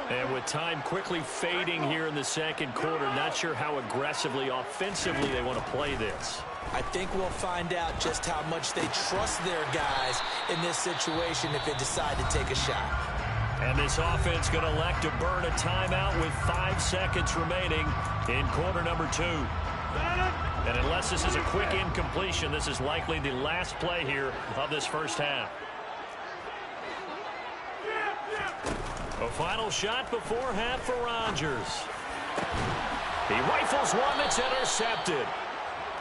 And with time quickly fading here in the second quarter, not sure how aggressively, offensively they want to play this. I think we'll find out just how much they trust their guys in this situation if they decide to take a shot. And this offense going to elect to burn a timeout with 5 seconds remaining in quarter number 2. And unless this is a quick incompletion, this is likely the last play here of this first half. A final shot before half for Rodgers. He rifles one that's intercepted.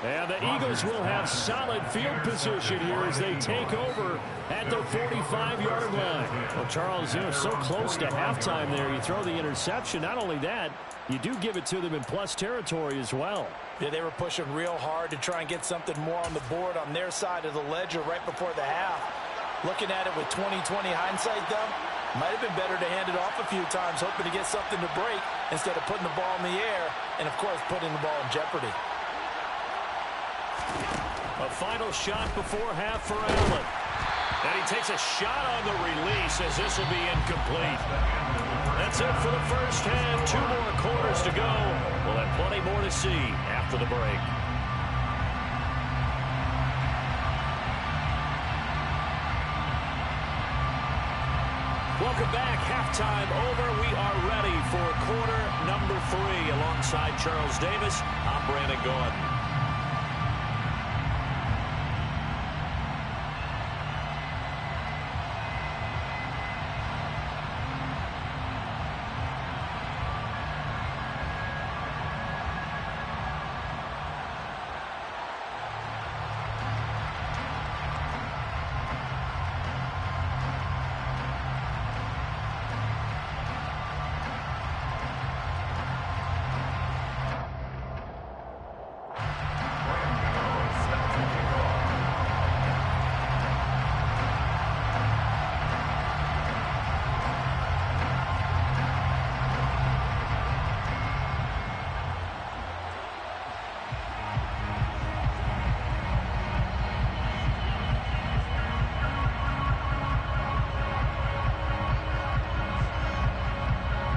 And the Eagles will have solid field position here as they take over at the 45-yard line. Well, Charles, so close to halftime there. You throw the interception. Not only that, you do give it to them in plus territory as well. Yeah, they were pushing real hard to try and get something more on the board on their side of the ledger right before the half. Looking at it with 20/20 hindsight, though, might have been better to hand it off a few times, hoping to get something to break instead of putting the ball in the air and, of course, putting the ball in jeopardy. A final shot before half for Allen. And he takes a shot on the release as this will be incomplete. That's it for the first half. 2 more quarters to go. We'll have plenty more to see after the break. Welcome back. Halftime over. We are ready for quarter number 3. Alongside Charles Davis, I'm Brandon Gordon.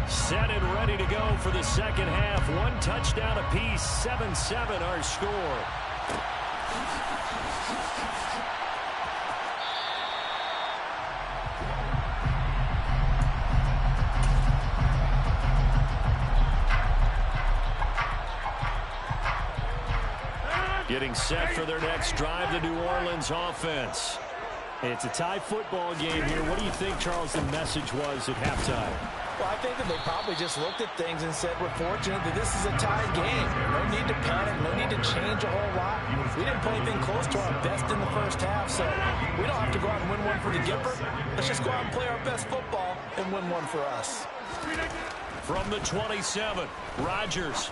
Set and ready to go for the second half. 1 touchdown apiece, 7-7 our score. Getting set for their next drive, the New Orleans offense. It's a tie football game here. What do you think, Charles, the message was at halftime? Well, I think that they probably just looked at things and said, we're fortunate that this is a tied game. No need to panic, no need to change a whole lot. We didn't play anything close to our best in the first half, so we don't have to go out and win one for the Gipper. Let's just go out and play our best football and win one for us. From the 27, Rodgers.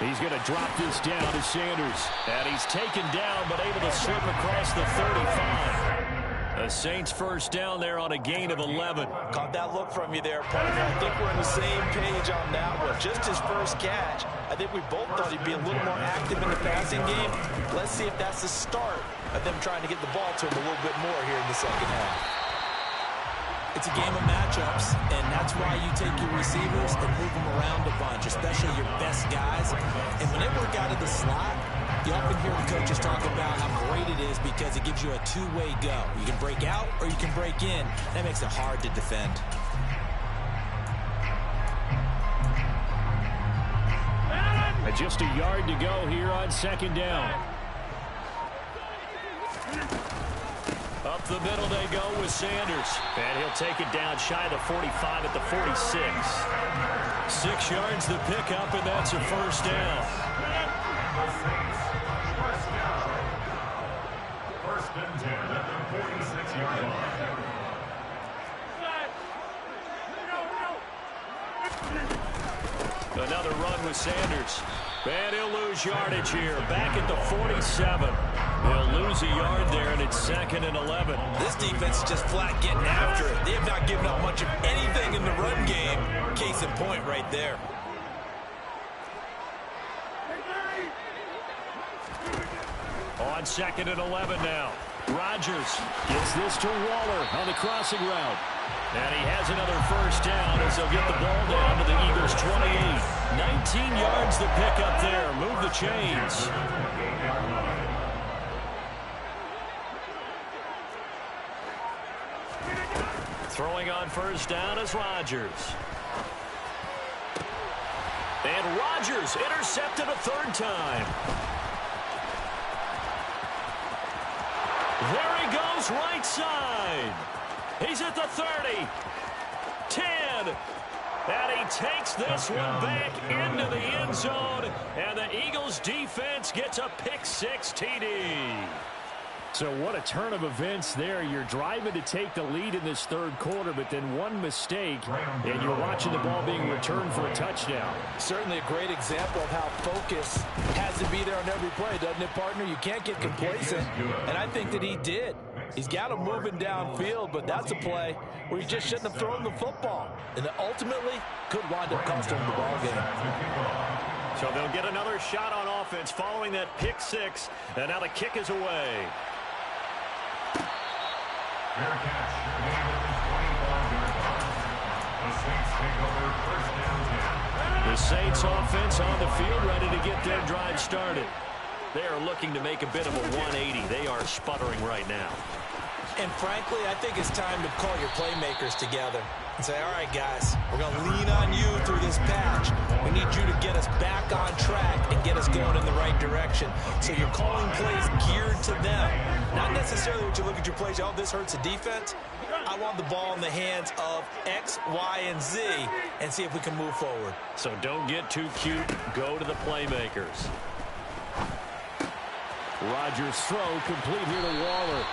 He's going to drop this down to Sanders. And he's taken down, but able to slip across the 35. The Saints first down there on a gain of 11. Caught that look from you there, partner. I think we're on the same page on that one. Just his first catch. I think we both thought he'd be a little more active in the passing game. Let's see if that's the start of them trying to get the ball to him a little bit more here in the second half. It's a game of matchups, and that's why you take your receivers and move them around a bunch, especially your best guys. And when they work out of the slot, you often hear the coaches talk about how great it is because it gives you a two-way go. You can break out or you can break in. That makes it hard to defend. And just a yard to go here on second down. Up the middle they go with Sanders. And he'll take it down shy of the 45 at the 46. 6 yards the pickup, and that's a first down. First and 10 at the 46-yard line. Another run with Sanders. And he'll lose yardage here. Back at the 47. They'll lose a yard there, and it's 2nd and 11. This defense is just flat getting after it. They have not given up much of anything in the run game. Case in point right there. On 2nd and 11 now. Rodgers gets this to Waller on the crossing route. And he has another first down as they'll get the ball down to the Eagles' 28. 19 yards to pick up there. Move the chains. Throwing on first down is Rodgers. And Rodgers intercepted a third time. There he goes, right side. He's at the 30, 10, and he takes this one back into the end zone, and the Eagles defense gets a pick-6 TD. So what a turn of events there. You're driving to take the lead in this third quarter, but then one mistake, and you're watching the ball being returned for a touchdown. Certainly a great example of how focus has to be there on every play, doesn't it, partner? You can't get complacent, and I think that he did. He's got him moving downfield, but that's a play where he just shouldn't have thrown the football, and ultimately could wind up costing him the ball game. So they'll get another shot on offense following that pick-6, and now the kick is away. Fair catch. The Saints take over first down 10. The Saints offense on the field ready to get their drive started. They are looking to make a bit of a 180. They are sputtering right now. And frankly, I think it's time to call your playmakers together and say, all right, guys, we're going to lean on you through this patch. We need you to get us back on track and get us going in the right direction. So you're calling plays geared to them. Not necessarily what you look at your plays, oh, this hurts the defense. I want the ball in the hands of X, Y, and Z and see if we can move forward. So don't get too cute. Go to the playmakers. Rodgers' throw complete here to Waller.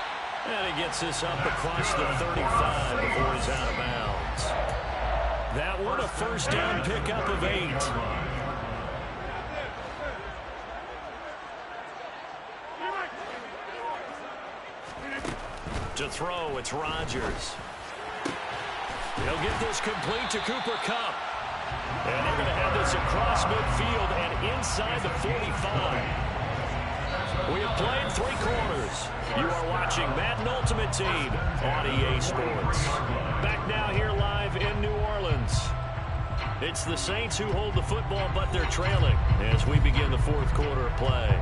And he gets this up across the 35 before he's out of bounds. That one a first down pickup of 8. To throw, it's Rodgers. He'll get this complete to Cooper Kupp. And they're going to have this across midfield and inside the 45. We have played 3 quarters. You are watching Madden Ultimate Team on EA Sports. Back now here live in New Orleans. It's the Saints who hold the football, but they're trailing as we begin the fourth quarter of play.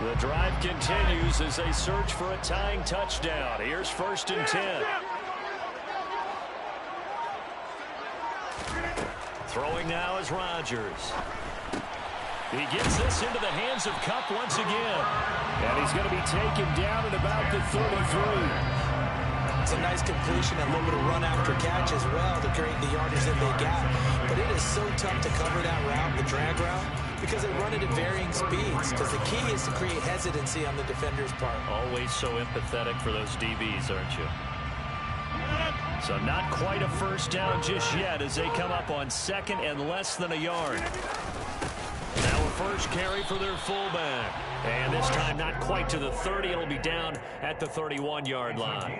The drive continues as they search for a tying touchdown. Here's 1st and 10. Throwing now is Rodgers. He gets this into the hands of Cup once again. And he's going to be taken down at about the 33. It's a nice completion, a little bit of run after catch as well to create the yardage that they got. But it is so tough to cover that route, the drag route, because they run it at varying speeds. Because the key is to create hesitancy on the defender's part. Always so empathetic for those DBs, aren't you? So not quite a first down just yet as they come up on 2nd and less than a yard. Now a first carry for their fullback. And this time not quite to the 30. It'll be down at the 31-yard line.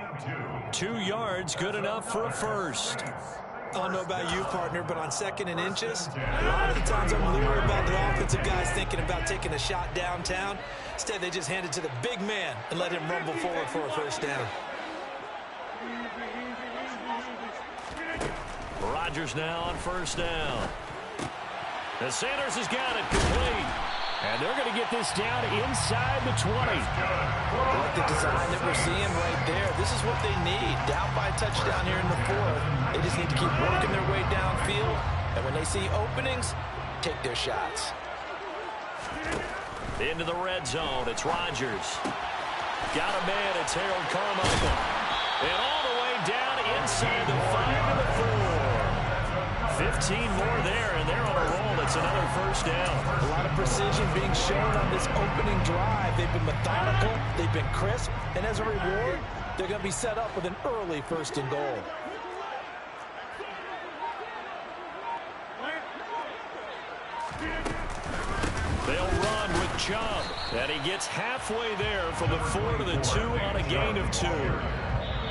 2 yards, good enough for a first. I don't know about you, partner, but on 2nd and inches, a lot of the times I'm leery about the offensive guys thinking about taking a shot downtown. Instead, they just hand it to the big man and let him rumble forward for a first down. Rodgers now on 1st down. The Sanders has got it complete. And they're going to get this down inside the 20. Like the design that we're seeing right there. This is what they need. Down by a touchdown here in the 4th. They just need to keep working their way downfield. And when they see openings, take their shots. Into the red zone. It's Rodgers. Got a man. It's Harold Carmichael. And all the way down inside the 5 to the 4. 15 more there, and they're on a roll. It's another first down. A lot of precision being shown on this opening drive. They've been methodical. They've been crisp. And as a reward, they're going to be set up with an early 1st and goal. They'll run with Chubb. And he gets halfway there from the 4 to the 2 on a gain of 2.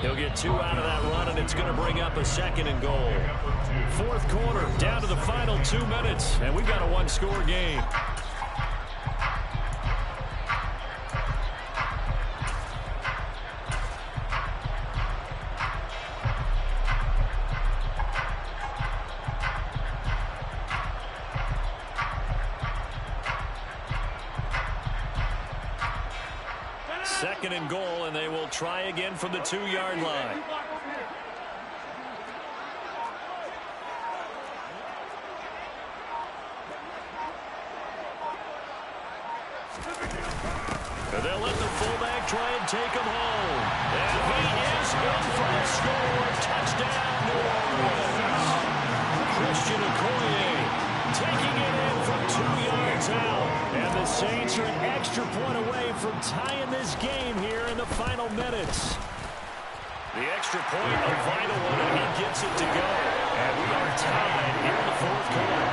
He'll get 2 out of that run, and it's going to bring up a 2nd and goal. 4th quarter, down to the final 2 minutes, and we've got a 1-score game. Second and goal, and they will try again from the 2-yard line. And they'll let the fullback try and take him home. And he is in for a score. Touchdown, New Orleans. Christian Okoye taking it in from 2 yards out. And the Saints are an extra point away from tying this game here in the final minutes. The extra point, a vital one, and he gets it to go. And we are tied here in the 4th quarter.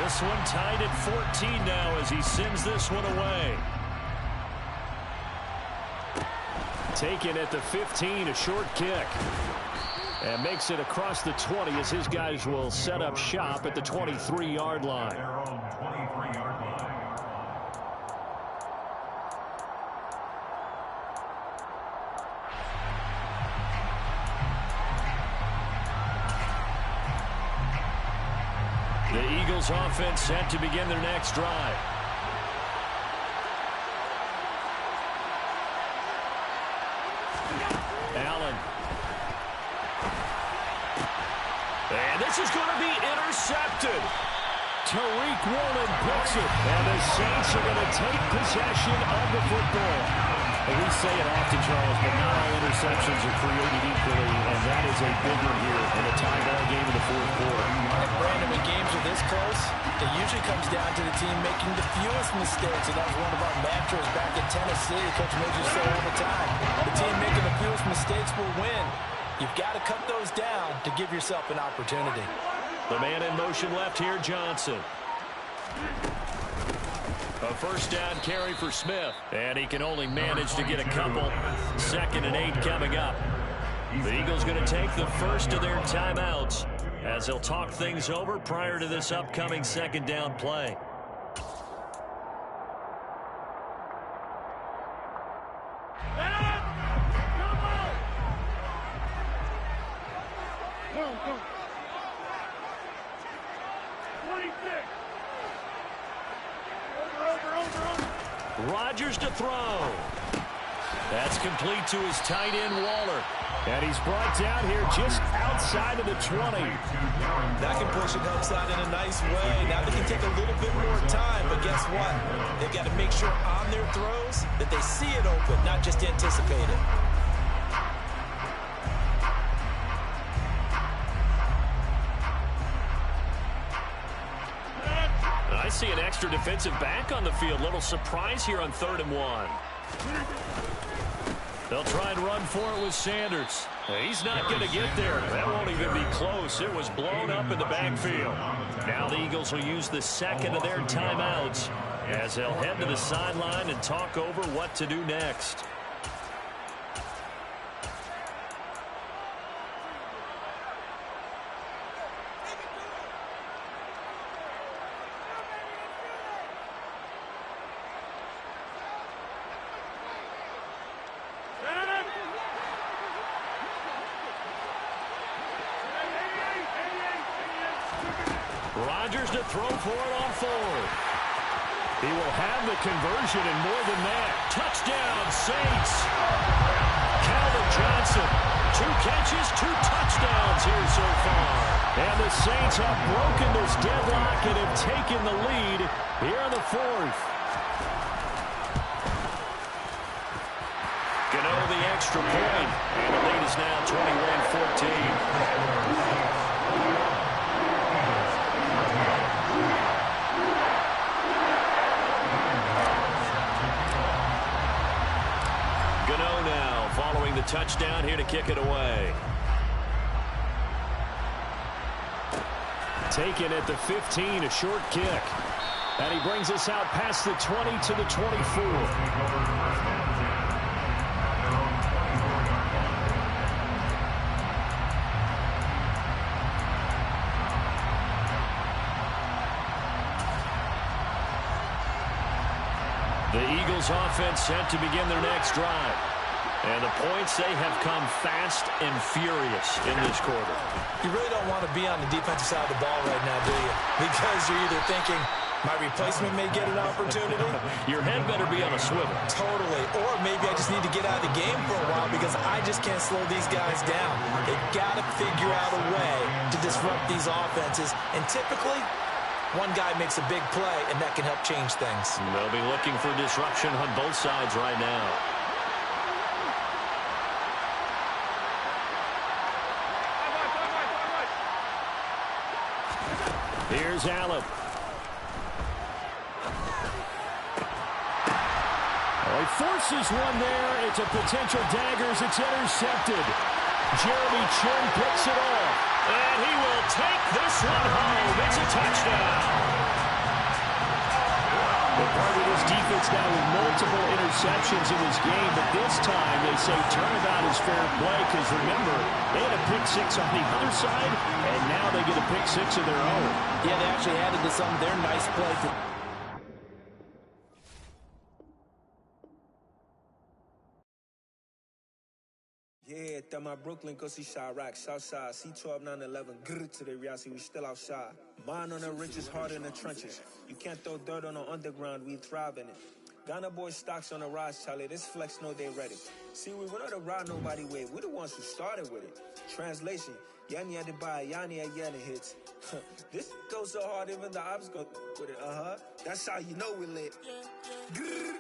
This one tied at 14 now as he sends this one away. Taken at the 15, a short kick. And makes it across the 20 as his guys will set up shop at the 23-yard line. The Eagles offense set to begin their next drive. Allen. And this is going to be intercepted. Tariq Woolen picks it. And the Saints are going to take possession of the football. And we say it often, Charles, but not all interceptions are created equally, and that is a big one here in a tie-ball game in the 4th quarter. And Brandon, when games are this close, it usually comes down to the team making the fewest mistakes, and that was one of our mantras back in Tennessee. Coach Major say all the time, the team making the fewest mistakes will win. You've got to cut those down to give yourself an opportunity. The man in motion left here, Johnson. A first down carry for Smith. And he can only manage to get a couple. 2nd and 8 coming up. The Eagles going to take the first of their timeouts as they'll talk things over prior to this upcoming 2nd down play. Rodgers to throw. That's complete to his tight end, Waller. And he's brought down here just outside of the 20. That completion helps out in a nice way. Now they can take a little bit more time, but guess what? They've got to make sure on their throws that they see it open, not just anticipate it. I see an extra defensive back on the field. Little surprise here on 3rd and 1. They'll try and run for it with Sanders. He's not going to get there. That won't even be close. It was blown up in the backfield. Now the Eagles will use the second of their timeouts as they'll head to the sideline and talk over what to do next. Rodgers to throw for it on 4th. He will have the conversion and more than that. Touchdown, Saints. Calvin Johnson, 2 catches, 2 touchdowns here so far. And the Saints have broken this deadlock and have taken the lead here in the 4th. Gano the extra point, and the lead is now 21-14. Following the touchdown here to kick it away. Taken at the 15, a short kick. And he brings us out past the 20 to the 24. The Eagles offense set to begin their next drive. And the points, they have come fast and furious in this quarter. You really don't want to be on the defensive side of the ball right now, do you? Because you're either thinking, my replacement may get an opportunity. Your head better be on a swivel. Totally. Or maybe I just need to get out of the game for a while because I just can't slow these guys down. They've got to figure out a way to disrupt these offenses. And typically, one guy makes a big play, and that can help change things. They'll be looking for disruption on both sides right now. Here's Allen. Oh, he forces one there. It's a potential dagger as it's intercepted. Jeremy Chin picks it off. And he will take this one home. It's a touchdown. They're part of this defense now with multiple interceptions in this game, but this time they say turnabout is fair play because, remember, they had a pick 6 on the other side, and now they get a pick 6 of their own. Yeah, they actually added to some of their nice play. Yeah, that my Brooklyn, go see Chirac, Southside, C12, 911, grrr to the reality, we still outside. Mine on the riches, hard in the trenches. You can't throw dirt on the underground, we thrive in it. Ghana boys stocks on the rise, Charlie, this flex know they ready. See, we went on the ride nobody with, we the ones who started with it. Translation, Yanni had to buy, Yanni had Yanni hits. This goes so hard, even the ops go with it, That's how you know we lit. Grrr,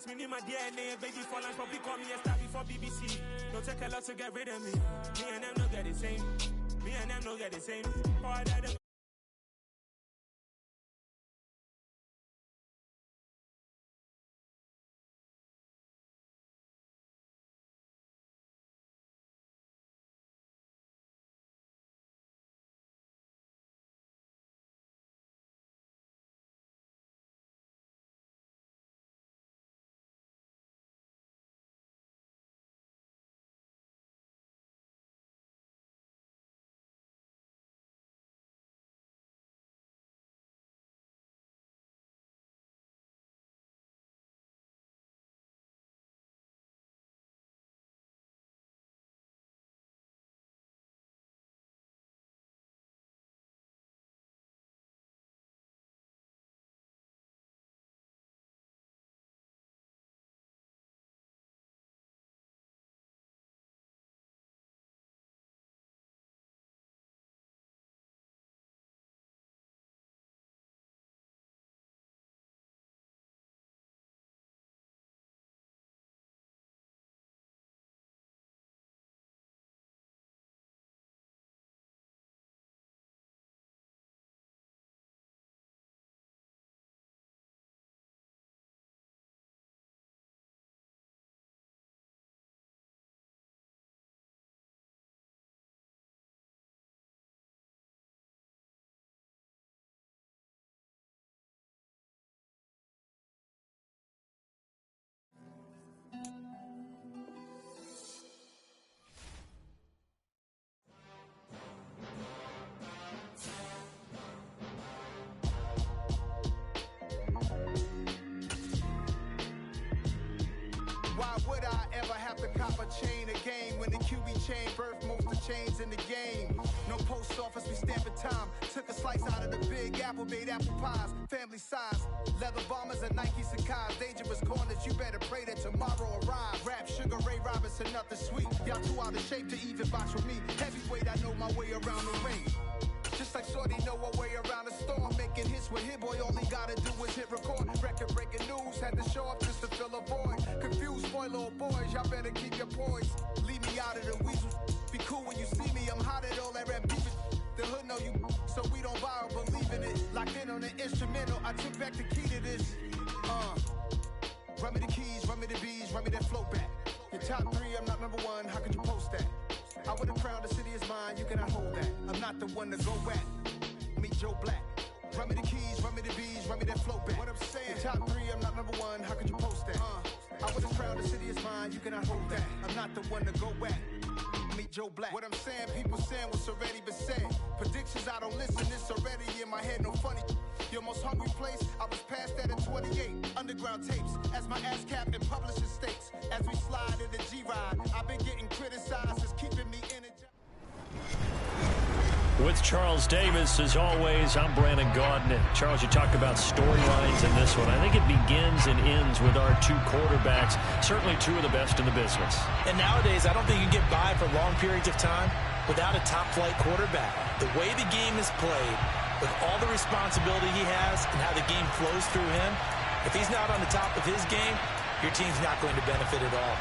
It's me in my DNA, baby, for life, probably call me a star before BBC. Don't take a lot to get rid of me. Me and them don't get the same. Me and them don't get the same. Why would I ever have to cop a chain again when the QB chain birthed most of chains in the game? No post office, we stamping time. Took a slice out of the big apple, made apple pies, family size. Leather bombers and Nikes and Kais, dangerous corners, you better pray that tomorrow arrives. Rap, Sugar Ray Robinson, nothing sweet. Y'all too out of shape to even box with me. Heavyweight, I know my way around the ring. Just like Shorty know her way around the storm. Making hits with Hit Boy, all he gotta do is hit record. Record breaking news, had to show up just to fill a void. Confused boy, little boys, y'all better keep your poise. Leave me out of the weasels. Be cool when you see me, I'm hot at all that rap beef. The hood know you, so we don't borrow, believe in it. Locked in on the instrumental, I took back the key to this. Run me the keys, run me the bees, run me that flow back. Your top three, I'm not number one, how could you post that? I would've crowned the city is mine, you cannot hold that. I'm not the one to go back. Meet Joe Black. Run me the keys, run me the bees, run me that flow back. What I'm saying, your top three, I'm not number one, how could you post that? I would've crowned the city is mine, you cannot hold that. I'm not the one to go back. Meet Joe Black. What I'm saying, people saying what's already been said. Predictions, I don't listen, it's already in my head, no funny. Your most hungry place, I was past that in 28. Underground tapes, as my ass cap in publishing states. As we slide in the G-Ride, I've been getting criticized as keeping me energized. With Charles Davis, as always, I'm Brandon Gaudin. Charles, you talked about storylines in this one. I think it begins and ends with our two quarterbacks, certainly two of the best in the business. And nowadays, I don't think you can get by for long periods of time without a top-flight quarterback. The way the game is played, with all the responsibility he has and how the game flows through him, if he's not on the top of his game, your team's not going to benefit at all.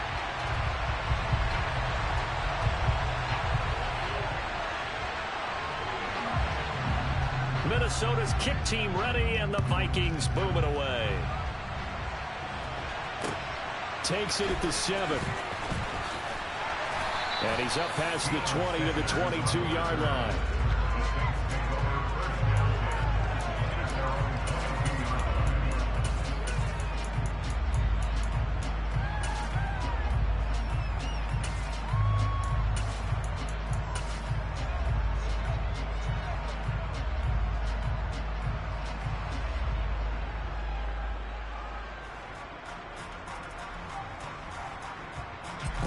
Minnesota's kick team ready, and the Vikings boom it away. Takes it at the 7. And he's up past the 20 to the 22-yard line.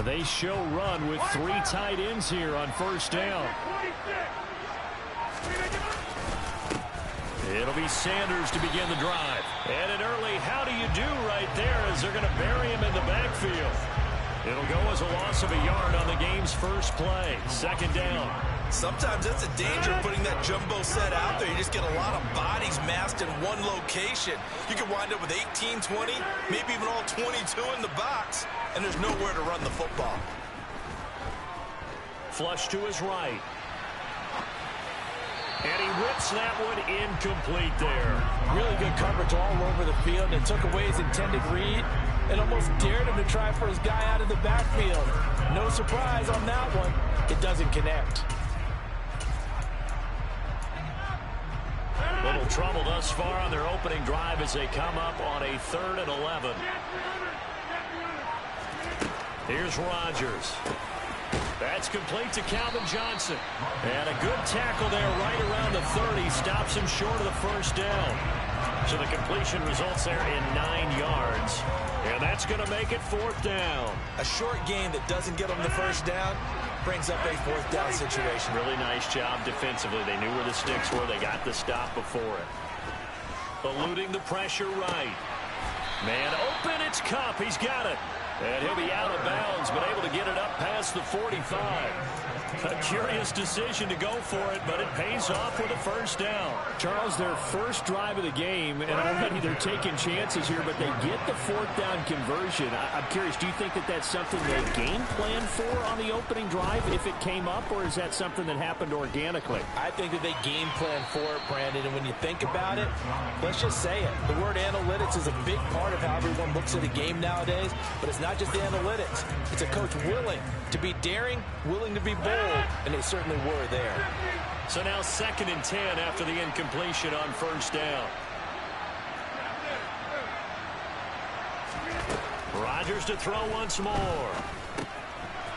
They show run with 3 tight ends here on first down. It'll be Sanders to begin the drive. And an early how do you do right there as they're going to bury him in the backfield. It'll go as a loss of a yard on the game's first play. Second down. Sometimes that's a danger putting that jumbo set out there. You just get a lot of bodies massed in one location. You could wind up with 18, 20, maybe even all 22 in the box, and there's nowhere to run the football. Flush to his right. And he whips that one incomplete there. Really good coverage all over the field, and took away his intended read and almost dared him to try for his guy out of the backfield. No surprise on that one. It doesn't connect. Little trouble thus far on their opening drive as they come up on a 3rd and 11. Here's Rodgers. That's complete to Calvin Johnson. And a good tackle there right around the 30. Stops him short of the first down. So the completion results there in 9 yards. And that's going to make it 4th down. A short game that doesn't get them the first down brings up a 4th down situation. Really nice job defensively. They knew where the sticks were. They got the stop before it. Eluding the pressure right. Man open, it's Kupp. He's got it. And he'll be out of bounds, but able to get it up past the 45. A curious decision to go for it, but it pays off with a first down. Charles, their first drive of the game, and already they're taking chances here, but they get the 4th down conversion. I'm curious, do you think that that's something they game planned for on the opening drive if it came up, or is that something that happened organically? I think that they game planned for it, Brandon, and when you think about it, let's just say it. The word analytics is a big part of how everyone looks at a game nowadays, but it's not just the analytics. It's a coach willing to be daring, willing to be bold, and they certainly were there. So now 2nd and 10 after the incompletion on first down. Rodgers to throw once more.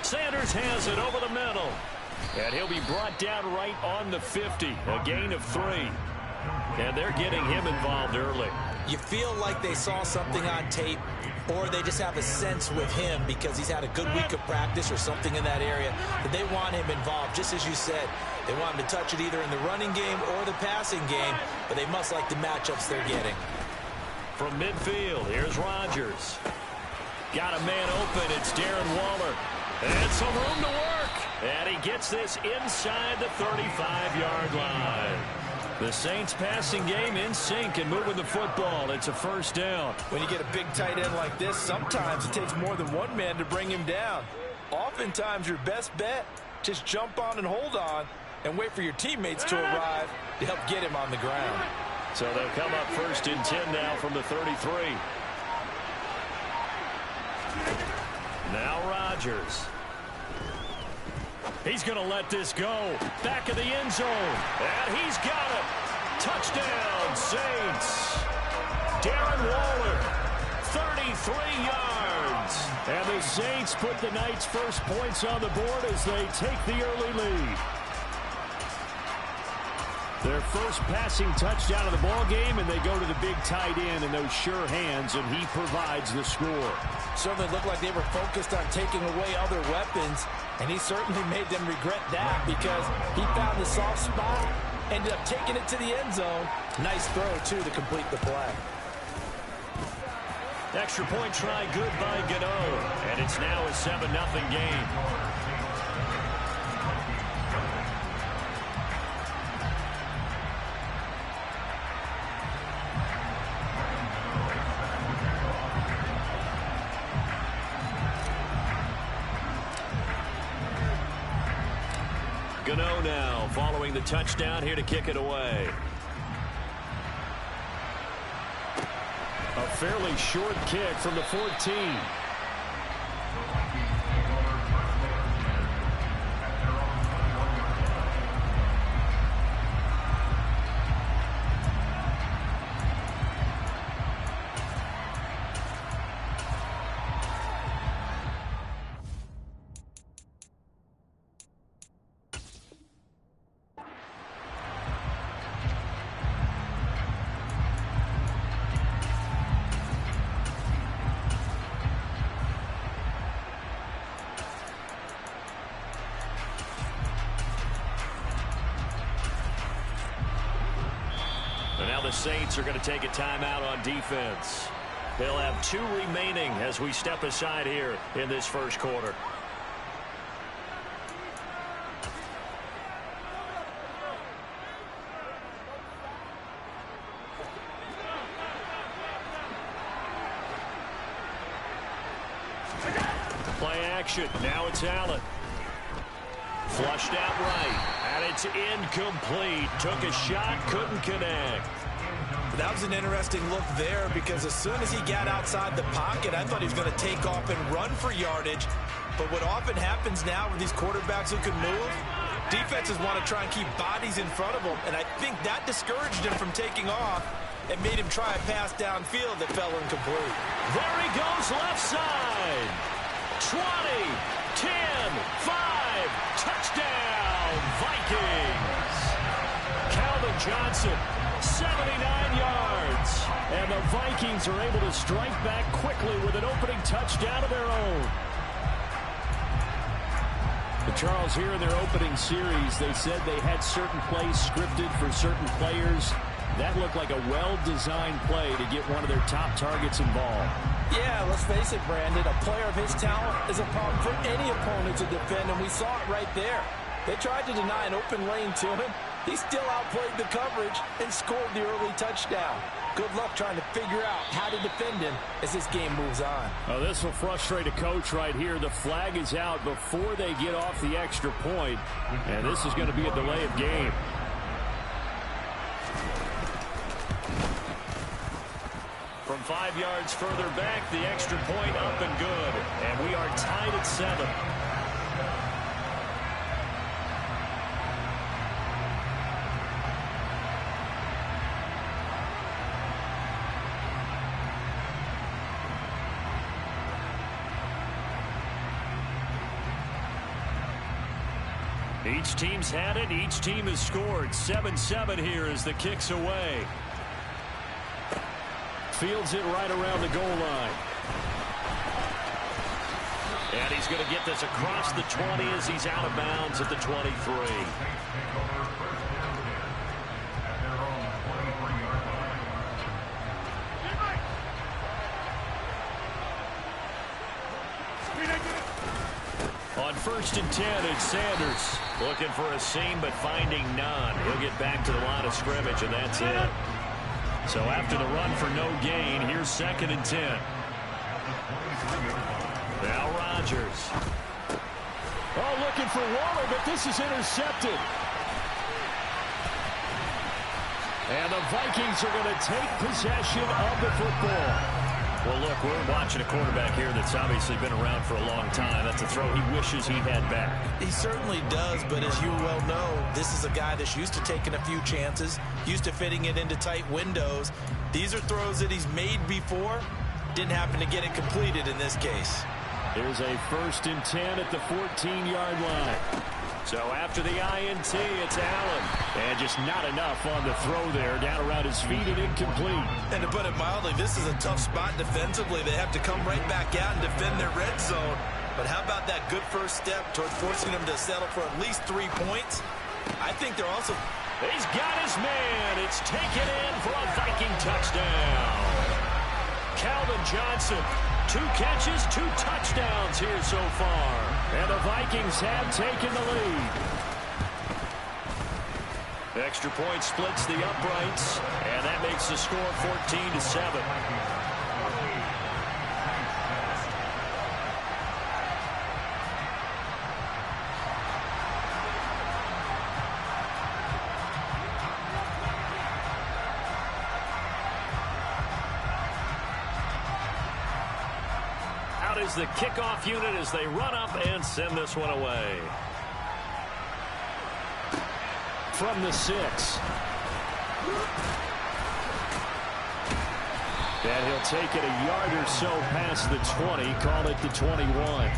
Sanders has it over the middle. And he'll be brought down right on the 50. A gain of 3. And they're getting him involved early. You feel like they saw something on tape, or they just have a sense with him because he's had a good week of practice or something in that area that they want him involved. Just as you said, they want him to touch it either in the running game or the passing game, but they must like the matchups they're getting. From midfield, here's Rodgers. Got a man open. It's Darren Waller. And some room to work. And he gets this inside the 35-yard line. The Saints passing game in sync and moving the football. It's a first down. When you get a big tight end like this, sometimes it takes more than one man to bring him down. Oftentimes your best bet, just jump on and hold on and wait for your teammates to arrive to help get him on the ground. So they'll come up 1st and 10 now from the 33. Now Rodgers. He's going to let this go. Back of the end zone. And he's got it. Touchdown, Saints. Darren Waller, 33 yards. And the Saints put the night's first points on the board as they take the early lead. Their first passing touchdown of the ball game, and they go to the big tight end in those sure hands, and he provides the score. Certainly looked like they were focused on taking away other weapons, and he certainly made them regret that because he found the soft spot, ended up taking it to the end zone. Nice throw, too, to complete the play. Extra point try good by Gano, and it's now a 7-0 game. Gano now following the touchdown here to kick it away. A fairly short kick from the 14. The Saints are going to take a timeout on defense. They'll have 2 remaining as we step aside here in this first quarter. play action. Now it's Allen. Flushed out right, and it's incomplete. Took a shot, couldn't connect. That was an interesting look there because as soon as he got outside the pocket, I thought he was going to take off and run for yardage. But what often happens now with these quarterbacks who can move, defenses want to try and keep bodies in front of them, and I think that discouraged him from taking off and made him try a pass downfield that fell incomplete. There he goes left side. 20, 10, 5, touchdown, Vikings. Calvin Johnson, 79 yards. And the Vikings are able to strike back quickly with an opening touchdown of their own. But Charles, here in their opening series, they said they had certain plays scripted for certain players. That looked like a well-designed play to get one of their top targets involved. Yeah, let's face it, Brandon. A player of his talent is a problem for any opponent to defend, and we saw it right there. They tried to deny an open lane to him. He still outplayed the coverage and scored the early touchdown. Good luck trying to figure out how to defend him as this game moves on. Oh, this will frustrate a coach right here. The flag is out before they get off the extra point, and this is going to be a delay of game. From 5 yards further back, the extra point up and good. And we are tied at 7. Each team's had it. Each team has scored. 7-7 here as the kick's away. Fields it right around the goal line. And he's going to get this across the 20 as he's out of bounds at the 23. On 1st and 10, it's Sanders looking for a seam but finding none. He'll get back to the line of scrimmage, and that's it. So after the run for no gain, here's 2nd and 10. Now Rodgers. Oh, looking for Waller, but this is intercepted. And the Vikings are going to take possession of the football. Well, look, we're watching a quarterback here that's obviously been around for a long time. That's a throw he wishes he had back. He certainly does, but as you well know, this is a guy that's used to taking a few chances, used to fitting it into tight windows. These are throws that he's made before. Didn't happen to get it completed in this case. Here's a 1st and 10 at the 14-yard line. So after the INT, it's Allen. And just not enough on the throw there. Down around his feet and incomplete. And to put it mildly, this is a tough spot defensively. They have to come right back out and defend their red zone. But how about that good first step towards forcing them to settle for at least 3 points? I think they're also... He's got his man. It's taken in for a Viking touchdown. Calvin Johnson. 2 catches, 2 touchdowns here so far. And the Vikings have taken the lead. The extra point splits the uprights, and that makes the score 14-7. Is the kickoff unit as they run up and send this one away. From the 6. And he'll take it a yard or so past the 20, call it the 21.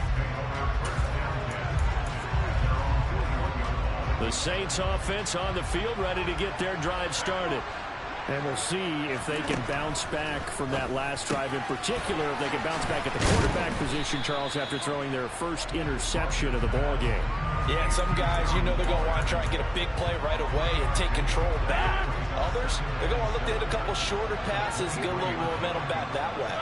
The Saints offense on the field ready to get their drive started. And we'll see if they can bounce back from that last drive in particular, if they can bounce back at the quarterback position, Charles, after throwing their first interception of the ball game. Yeah, and some guys, you know, they're going to want to try and get a big play right away and take control back. Others, they're going to look to hit a couple shorter passes, get a little momentum back that way.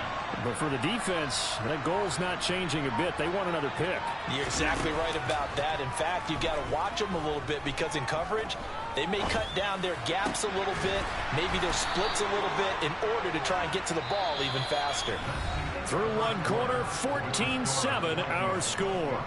But for the defense, that goal's not changing a bit. They want another pick. You're exactly right about that. In fact, you've got to watch them a little bit because in coverage, they may cut down their gaps a little bit, maybe their splits a little bit in order to try and get to the ball even faster. Through one quarter, 14-7 our score.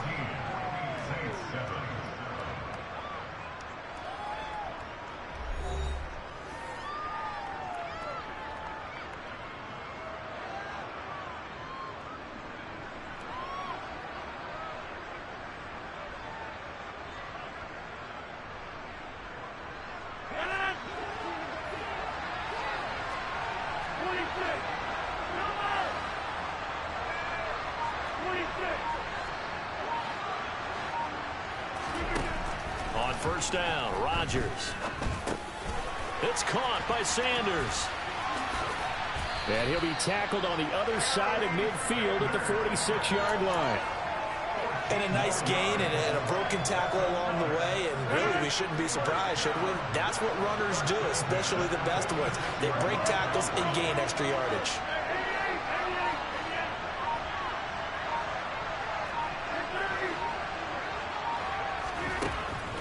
On first down, Rodgers. It's caught by Sanders. And he'll be tackled on the other side of midfield at the 46-yard line. And a nice gain and a broken tackle along the way, and really we shouldn't be surprised, should we? That's what runners do, especially the best ones. They break tackles and gain extra yardage.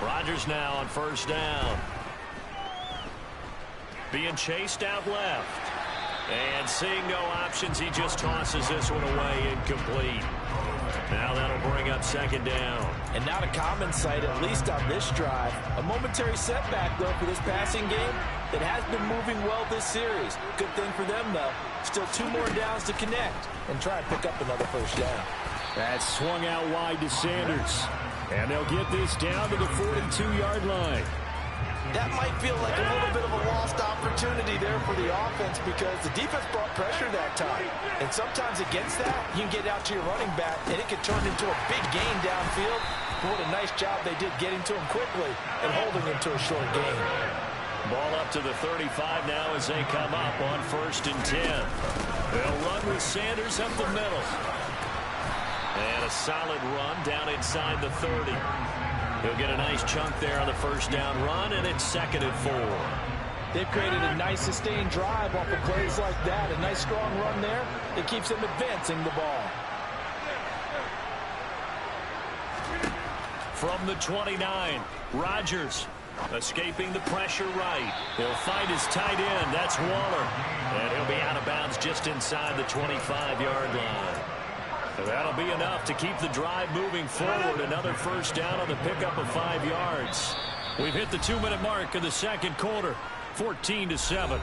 Rodgers now on first down. Being chased out left. And seeing no options, he just tosses this one away incomplete. Now that'll bring up second down. And not a common sight, at least on this drive. A momentary setback, though, for this passing game that has been moving well this series. Good thing for them, though. Still 2 more downs to connect and try and pick up another first down. That's swung out wide to Sanders. And they'll get this down to the 42-yard line. That might feel like a little bit of a lost opportunity there for the offense because the defense brought pressure that time. And sometimes against that, you can get out to your running back, and it can turn into a big gain downfield. But what a nice job they did getting to him quickly and holding him to a short gain. Ball up to the 35 now as they come up on first and 10. They'll run with Sanders up the middle. And a solid run down inside the 30. He'll get a nice chunk there on the first down run, and it's second and 4. They've created a nice sustained drive off of plays like that. A nice strong run there that keeps them advancing the ball. From the 29, Rodgers escaping the pressure right. He'll find his tight end. That's Waller. And he'll be out of bounds just inside the 25-yard line. So that'll be enough to keep the drive moving forward. Another first down on the pickup of 5 yards. We've hit the 2-minute mark of the second quarter, 14-7.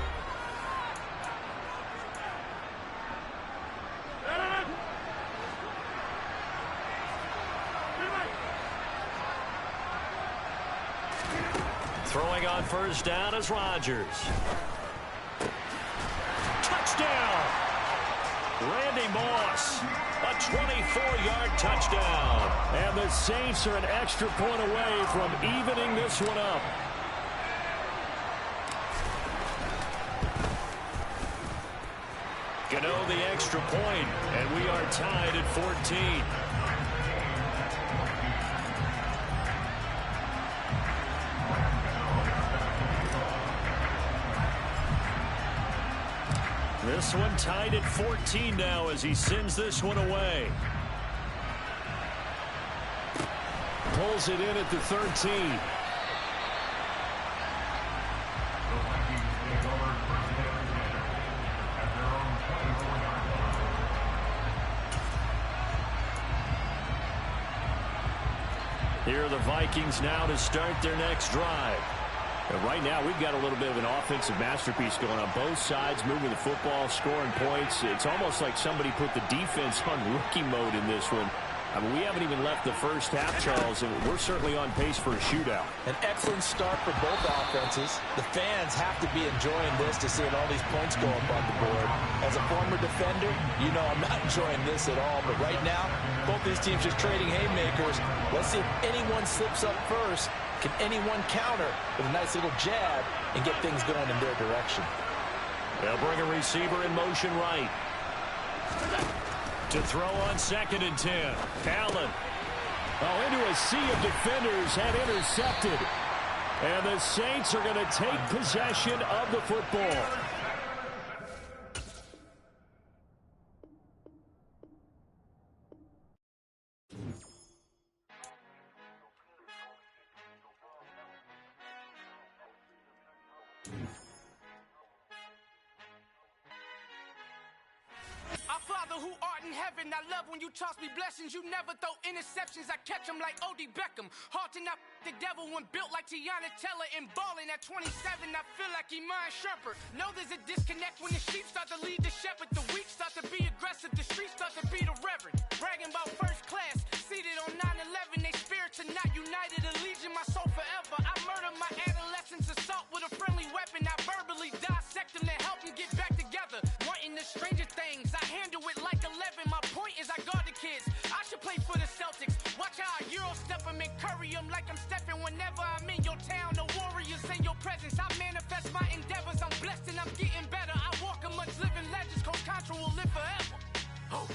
Throwing on first down is Rodgers. Touchdown! Randy Moss. A 24-yard touchdown. And the Saints are an extra point away from evening this one up. Gano the extra point, and we are tied at 14. This one tied at 14 now as he sends this one away. Pulls it in at the 13. Here are the Vikings now to start their next drive. And right now, we've got a little bit of an offensive masterpiece going on both sides, moving the football, scoring points. It's almost like somebody put the defense on rookie mode in this one. I mean, we haven't even left the first half, Charles, and we're certainly on pace for a shootout. An excellent start for both offenses. The fans have to be enjoying this to seeing all these points go up on the board. As a former defender, you know I'm not enjoying this at all. But right now, both these teams just trading haymakers. Let's see if anyone slips up first. Can anyone counter with a nice little jab and get things going in their direction? They'll bring a receiver in motion right. To throw on second and 10. Allen. Oh, into a sea of defenders, had intercepted. And the Saints are going to take possession of the football. who art in heaven. I love when you toss me blessings. You never throw interceptions. I catch them like O.D. Beckham. Hard to not the devil when built like Tiana Teller and balling at 27. I feel like Iman Shumpert. Know there's a disconnect when the sheep start to lead the shepherd. The weak start to be aggressive. The streets start to be the reverend. Bragging about first class. Seated on 9/11. They spirits are not united. A legion, my soul forever. I murder my adolescence. Assault with a friendly weapon. I verbally dissect them to help them get back together. Wanting the stranger things. I handle it like 11. My point is I guard the kids. I should play for the Celtics. Watch how I Euro step them and curry them like I'm stepping. Whenever I'm in your town, the warriors in your presence. I manifest my endeavors. I'm blessed and I'm getting better. I walk amongst living legends. Coach Contra will live forever. Oh.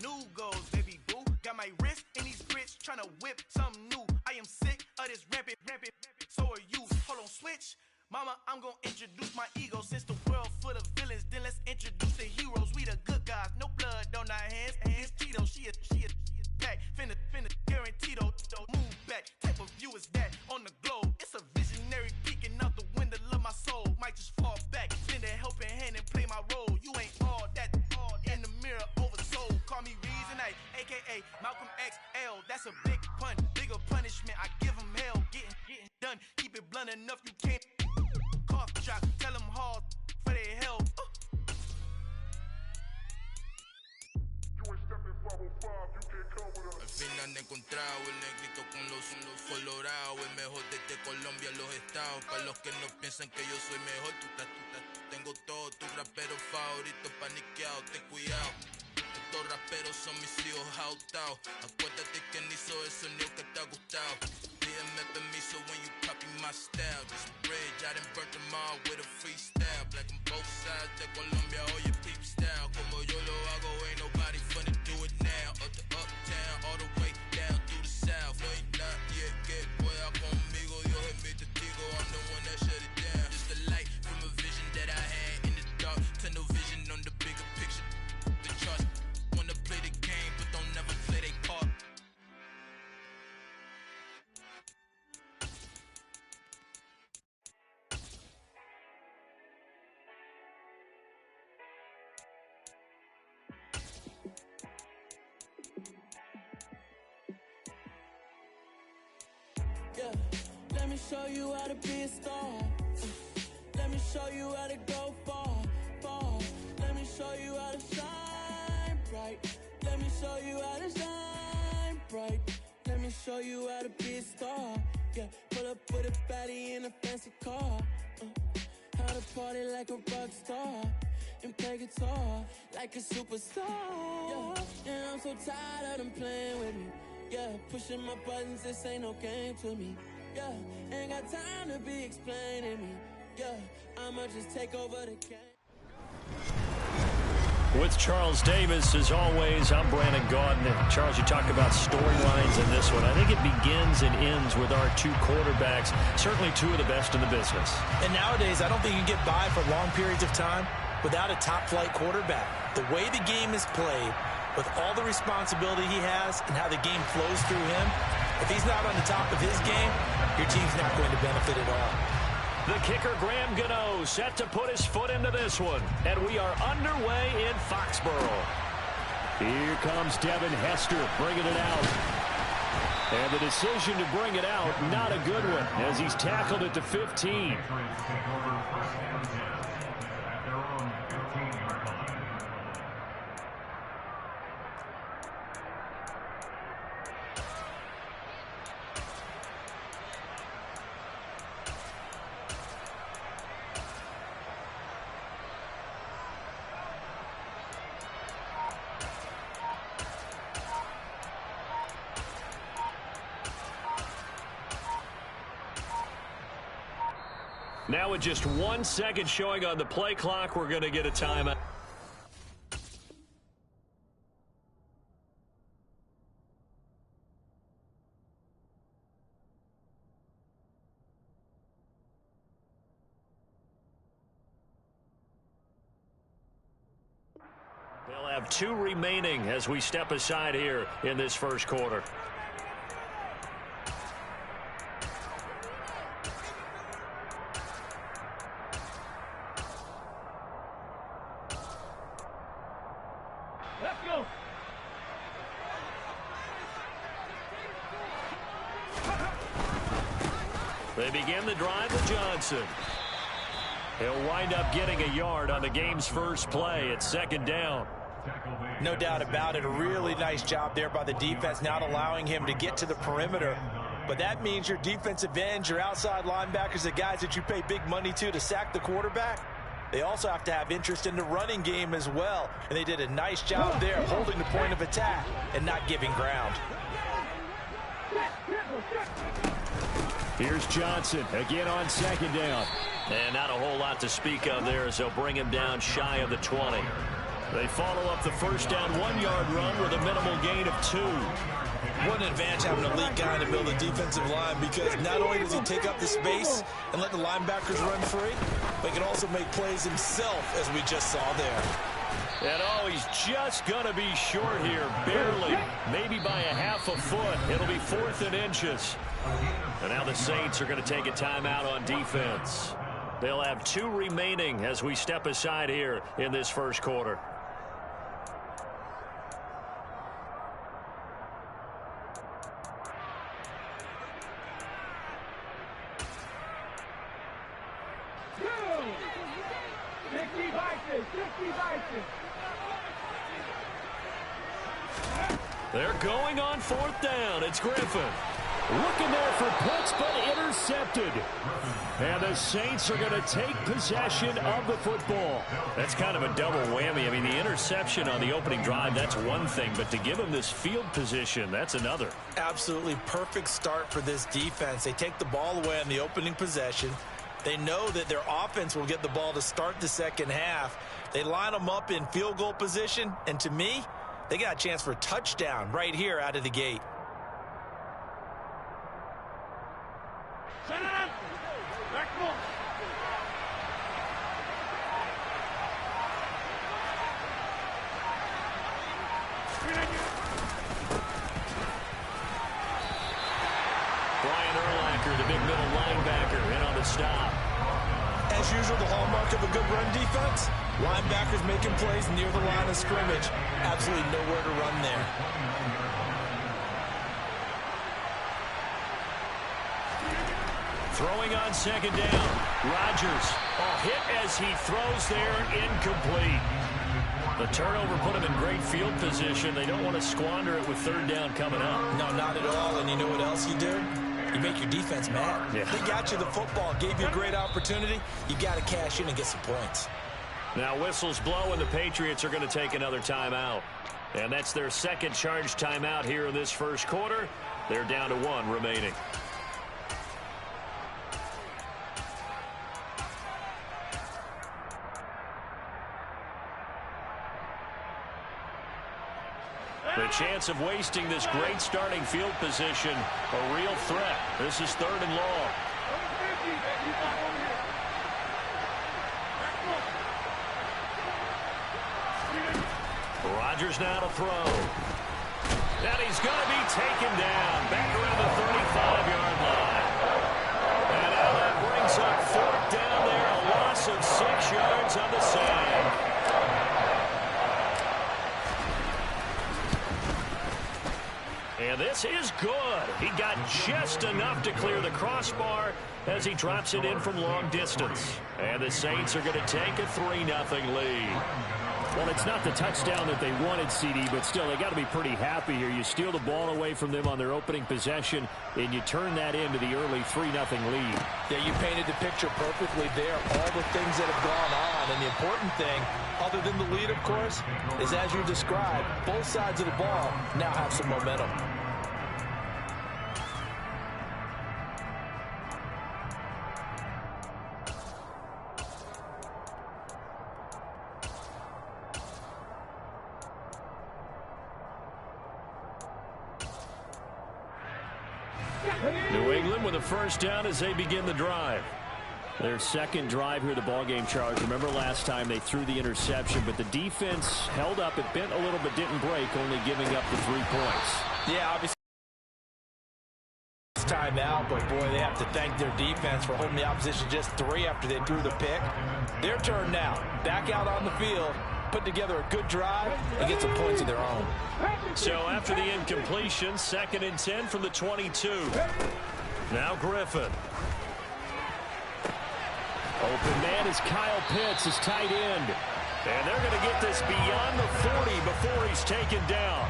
New goals, baby boo. Got my wrist in these grits, tryna whip something new. I am sick of this rampant. So are you. Hold on, switch. Mama, I'm gonna introduce my ego. Since the world full of villains, then let's introduce the heroes. We the good guys, no blood on our hands. Hands Tito, she is back. Finna, guaranteed. Move back. Type of view is that on the globe? It's a visionary peeking out the window of my soul. Might just fall back, lend a helping hand and play my role. You ain't all that in the mirror oversold. Call me Reason A, aka Malcolm XL. That's a big pun, bigger punishment. I give him hell, getting done. Keep it blunt enough, you can't cough drop. Tell them hard for their help. Al fin han encontrado el negrito con los colorados, el mejor desde Colombia, los estados. Para los que no piensan que yo soy mejor, tengo todos tus raperos favoritos paniqueados, ten cuidado. Estos raperos son mis hijos jautados. Acuérdate que ni hizo el sonido que te ha gustado. Pídeme permiso when you copy my style. This bridge, I done burnt them all with a freestyle. Black on both sides de Colombia, oye peep style. Como yo lo hago, ain't nobody finna do it now. Up to uptown, all the way down through the south. No hay nadie que pueda conmigo, Dios es mi testigo. I'm the one that shut it down. Just the light from a vision that I had in the dark. Tunnel vision on the bigger picture. The trust, wanna play the game, but don't never play their part. Yeah, let me show you how to be a star. Let me show you how to go far. Let me show you how to shine bright. Let me show you how to shine bright. Let me show you how to be a star. Yeah, pull up with a baddie in a fancy car. How to party like a rock star and play guitar like a superstar. Yeah, and I'm so tired of them playing with me. Yeah, pushing my buttons, this ain't no game to me. Yeah, ain't got time to be explaining me. Yeah, I'ma just take over the game. With Charles Davis, as always, I'm Brandon Gaudin. And Charles, you talk about storylines in this one. I think it begins and ends with our two quarterbacks, certainly two of the best in the business. And nowadays, I don't think you can get by for long periods of time without a top-flight quarterback. The way the game is played, with all the responsibility he has and how the game flows through him, if he's not on the top of his game, your team's not going to benefit at all. The kicker, Graham Gano, set to put his foot into this one. And we are underway in Foxborough. Here comes Devin Hester bringing it out. And the decision to bring it out, not a good one, as he's tackled at the 15. Now with just 1 second showing on the play clock, we're going to get a timeout. They'll have 2 remaining as we step aside here in this first quarter. Let's go. They begin the drive with Johnson. He'll wind up getting a yard on the game's first play. It's second down. No doubt about it. A really nice job there by the defense, not allowing him to get to the perimeter. But that means your defensive ends, your outside linebackers, the guys that you pay big money to sack the quarterback, they also have to have interest in the running game as well. And they did a nice job there holding the point of attack and not giving ground. Here's Johnson again on second down. And not a whole lot to speak of there as they'll bring him down shy of the 20. They follow up the first down 1-yard run with a minimal gain of 2. What an advantage having an elite guy in the middle of the defensive line, because not only does he take up the space and let the linebackers run free, but he can also make plays himself, as we just saw there. And oh, he's just going to be short here, barely, maybe by a half a foot. It'll be 4th and inches. And now the Saints are going to take a timeout on defense. They'll have 2 remaining as we step aside here in this first quarter. They're going on 4th down. It's Griffin. Looking there for puts, but intercepted. And the Saints are going to take possession of the football. That's kind of a double whammy. I mean, the interception on the opening drive, that's one thing. But to give them this field position, that's another. Absolutely perfect start for this defense. They take the ball away on the opening possession. They know that their offense will get the ball to start the second half. They line them up in field goal position. And to me, they got a chance for a touchdown right here out of the gate. The big middle linebacker in on the stop. As usual, the hallmark of a good run defense, linebackers making plays near the line of scrimmage. Absolutely nowhere to run there. Throwing on second down. Rodgers. Hit as he throws there, incomplete. The turnover put him in great field position. They don't want to squander it with 3rd down coming up. No, not at all. And you know what else you do? You make your defense mad. Yeah. They got you the football, gave you a great opportunity. You got to cash in and get some points. Now whistles blow, and the Patriots are going to take another timeout. And that's their second charge timeout here in this first quarter. They're down to 1 remaining. The chance of wasting this great starting field position, a real threat. This is 3rd and long. Rodgers now to throw. And he's going to be taken down back around the 35-yard line. And now that brings up 4th down there, a loss of 6 yards on the save. And this is good. He got just enough to clear the crossbar as he drops it in from long distance. And the Saints are going to take a 3-0 lead. Well, it's not the touchdown that they wanted, CD, but still, they got to be pretty happy here. You steal the ball away from them on their opening possession, and you turn that into the early 3-0 lead. Yeah, you painted the picture perfectly there. All the things that have gone on, and the important thing, other than the lead, of course, is as you described, both sides of the ball now have some momentum. New England with a first down as they begin the drive. Their second drive here, the ballgame, Charles. Remember last time they threw the interception, but the defense held up. It bent a little but didn't break, only giving up the 3 points. Yeah, obviously it's time out, but boy, they have to thank their defense for holding the opposition just 3 after they threw the pick. Their turn now. Back out on the field, put together a good drive, and get some points of their own. So after the incompletion, 2nd and 10 from the 22. Now Griffin. Open man is Kyle Pitts, his tight end. And they're going to get this beyond the 40 before he's taken down.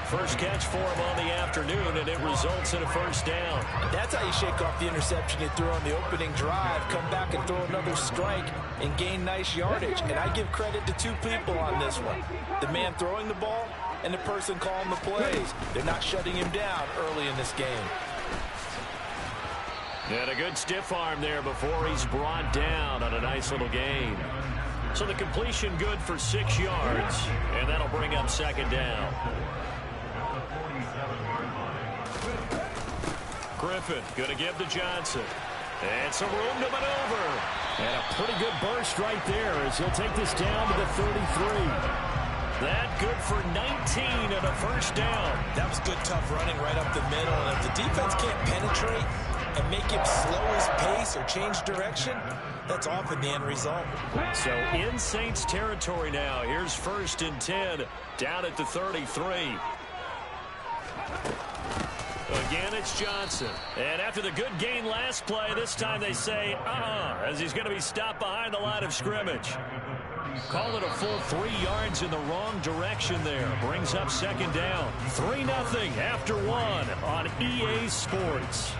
First catch for him on the afternoon, and it results in a first down. That's how you shake off the interception you threw on the opening drive, come back and throw another strike, and gain nice yardage. And I give credit to 2 people on this one. The man throwing the ball and the person calling the plays. They're not shutting him down early in this game. And a good stiff arm there before he's brought down on a nice little gain. So the completion good for 6 yards, and that'll bring up 2nd down. Griffin going to give to Johnson. And some room to maneuver. And a pretty good burst right there as he'll take this down to the 33. That good for 19 and a first down. That was good, tough running right up the middle. And if the defense can't penetrate and make him slow his pace or change direction, that's often the end result. So in Saints territory now. Here's 1st and 10 down at the 33. Again, it's Johnson. And after the good gain last play, this time they say, as he's going to be stopped behind the line of scrimmage. Call it a full 3 yards in the wrong direction there. Brings up 2nd down. 3-0 after 1 on EA Sports.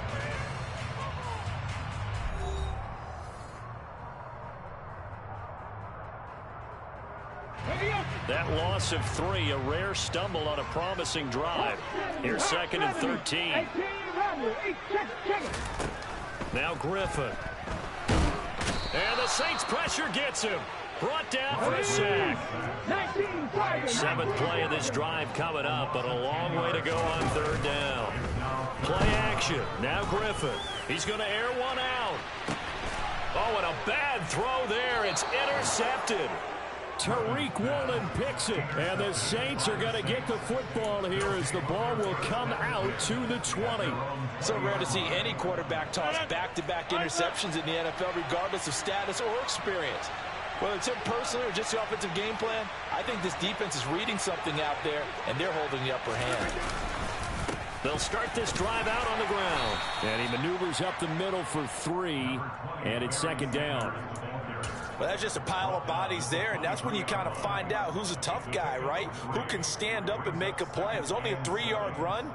That loss of 3, a rare stumble on a promising drive. Here's 2nd and 13. Now Griffin. And the Saints pressure gets him. Brought down for a sack. 7th play of this drive coming up, but a long way to go on 3rd down. Play action. Now Griffin. He's going to air one out. Oh, and a bad throw there. It's intercepted. Tariq Woolen picks it, and the Saints are going to get the football here as the ball will come out to the 20. So rare to see any quarterback toss back-to-back interceptions in the NFL, regardless of status or experience. Whether it's him personally or just the offensive game plan, I think this defense is reading something out there, and they're holding the upper hand. They'll start this drive out on the ground. And he maneuvers up the middle for 3, and it's 2nd down. Well, that's just a pile of bodies there, and that's when you kind of find out who's a tough guy, right? Who can stand up and make a play. It was only a 3-yard run,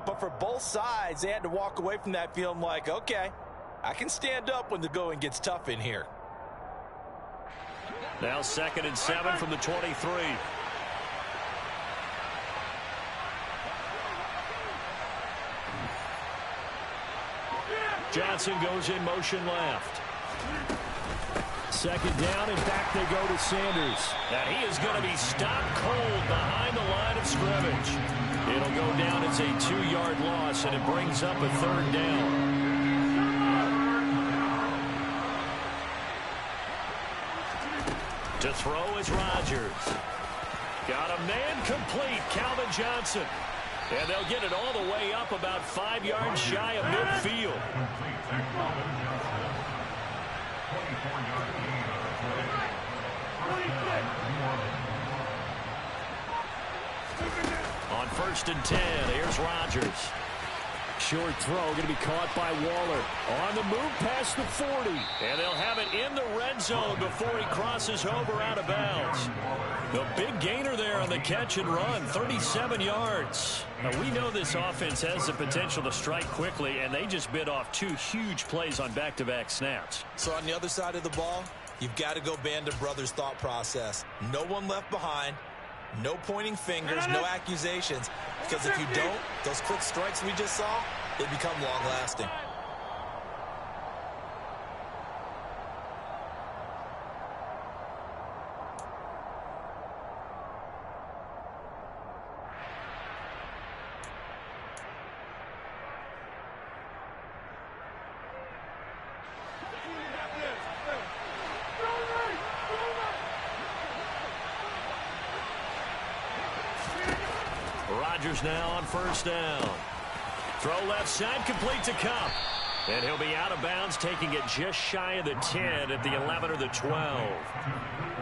but for both sides, they had to walk away from that feeling like, okay, I can stand up when the going gets tough in here. Now 2nd and 7 from the 23. Johnson goes in motion left. 2nd down, and back they go to Sanders. And he is going to be stopped cold behind the line of scrimmage. It'll go down as a 2-yard loss, and it brings up a 3rd down. To throw is Rodgers. Got a man complete, Calvin Johnson. And they'll get it all the way up about 5 yards shy of midfield. On 1st and 10, here's Rodgers. Short throw, going to be caught by Waller. On the move past the 40. And they'll have it in the red zone before he crosses over out of bounds. The big gainer there on the catch and run, 37 yards. Now, we know this offense has the potential to strike quickly, and they just bit off 2 huge plays on back-to-back snaps. So on the other side of the ball, you've got to go Band of Brothers thought process. No one left behind. No pointing fingers, no accusations. Because if you don't, those quick strikes we just saw, they become long-lasting. Rodgers now on first down. Throw left side, complete to Kupp. And he'll be out of bounds, taking it just shy of the 10 at the 11 or the 12.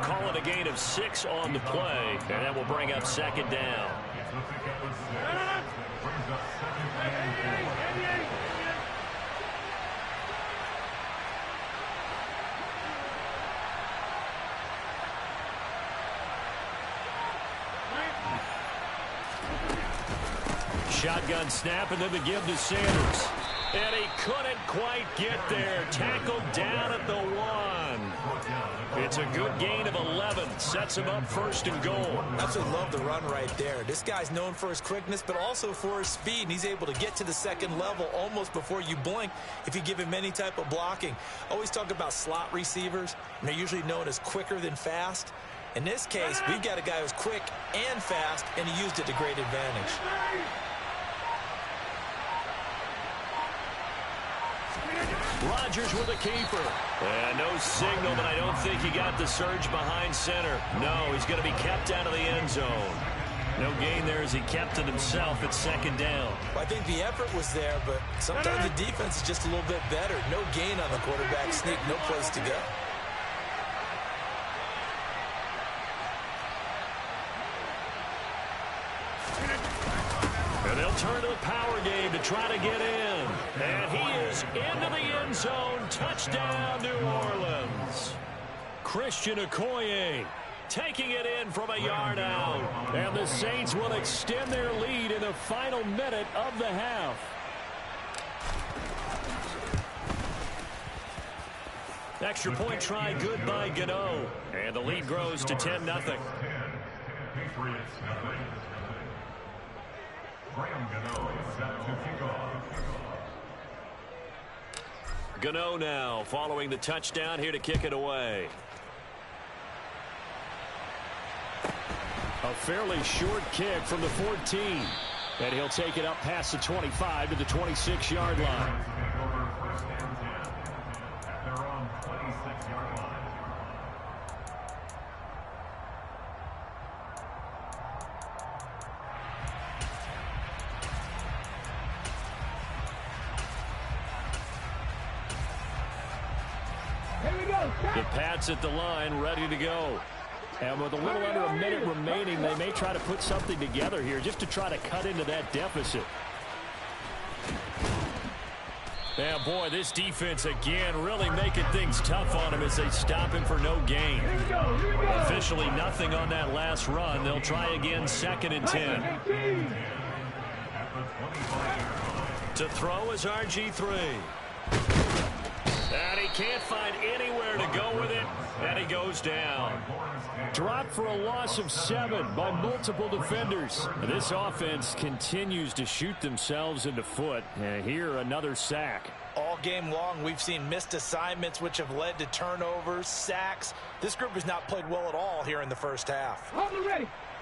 Call it a gain of 6 on the play, and that will bring up second down. Shotgun snap, and then the give to Sanders. And he couldn't quite get there. Tackled down at the 1. It's a good gain of 11. Sets him up first and goal. Absolutely love the run right there. This guy's known for his quickness, but also for his speed. And he's able to get to the second level almost before you blink if you give him any type of blocking. Always talk about slot receivers, and they're usually known as quicker than fast. In this case, we've got a guy who's quick and fast, and he used it to great advantage. Rodgers with a keeper. And no signal, but I don't think he got the surge behind center. No, he's going to be kept out of the end zone. No gain there as he kept it himself at second down. Well, I think the effort was there, but sometimes the defense is just a little bit better. No gain on the quarterback sneak, no place to go. And they'll turn to the power game to try to get in. And he is into the end zone. Touchdown, New Orleans. Christian Okoye taking it in from a yard out. And the Saints will extend their lead in the final minute of the half. Extra point try good by Gano. And the lead grows to 10-0. Gano now following the touchdown here to kick it away. A fairly short kick from the 14. And he'll take it up past the 25 to the 26-yard line. The Pats at the line, ready to go. And with a little under a minute remaining, they may try to put something together here just to try to cut into that deficit. Yeah, boy, this defense again really making things tough on him as they stop him for no gain. Officially nothing on that last run. They'll try again, 2nd and 10. To throw is RG3. And he can't find anywhere to go with it, and he goes down. Dropped for a loss of 7 by multiple defenders. This offense continues to shoot themselves in the foot. And here, another sack. All game long, we've seen missed assignments, which have led to turnovers, sacks. This group has not played well at all here in the first half.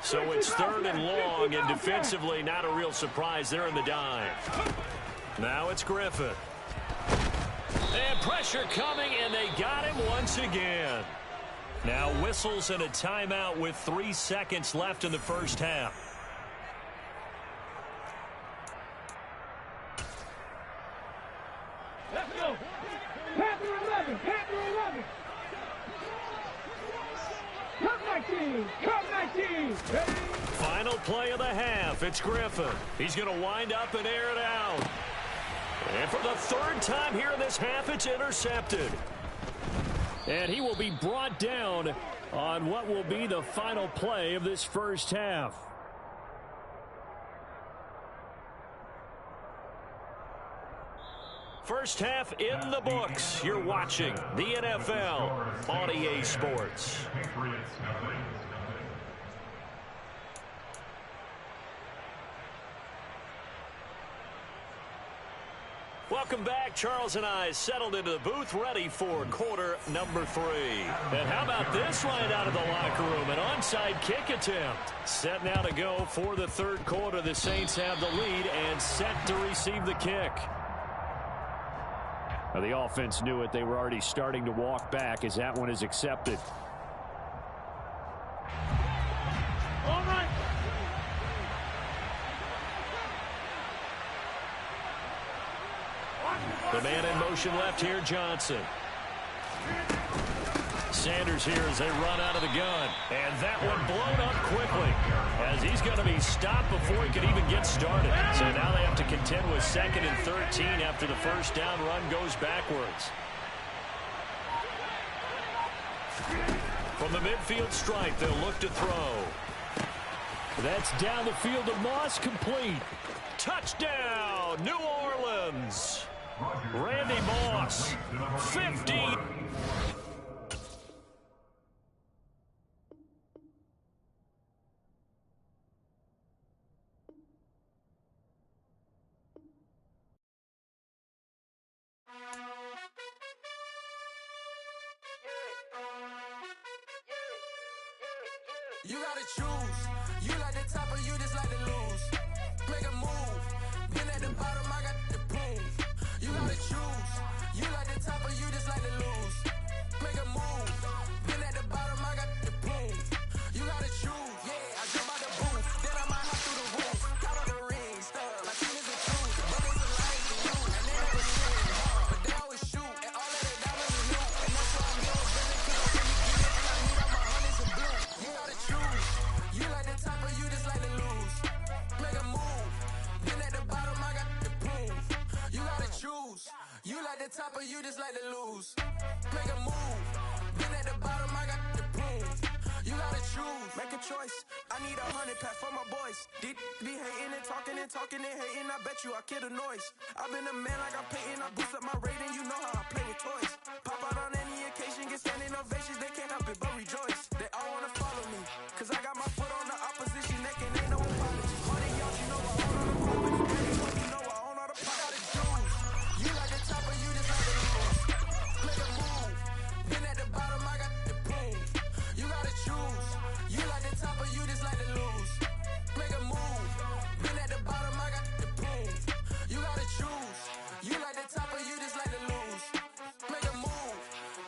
So it's 3rd and long, and defensively, not a real surprise. They're in the dime. Now it's Griffin. And pressure coming, and they got him once again. Now whistles and a timeout with 3 seconds left in the first half. Let's go. Panther 11. Panther 11. Cup 19. Cup 19. Final play of the half. It's Griffin. He's going to wind up and air it out. And for the 3rd time here in this half, it's intercepted. And he will be brought down on what will be the final play of this first half. First half in the books. You're watching the NFL on EA Sports. Welcome back. Charles and I settled into the booth, ready for quarter number 3. And how about this right out of the locker room? An onside kick attempt. Set now to go for the 3rd quarter. The Saints have the lead and set to receive the kick. Now, the offense knew it. They were already starting to walk back as that one is accepted. All right. The man in motion left here, Johnson. Sanders here as they run out of the gun. And that one blown up quickly as he's going to be stopped before he can even get started. So now they have to contend with 2nd and 13 after the first down run goes backwards. From the midfield stripe, they'll look to throw. That's down the field to Moss, complete. Touchdown, New Orleans. Randy Moss, 50. You gotta choose. You like the top or you just like to lose. Make a move. Been at the bottom, I got the proof. You gotta choose. You like the top or you just like to lose. Make a move. Been at the bottom, I got the proof. You gotta choose. Yeah, I jump out the booth. Then I might hop through the roof. Count on the rings, stuff. My team is the truth. But it's a lie to you. And they never shoot. But they always shoot. And all of their diamonds is new. And that's why I'm here. Cause I'm really good. And I need all my hundreds and blue. You gotta choose. You like the top or you just like to lose. Make a move. Been at the bottom, I got the proof. You gotta choose. You like the top or you just like to lose. Make a move. Been at the bottom, I got the proof. You gotta choose. Make a choice. I need 100 pack for my boys. Did be hating and talking and hating. I bet you I kill the noise. I've been a man like I'm Peyton. I boost up my rating. You know how I play with toys. Pop out on any occasion, get standing ovations. They can't help it but rejoice. They all wanna follow me. Cause I got my foot on the opposition neck and ain't no apology. All they y'all, you know I own all the property. Daddy, you know I own all the pot. Gotta choose. You like the top or you just like to lose. Make a move. Been at the bottom, I got the proof. You gotta choose. You like the top or you just like to lose. Make a move. Been at the bottom, I got the proof. You gotta choose. You like the top or you just like to lose. Make a move.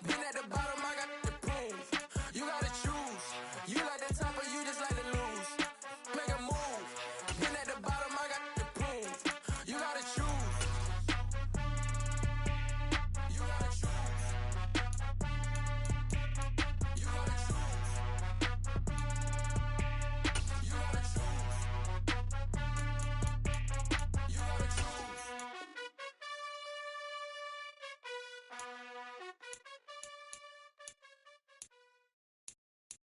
Been at the bottom, I got the proof. You gotta choose. You like the top or you just like to lose. Make a move. Been at the bottom, I got the proof. You gotta choose. You gotta choose. You gotta choose. You gotta choose. You gotta choose.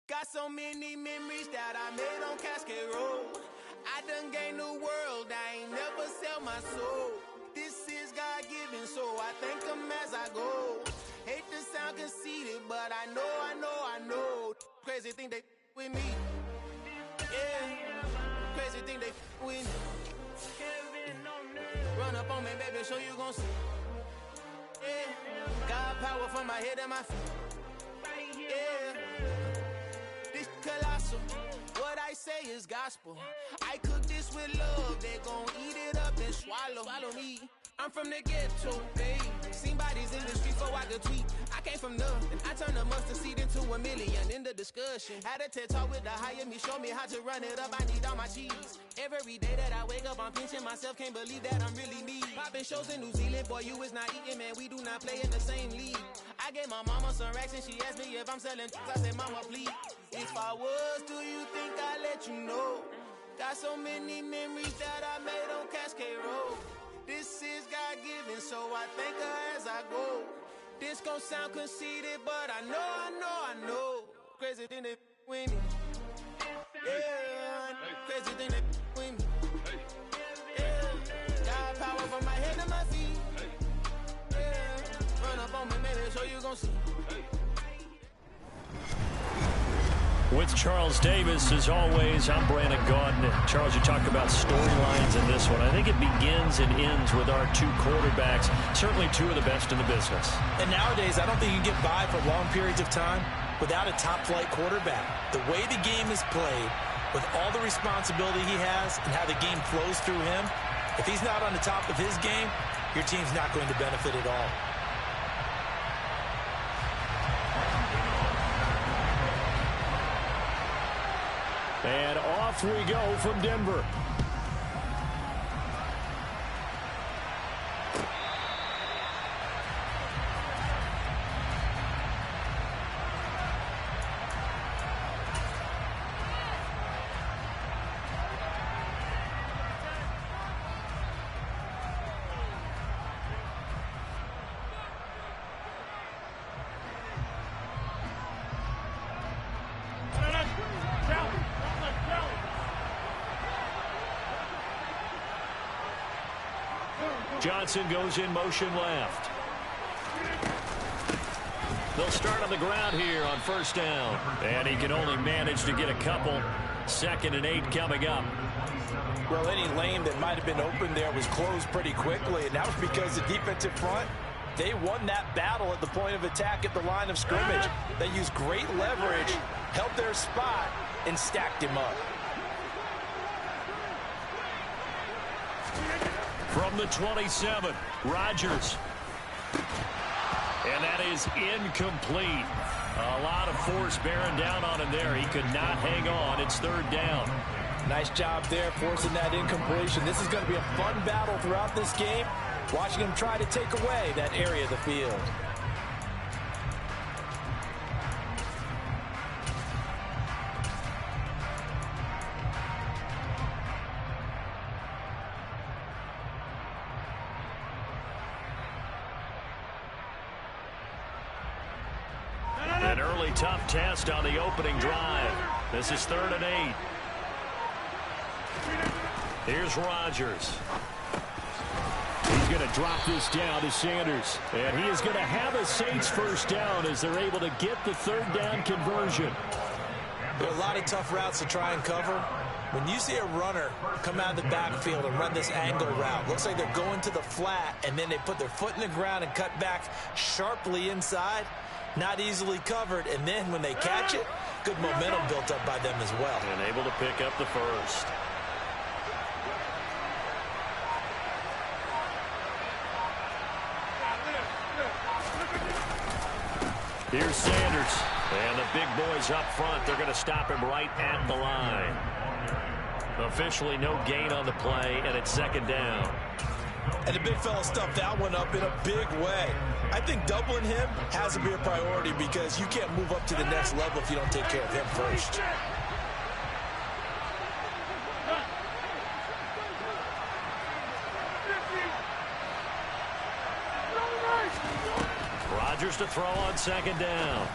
Got so many memories that I made on Cascade Road. I done gained the world, I ain't never sell my soul. This is God-given, so I thank him as I go. Hate to sound conceited, but I know. Crazy thing they with me. Yeah, crazy thing they with me. Run up on me, baby, so you gon' see. Yeah, God power from my head and my feet. Yeah. This colossal, what I say is gospel. I cook this with love, they gon' eat it up and swallow me. I'm from the ghetto, babe. Seen bodies in the street so I could tweet. I came from nothing, I turned a mustard seed into a million in the discussion. Had a TED talk with the higher me, show me how to run it up, I need all my cheese. Every day that I wake up, I'm pinching myself, can't believe that I'm really me. Popping shows in New Zealand, boy, you is not eating, man, we do not play in the same league. I gave my mama some racks and she asked me if I'm selling drugs. I said, mama, please. If I was, do you think I'd let you know? Got so many memories that I made on Cascade Road. This is God-given, so I thank her as I go. This gon' sound conceited, but I know. Crazy thing they with me. Yeah, crazy thing they with me. Yeah, God power from my head to my feet. Yeah, run up on me, baby, so you gon' see. With Charles Davis, as always, I'm Brandon Gaudin. Charles, you talked about storylines in this one. I think it begins and ends with our two quarterbacks, certainly two of the best in the business. And nowadays, I don't think you can get by for long periods of time without a top-flight quarterback. The way the game is played, with all the responsibility he has and how the game flows through him, if he's not on the top of his game, your team's not going to benefit at all. And off we go from Denver. Johnson goes in motion left. They'll start on the ground here on first down. And he can only manage to get a couple. 2nd and 8 coming up. Well, any lane that might have been open there was closed pretty quickly, and that was because the defensive front, they won that battle at the point of attack at the line of scrimmage. They used great leverage, held their spot, and stacked him up. From the 27, Rodgers. And that is incomplete. A lot of force bearing down on him there. He could not hang on. It's 3rd down. Nice job there forcing that incompletion. This is going to be a fun battle throughout this game. Watching him try to take away that area of the field. An early tough test on the opening drive. This is 3rd and 8. Here's Rodgers. He's going to drop this down to Sanders. And he is going to have a Saints first down as they're able to get the 3rd down conversion. There are a lot of tough routes to try and cover. When you see a runner come out of the backfield and run this angle route, looks like they're going to the flat, and then they put their foot in the ground and cut back sharply inside. Not easily covered, and then when they catch it, good momentum built up by them as well. And able to pick up the first. Here's Sanders. And the big boys up front, they're going to stop him right at the line. Officially no gain on the play, and it's 2nd down. And the big fella stuffed that one up in a big way. I think doubling him has to be a priority because you can't move up to the next level if you don't take care of him first. Rodgers to throw on 2nd down.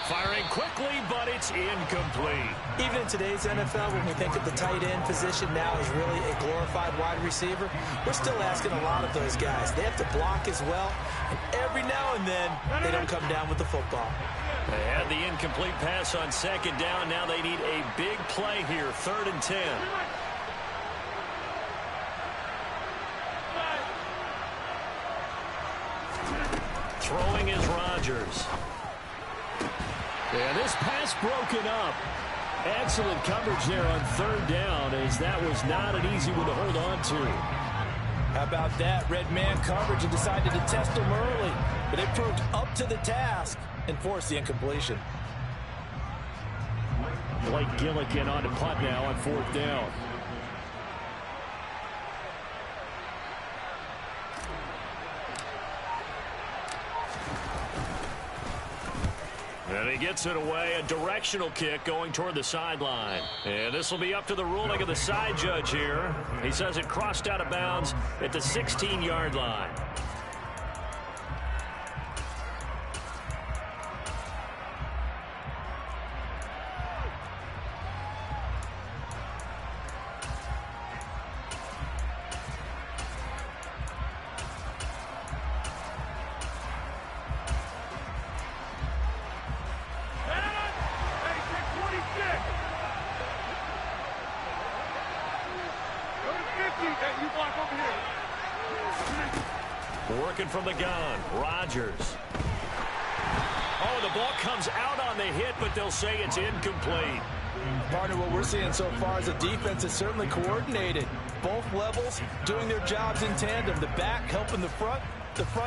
Firing quickly, but it's incomplete. Even in today's NFL, when we think of the tight end position now as really a glorified wide receiver, we're still asking a lot of those guys. They have to block as well, and every now and then, they don't come down with the football. They had the incomplete pass on 2nd down. Now they need a big play here, 3rd and 10. Throwing is Rodgers. And this pass broken up. Excellent coverage there on 3rd down, as that was not an easy one to hold on to. How about that? Red man coverage and decided to test him early. But they proved up to the task and forced the incompletion. Blake Gillikin on to punt now on 4th down. And he gets it away, a directional kick going toward the sideline. And this will be up to the ruling of the side judge here. He says it crossed out of bounds at the 16-yard line. Working from the gun, Rodgers. Oh, the ball comes out on the hit, but they'll say it's incomplete. Partner, what we're seeing so far is a defense is certainly coordinated. Both levels doing their jobs in tandem. The back helping the front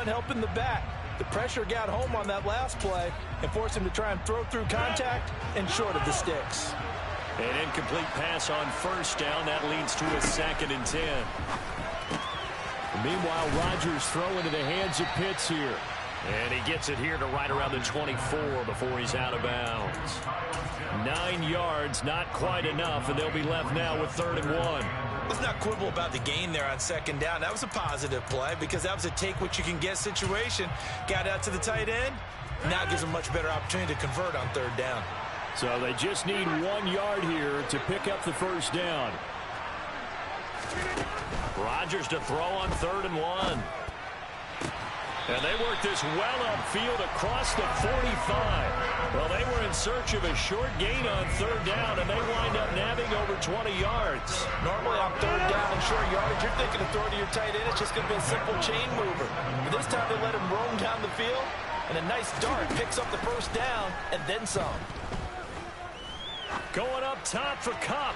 helping the back. The pressure got home on that last play and forced him to try and throw through contact and short of the sticks. An incomplete pass on 1st down. That leads to a 2nd and 10. Meanwhile, Rodgers throw into the hands of Pitts here. And he gets it here to right around the 24 before he's out of bounds. 9 yards, not quite enough, and they'll be left now with 3rd and 1. Let's not quibble about the gain there on 2nd down. That was a positive play because that was a take-what-you-can-get situation. Got out to the tight end. Now gives them a much better opportunity to convert on 3rd down. So they just need 1 yard here to pick up the 1st down. Rodgers to throw on 3rd and 1. And they work this well upfield across the 45. Well, they were in search of a short gain on 3rd down, and they wind up nabbing over 20 yards. Normally on 3rd down and short yardage, you're thinking of throw to your tight end. It's just going to be a simple chain mover. But this time they let him roam down the field, and a nice dart picks up the 1st down and then some. Going up top for Kupp.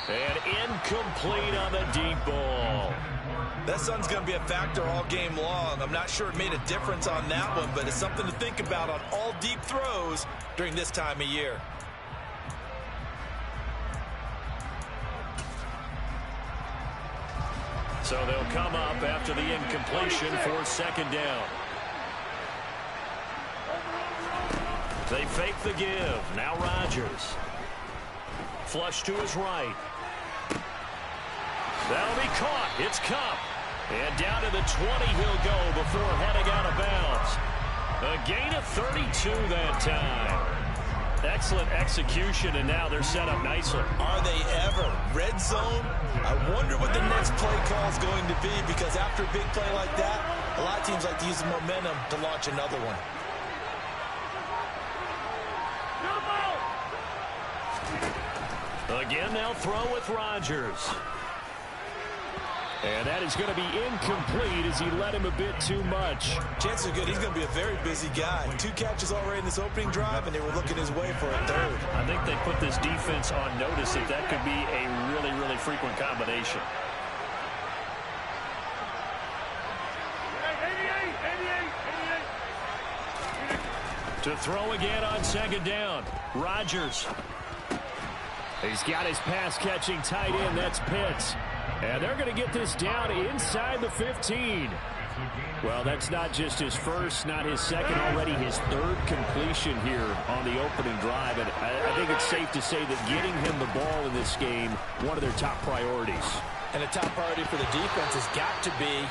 And incomplete on the deep ball. That sun's going to be a factor all game long. I'm not sure it made a difference on that one, but it's something to think about on all deep throws during this time of year. So they'll come up after the incompletion for 2nd down. They fake the give. Now Rodgers. Flush to his right. That'll be caught. It's Kupp. And down to the 20 he'll go before heading out of bounds. A gain of 32 that time. Excellent execution, and now they're set up nicely. Are they ever? Red zone? I wonder what the next play call is going to be, because after a big play like that, a lot of teams like to use the momentum to launch another one. Again, they'll throw with Rodgers. And that is going to be incomplete as he led him a bit too much. Chances are good he's going to be a very busy guy. 2 catches already in this opening drive, and they were looking his way for a 3rd. I think they put this defense on notice that that could be a really, really frequent combination. To throw again on 2nd down. Rodgers. He's got his pass-catching tight end. That's Pitts. And they're going to get this down inside the 15. Well, that's not just his first, not his second, already his 3rd completion here on the opening drive. And I think it's safe to say that getting him the ball in this game, one of their top priorities. And a top priority for the defense has got to be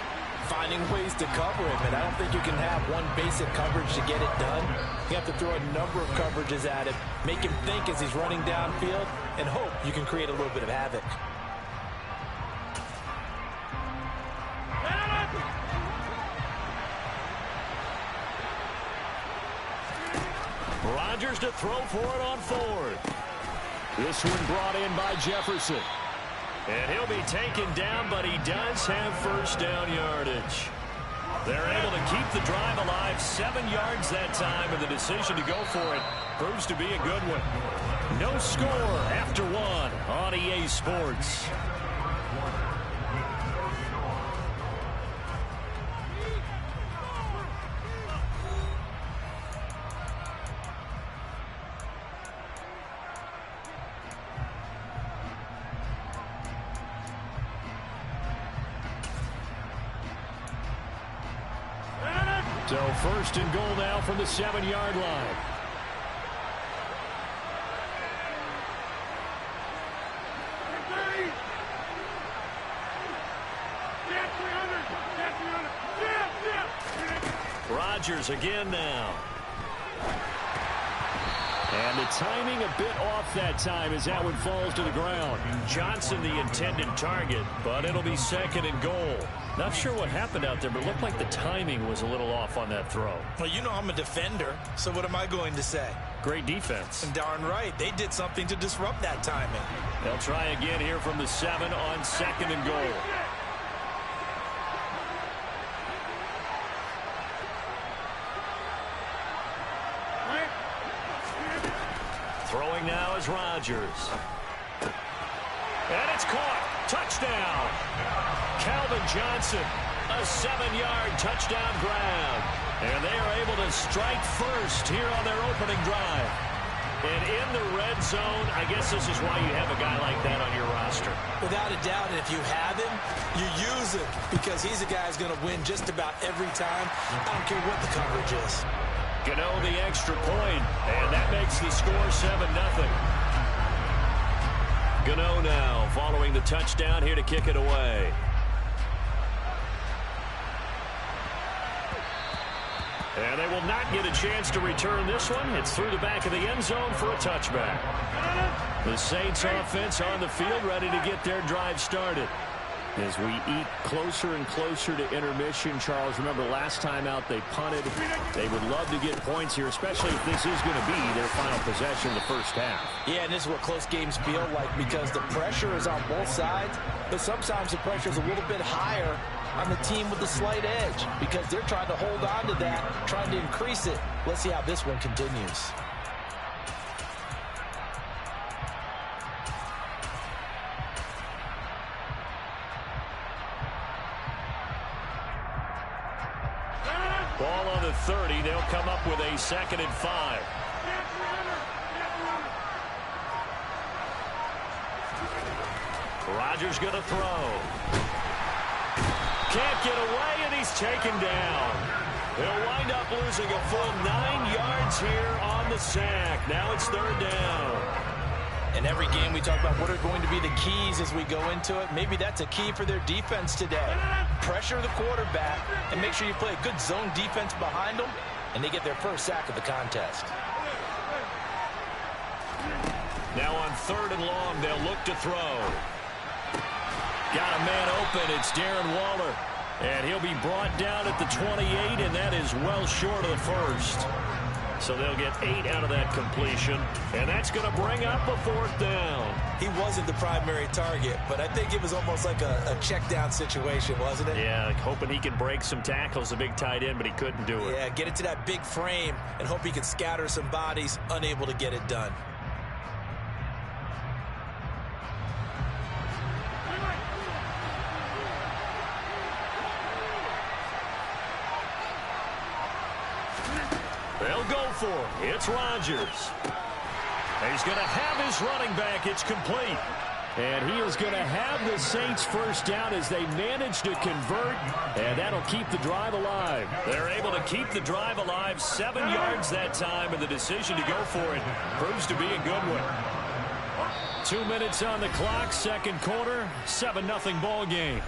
finding ways to cover him. And I don't think you can have one basic coverage to get it done. You have to throw a number of coverages at him, make him think as he's running downfield, and hope you can create a little bit of havoc. Rodgers to throw for it on 4th. This one brought in by Jefferson. And he'll be taken down, but he does have 1st down yardage. They're able to keep the drive alive, 7 yards that time, and the decision to go for it proves to be a good one. No score after 1 on EA Sports. So 1st and goal now from the 7-yard line. Rodgers again now. And the timing a bit off that time as that one falls to the ground. Johnson the intended target, but it'll be 2nd and goal. Not sure what happened out there, but it looked like the timing was a little off on that throw. Well, you know I'm a defender, so what am I going to say? Great defense. And darn right, they did something to disrupt that timing. They'll try again here from the 7 on 2nd and goal. Throwing now is Rodgers. And it's caught. Touchdown. Calvin Johnson, a 7-yard touchdown grab. And they are able to strike first here on their opening drive. And in the red zone, I guess this is why you have a guy like that on your roster. Without a doubt, and if you have him, you use him, because he's a guy who's going to win just about every time. I don't care what the coverage is. Gano the extra point, and that makes the score 7-0. Gano now following the touchdown here to kick it away. And they will not get a chance to return this one. It's through the back of the end zone for a touchback. The Saints offense on the field ready to get their drive started. As we eat closer and closer to intermission, Charles, remember last time out they punted. They would love to get points here, especially if this is going to be their final possession in the first half. Yeah, and this is what close games feel like because the pressure is on both sides, but sometimes the pressure is a little bit higher on the team with the slight edge because they're trying to hold on to that, trying to increase it. Let's see how this one continues. Ball on the 30. They'll come up with a 2nd and 5. Rodgers going to throw. Can't get away, and he's taken down. They'll wind up losing a full 9 yards here on the sack. Now it's 3rd down. In every game we talk about what are going to be the keys as we go into it. Maybe that's a key for their defense today. Pressure the quarterback and make sure you play a good zone defense behind them, and they get their first sack of the contest. Now on 3rd and long, they'll look to throw. Got a man open. It's Darren Waller. And he'll be brought down at the 28, and that is well short of the first. So they'll get 8 out of that completion, and that's going to bring up a 4th down. He wasn't the primary target, but I think it was almost like a check down situation, wasn't it? Yeah, hoping he can break some tackles, a big tight end, but he couldn't do it. Yeah, get it to that big frame and hope he can scatter some bodies, unable to get it done. They'll go for it. It's Rodgers. He's going to have his running back. It's complete. And he is going to have the Saints first down as they manage to convert, and that'll keep the drive alive. They're able to keep the drive alive, 7 yards that time, and the decision to go for it proves to be a good one. 2 minutes on the clock, 2nd quarter, 7-0 ball game.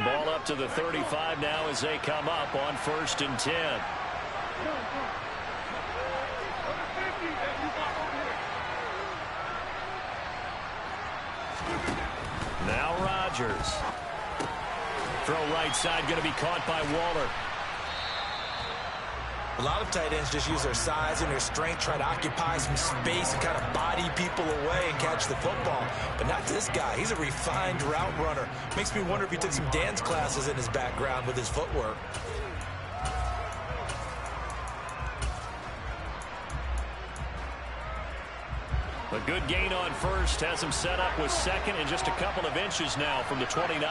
Ball up to the 35 now as they come up on 1st and 10. Now Rodgers. Throw right side, going to be caught by Waller. A lot of tight ends just use their size and their strength, try to occupy some space and kind of body people away and catch the football. But not this guy. He's a refined route runner. Makes me wonder if he took some dance classes in his background with his footwork. A good gain on 1st has him set up with 2nd and just a couple of inches now from the 29.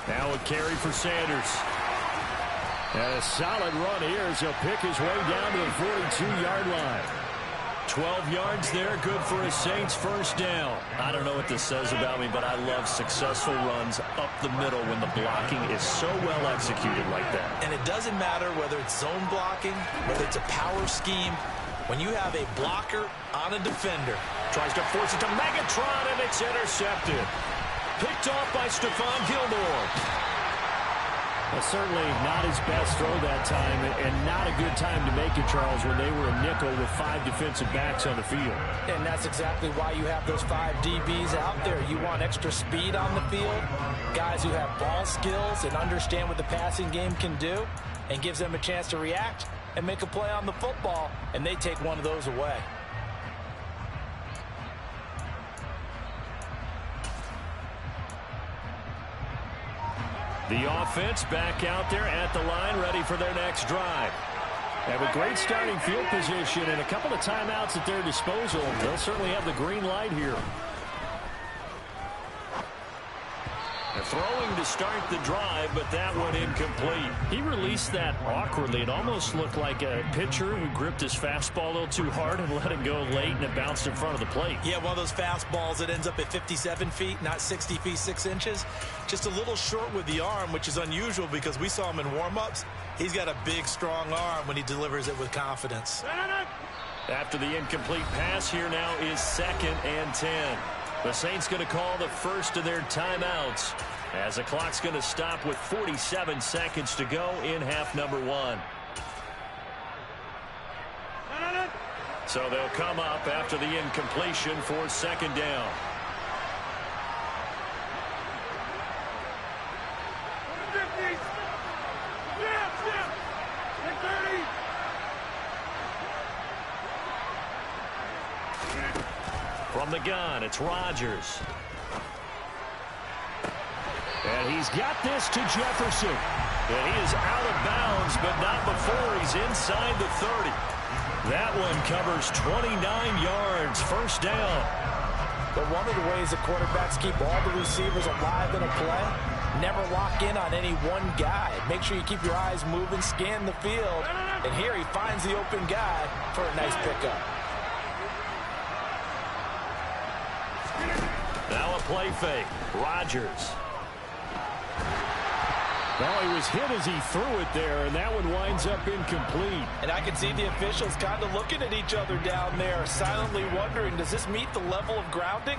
Now a carry for Sanders. And a solid run here as he'll pick his way down to the 42-yard line. 12 yards there, good for a Saints first down. I don't know what this says about me, but I love successful runs up the middle when the blocking is so well executed like that. And it doesn't matter whether it's zone blocking, whether it's a power scheme. When you have a blocker on a defender, tries to force it to Megatron, and it's intercepted. Picked off by Stephon Gilmore. Well, certainly not his best throw that time, and not a good time to make it, Charles, when they were a nickel with 5 defensive backs on the field. And that's exactly why you have those 5 DBs out there. You want extra speed on the field, guys who have ball skills and understand what the passing game can do, and gives them a chance to react and make a play on the football, and they take one of those away. The offense back out there at the line, ready for their next drive. Have a great starting field position and a couple of timeouts at their disposal. They'll certainly have the green light here. They're throwing to start the drive, but that one incomplete. He released that awkwardly. It almost looked like a pitcher who gripped his fastball a little too hard and let it go late, and it bounced in front of the plate. Yeah, one of those fastballs that ends up at 57 feet, not 60 feet, 6 inches. Just a little short with the arm, which is unusual because we saw him in warm-ups. He's got a big, strong arm when he delivers it with confidence. After the incomplete pass, here now is 2nd and 10. The Saints going to call the first of their timeouts as the clock's going to stop with 47 seconds to go in half number 1. So they'll come up after the incompletion for second down. From the gun, it's Rodgers. And he's got this to Jefferson. And he is out of bounds, but not before he's inside the 30. That one covers 29 yards, first down. But one of the ways the quarterbacks keep all the receivers alive in a play, never lock in on any one guy. Make sure you keep your eyes moving, scan the field. And here he finds the open guy for a nice pickup. Now a play fake. Rodgers. Well, he was hit as he threw it there, and that one winds up incomplete. And I can see the officials kind of looking at each other down there, silently wondering, does this meet the level of grounding?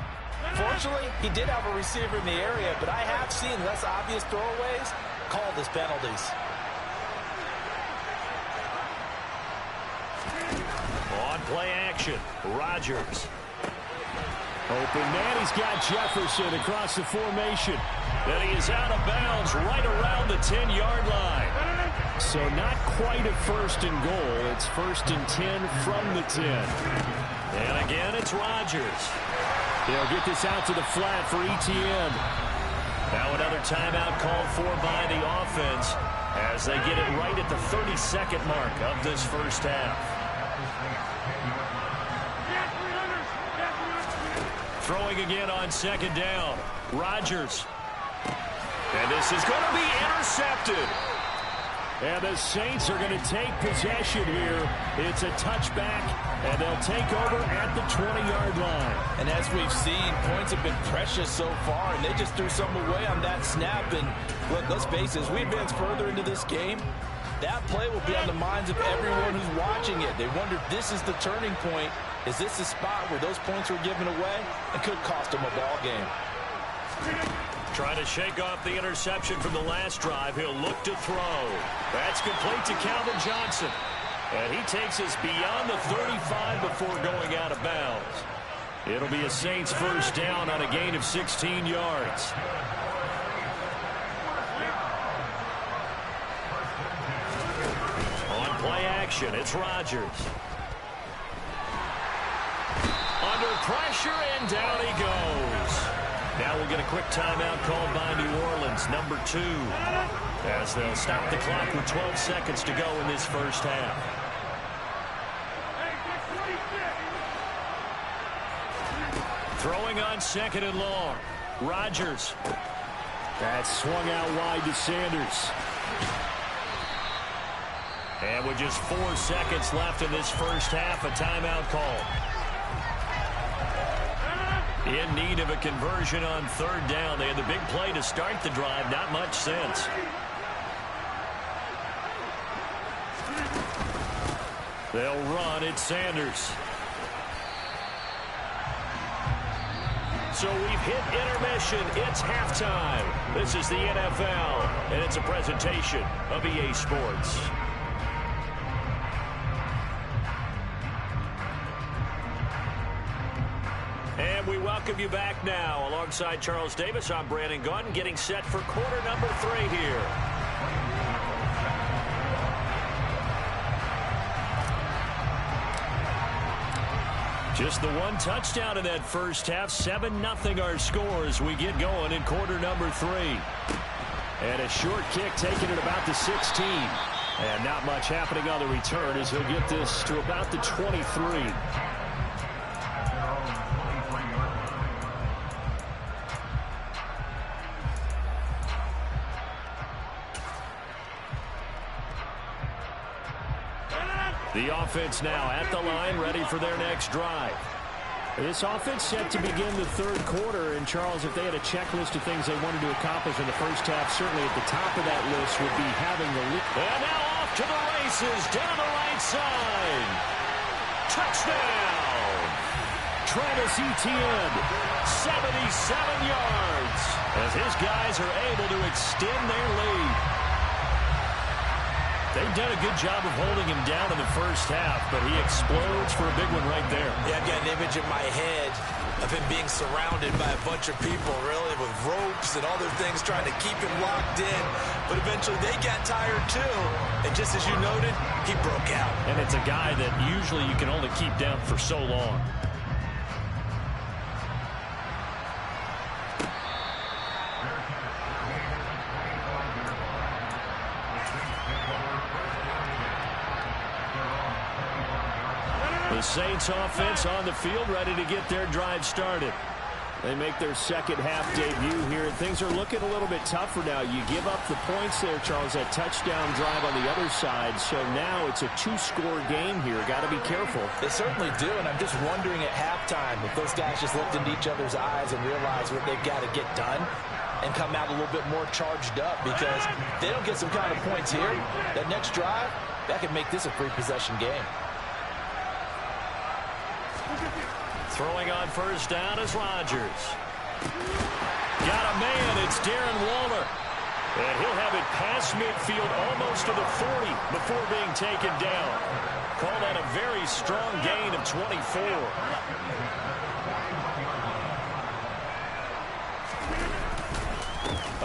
Fortunately, he did have a receiver in the area, but I have seen less obvious throwaways called as penalties. On play action, Rodgers. Open man, he's got Jefferson across the formation. And he is out of bounds right around the 10-yard line. So not quite a first and goal. It's first and 10 from the 10. And again, it's Rodgers. They'll get this out to the flat for ETN. Now another timeout called for by the offense as they get it right at the 32nd mark of this first half. Throwing again on second down. Rodgers. And this is going to be intercepted. And the Saints are going to take possession here. It's a touchback, and they'll take over at the 20-yard line. And as we've seen, points have been precious so far, and they just threw some away on that snap. And look, let's face it, as we advance further into this game, that play will be on the minds of everyone who's watching it. They wonder if this is the turning point. Is this the spot where those points were given away and could cost them a ball game? Trying to shake off the interception from the last drive. He'll look to throw. That's complete to Calvin Johnson. And he takes us beyond the 35 before going out of bounds. It'll be a Saints first down on a gain of 16 yards. On play action, it's Rodgers. Under pressure, and down he goes. Now we'll get a quick timeout called by New Orleans, number 2, as they'll stop the clock with 12 seconds to go in this first half. Throwing on second and long. Rodgers. That's swung out wide to Sanders. And with just 4 seconds left in this first half, a timeout call. In need of a conversion on third down. They had the big play to start the drive. Not much sense. They'll run. It's Sanders. So we've hit intermission. It's halftime. This is the NFL, and it's a presentation of EA Sports. And we welcome you back now. Alongside Charles Davis, I'm Brandon Gunn, getting set for quarter number 3 here. Just the one touchdown in that first half. 7-0 our score as we get going in quarter number 3. And a short kick taken at about the 16. And not much happening on the return as he'll get this to about the 23. The offense now at the line, ready for their next drive. This offense set to begin the third quarter. And, Charles, if they had a checklist of things they wanted to accomplish in the first half, certainly at the top of that list would be having the lead. And now off to the races, down the right side. Touchdown! Travis Etienne, 77 yards, as his guys are able to extend their lead. They've done a good job of holding him down in the first half, but he explodes for a big one right there. Yeah, I've got an image in my head of him being surrounded by a bunch of people, really, with ropes and other things trying to keep him locked in. But eventually they got tired too. And just as you noted, he broke out. And it's a guy that usually you can only keep down for so long. The Saints offense on the field, ready to get their drive started. They make their second half debut here. Things are looking a little bit tougher now. You give up the points there, Charles, that touchdown drive on the other side. So now it's a two-score game here. Got to be careful. They certainly do, and I'm just wondering at halftime if those guys just looked into each other's eyes and realized what they've got to get done and come out a little bit more charged up, because if they don't get some kind of points here, that next drive, that could make this a free-possession game. Throwing on first down is Rodgers. Got a man. It's Darren Waller. And he'll have it past midfield almost to the 40 before being taken down. Call that a very strong gain of 24.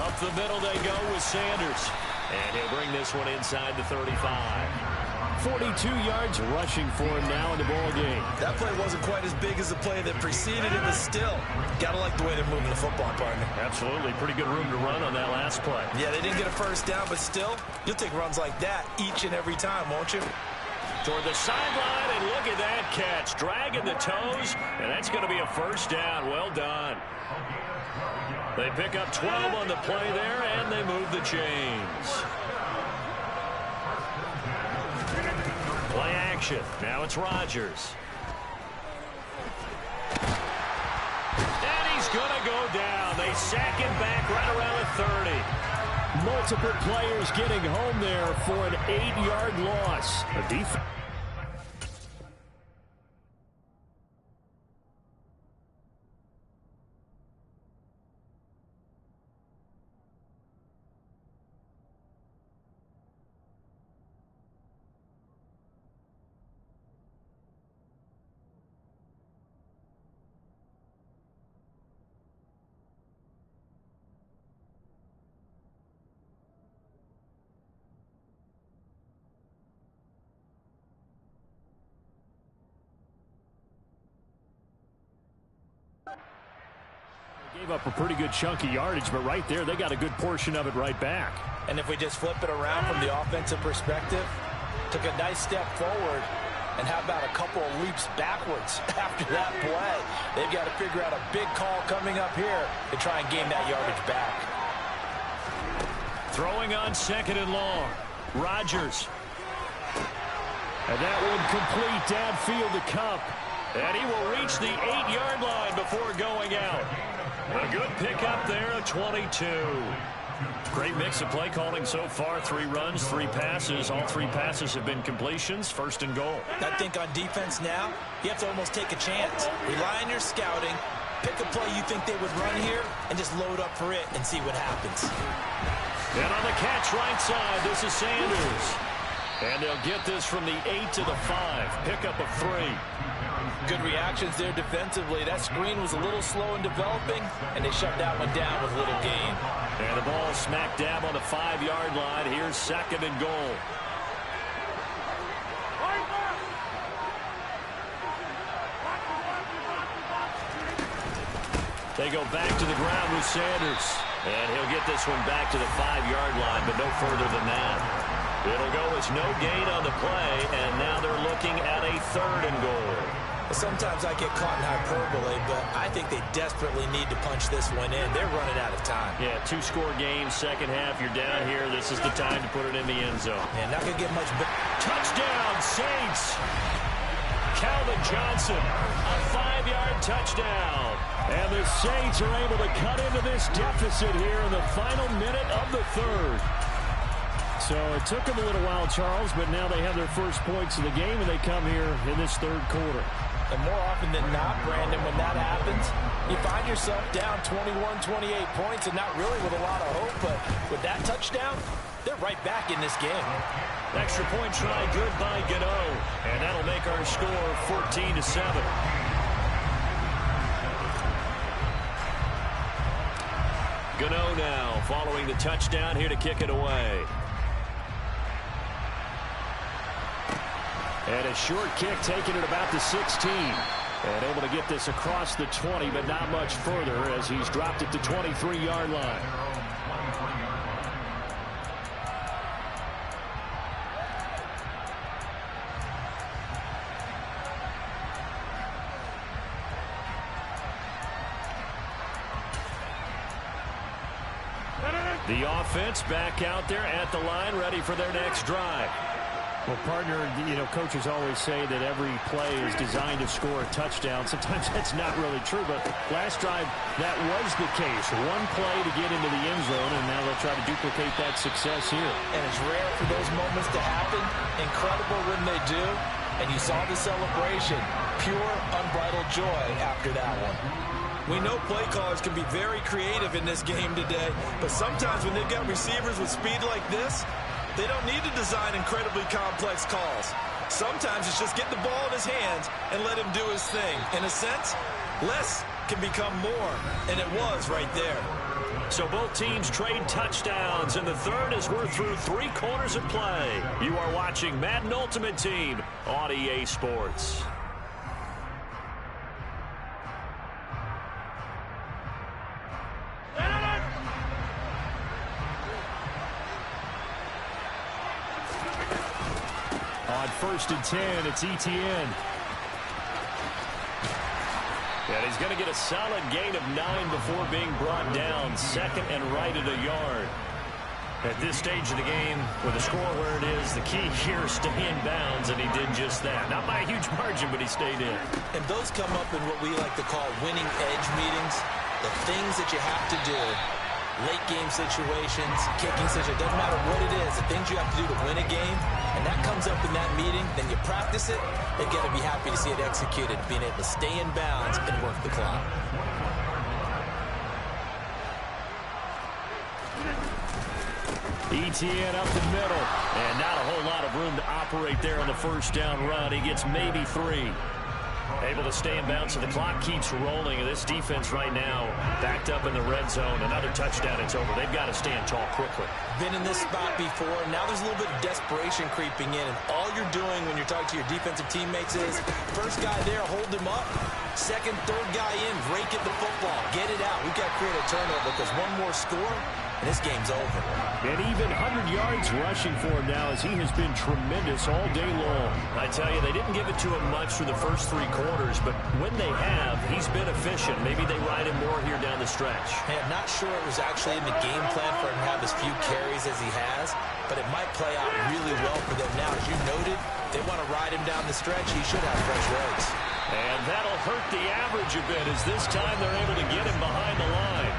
Up the middle they go with Sanders. And he'll bring this one inside the 35. 42 yards rushing for him now in the ball game. That play wasn't quite as big as the play that preceded it, but still, gotta like the way they're moving the football, partner. Absolutely. Pretty good room to run on that last play. Yeah, they didn't get a first down, but still, you'll take runs like that each and every time, won't you? Toward the sideline, and look at that catch. Dragging the toes, and that's going to be a first down. Well done. They pick up 12 on the play there, and they move the chains. Play action. Now it's Rodgers. And he's going to go down. They sack him back right around the 30. Multiple players getting home there for an 8-yard loss. A defense. Gave up a pretty good chunk of yardage, but right there, they got a good portion of it right back. And if we just flip it around from the offensive perspective, took a nice step forward, and how about a couple of leaps backwards after that play? They've got to figure out a big call coming up here to try and gain that yardage back. Throwing on second and long. Rodgers. And that one complete downfield to Cup. And he will reach the 8-yard line before going out. A good pickup there, a 22. Great mix of play calling so far. 3 runs, 3 passes. All 3 passes have been completions. First and goal. I think on defense now, you have to almost take a chance. Rely on your scouting. Pick a play you think they would run here and just load up for it and see what happens. And on the catch right side, this is Sanders. And they'll get this from the 8 to the 5. Pickup of 3. Good reactions there defensively. That screen was a little slow in developing, and they shut that one down with little gain. And the ball smack dab on the 5-yard line. Here's second and goal. They go back to the ground with Sanders. And he'll get this one back to the 5-yard line, but no further than that. It'll go as no gain on the play, and now they're looking at a 3rd and goal. Sometimes I get caught in hyperbole, but I think they desperately need to punch this one in. They're running out of time. Yeah, 2-score game, second half. You're down here. This is the time to put it in the end zone. Yeah, not going to get much better. Touchdown, Saints. Calvin Johnson, a 5-yard touchdown. And the Saints are able to cut into this deficit here in the final minute of the 3rd. So it took them a little while, Charles, but now they have their first points of the game, and they come here in this 3rd quarter. And more often than not, Brandon, when that happens, you find yourself down 21, 28 points, and not really with a lot of hope, but with that touchdown, they're right back in this game. Extra point try, good by Gano. And that'll make our score 14-7. Gano now following the touchdown here to kick it away. And a short kick taken at about the 16. And able to get this across the 20, but not much further as he's dropped at the 23-yard line. The offense back out there at the line, ready for their next drive. Well, partner, coaches always say that every play is designed to score a touchdown. Sometimes that's not really true, but last drive, that was the case. One play to get into the end zone, and now they'll try to duplicate that success here. And it's rare for those moments to happen. Incredible when they do. And you saw the celebration. Pure, unbridled joy after that one. We know play callers can be very creative in this game today, but sometimes when they've got receivers with speed like this, they don't need to design incredibly complex calls. Sometimes it's just get the ball in his hands and let him do his thing. In a sense, less can become more, and it was right there. So both teams trade touchdowns, and the third as we're through 3 quarters of play. You are watching Madden Ultimate Team on EA Sports. On 1st and 10, it's Etienne. And he's going to get a solid gain of 9 before being brought down. 2nd and right at a yard. At this stage of the game, with the score where it is, the key here is stay in bounds, and he did just that. Not by a huge margin, but he stayed in. And those come up in what we like to call winning edge meetings. The things that you have to do. Late game situations, kicking situations, it doesn't matter what it is, the things you have to do to win a game, and that comes up in that meeting, then you practice it, they've got to be happy to see it executed, being able to stay in bounds and work the clock. Etienne up the middle, and not a whole lot of room to operate there on the first down run. He gets maybe 3. Able to stay in bounds, so the clock keeps rolling. And this defense right now backed up in the red zone. Another touchdown, it's over. They've got to stand tall quickly. Been in this spot before. Now there's a little bit of desperation creeping in. And all you're doing when you're talking to your defensive teammates is, first guy there, hold him up. Second, third guy in, rake at the football. Get it out. We've got to create a turnover because one more score, and this game's over. And even 100 yards rushing for him now as he has been tremendous all day long. I tell you, they didn't give it to him much for the first 3 quarters, but when they have, he's been efficient. Maybe they ride him more here down the stretch. Hey, I'm not sure it was actually in the game plan for him to have as few carries as he has, but it might play out really well for them now. As you noted, they want to ride him down the stretch. He should have fresh legs. And that'll hurt the average a bit as this time they're able to get him behind the line.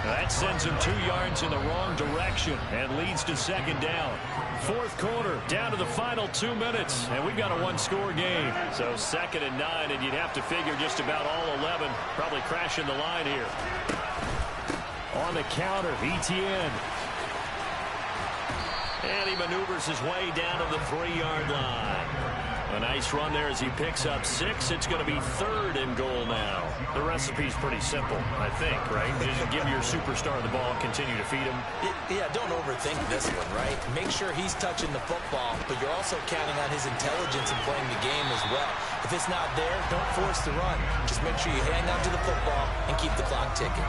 That sends him 2 yards in the wrong direction and leads to 2nd down. 4th quarter, down to the final 2 minutes, and we've got a 1-score game. So 2nd and 9, and you'd have to figure just about all 11 probably crashing the line here. On the counter, Etienne. And he maneuvers his way down to the 3-yard line. A nice run there as he picks up 6. It's going to be 3rd and goal now. The recipe's pretty simple, I think, right? Just give your superstar the ball, continue to feed him. Yeah, don't overthink this one, right? Make sure he's touching the football, but you're also counting on his intelligence in playing the game as well. If it's not there, don't force the run. Just make sure you hang on to the football and keep the clock ticking.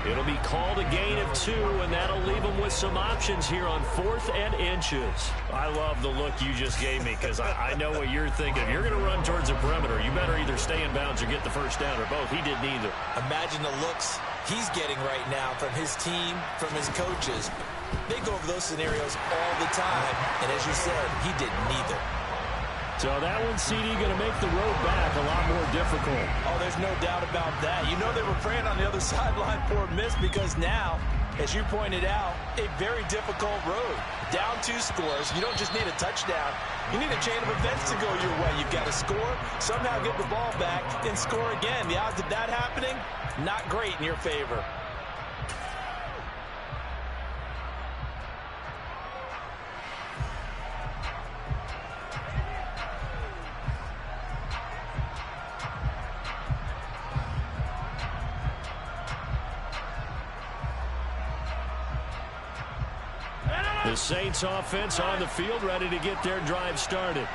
It'll be called a gain of 2, and that'll leave him with some options here on 4th and inches. I love the look you just gave me because I know what you're thinking. If you're going to run towards the perimeter, you better either stay in bounds or get the first down or both. He did neither. Imagine the looks he's getting right now from his team, from his coaches. They go over those scenarios all the time, and as you said, he did neither. So that one, CD, going to make the road back a lot more difficult. Oh, there's no doubt about that. You know they were praying on the other sideline for a miss because now as you pointed out, a very difficult road. Down 2 scores, you don't just need a touchdown. You need a chain of events to go your way. You've got to score, somehow get the ball back, and score again. The odds of that happening, not great in your favor. The Saints offense on the field, ready to get their drive started.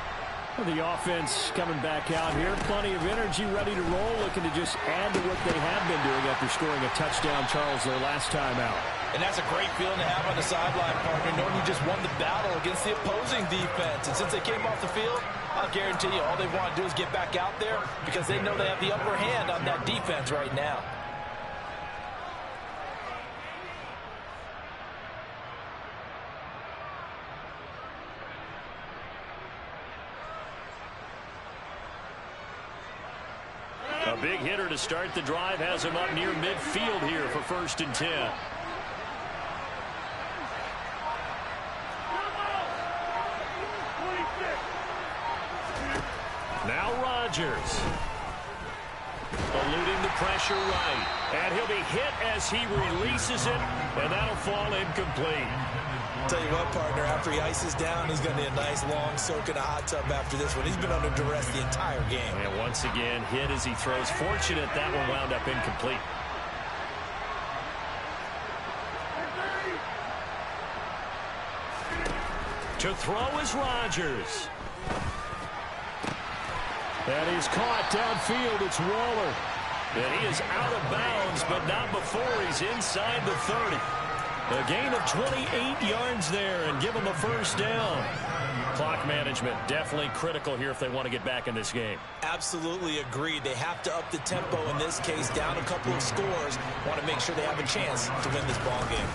The offense coming back out here. Plenty of energy, ready to roll, looking to just add to what they have been doing after scoring a touchdown, Charles, their last time out. And that's a great feeling to have on the sideline, partner, knowing you just won the battle against the opposing defense. And since they came off the field, I'll guarantee you all they want to do is get back out there because they know they have the upper hand on that defense right now. A big hitter to start the drive has him up near midfield here for 1st and 10. Now Rodgers. Eluding the pressure right. And he'll be hit as he releases it, and that'll fall incomplete. Tell you what, partner, after he ices down, he's going to need a nice long soak in a hot tub after this one. He's been under duress the entire game. And once again, hit as he throws. Fortunate that one wound up incomplete. To throw is Rodgers. And he's caught downfield. It's Waller. And he is out of bounds, but not before he's inside the 30. A gain of 28 yards there and give them a 1st down. Clock management definitely critical here if they want to get back in this game. Absolutely agreed. They have to up the tempo in this case, down a couple of scores. Want to make sure they have a chance to win this ball game.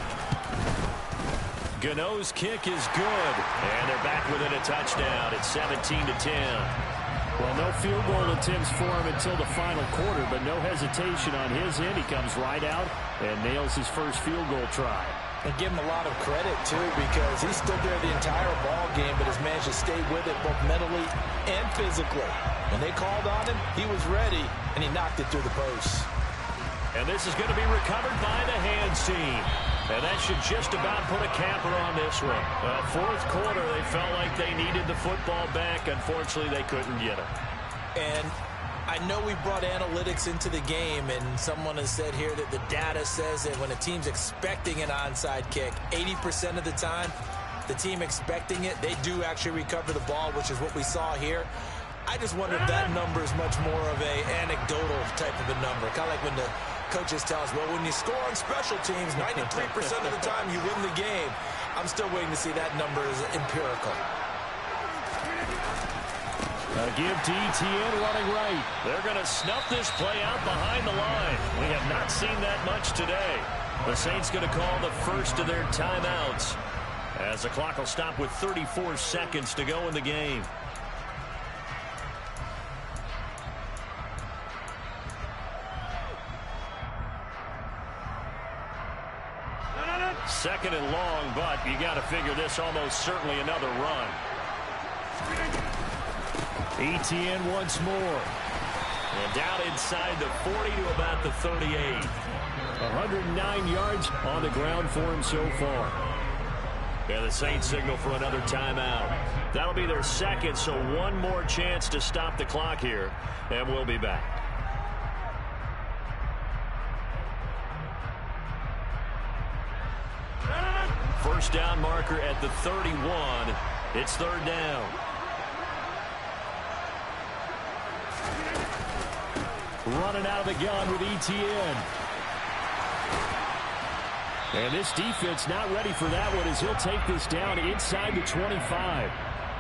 Gano's kick is good, and they're back within a touchdown. It's 17-10. Well, no field goal attempts for him until the final quarter, but no hesitation on his end. He comes right out and nails his first field goal try. And give him a lot of credit, too, because he stood there the entire ball game, but has managed to stay with it both mentally and physically. When they called on him, he was ready, and he knocked it through the post. And this is going to be recovered by the hands team. And that should just about put a capper on this one. 4th quarter, they felt like they needed the football back. Unfortunately, they couldn't get it. And I know we brought analytics into the game, and someone has said here that the data says that when a team's expecting an onside kick, 80% of the time, the team expecting it, they do actually recover the ball, which is what we saw here. I just wonder if that number is much more of a anecdotal type of a number. Kind of like when the coaches tell us, well, when you score on special teams, 93% of the time you win the game. I'm still waiting to see that number is empirical. A give to Etienne running right. They're going to snuff this play out behind the line. We have not seen that much today. The Saints going to call the first of their timeouts as the clock will stop with 34 seconds to go in the game. Second and long, but you got to figure this almost certainly another run. Etienne once more. And down inside the 40 to about the 38. 109 yards on the ground for him so far. Yeah, the Saints signal for another timeout. That'll be their second, so one more chance to stop the clock here, and we'll be back. First down marker at the 31. It's 3rd down. Running out of the gun with Etienne. And this defense not ready for that one as he'll take this down inside the 25.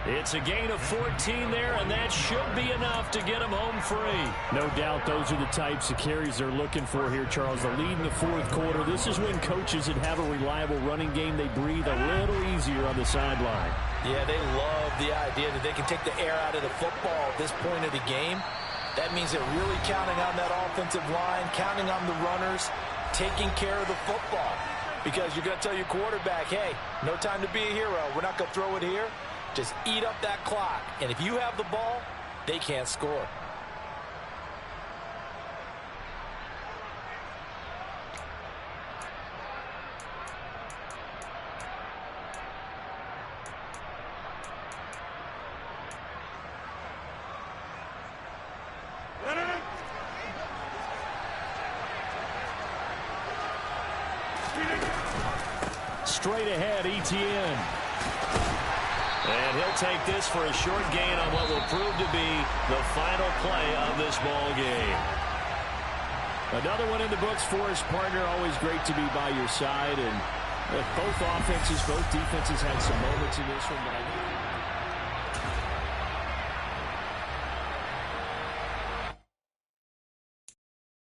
It's a gain of 14 there, and that should be enough to get him home free. No doubt those are the types of carries they're looking for here, Charles. The lead in the 4th quarter. This is when coaches that have a reliable running game, they breathe a little easier on the sideline. Yeah, they love the idea that they can take the air out of the football at this point of the game. That means they're really counting on that offensive line, counting on the runners, taking care of the football. Because you're going to tell your quarterback, hey, no time to be a hero. We're not going to throw it here. Just eat up that clock. And if you have the ball, they can't score. Straight ahead, Etienne. And he'll take this for a short gain on what will prove to be the final play of this ball game. Another one in the books for his partner. Always great to be by your side. And both offenses, both defenses had some moments in this one. But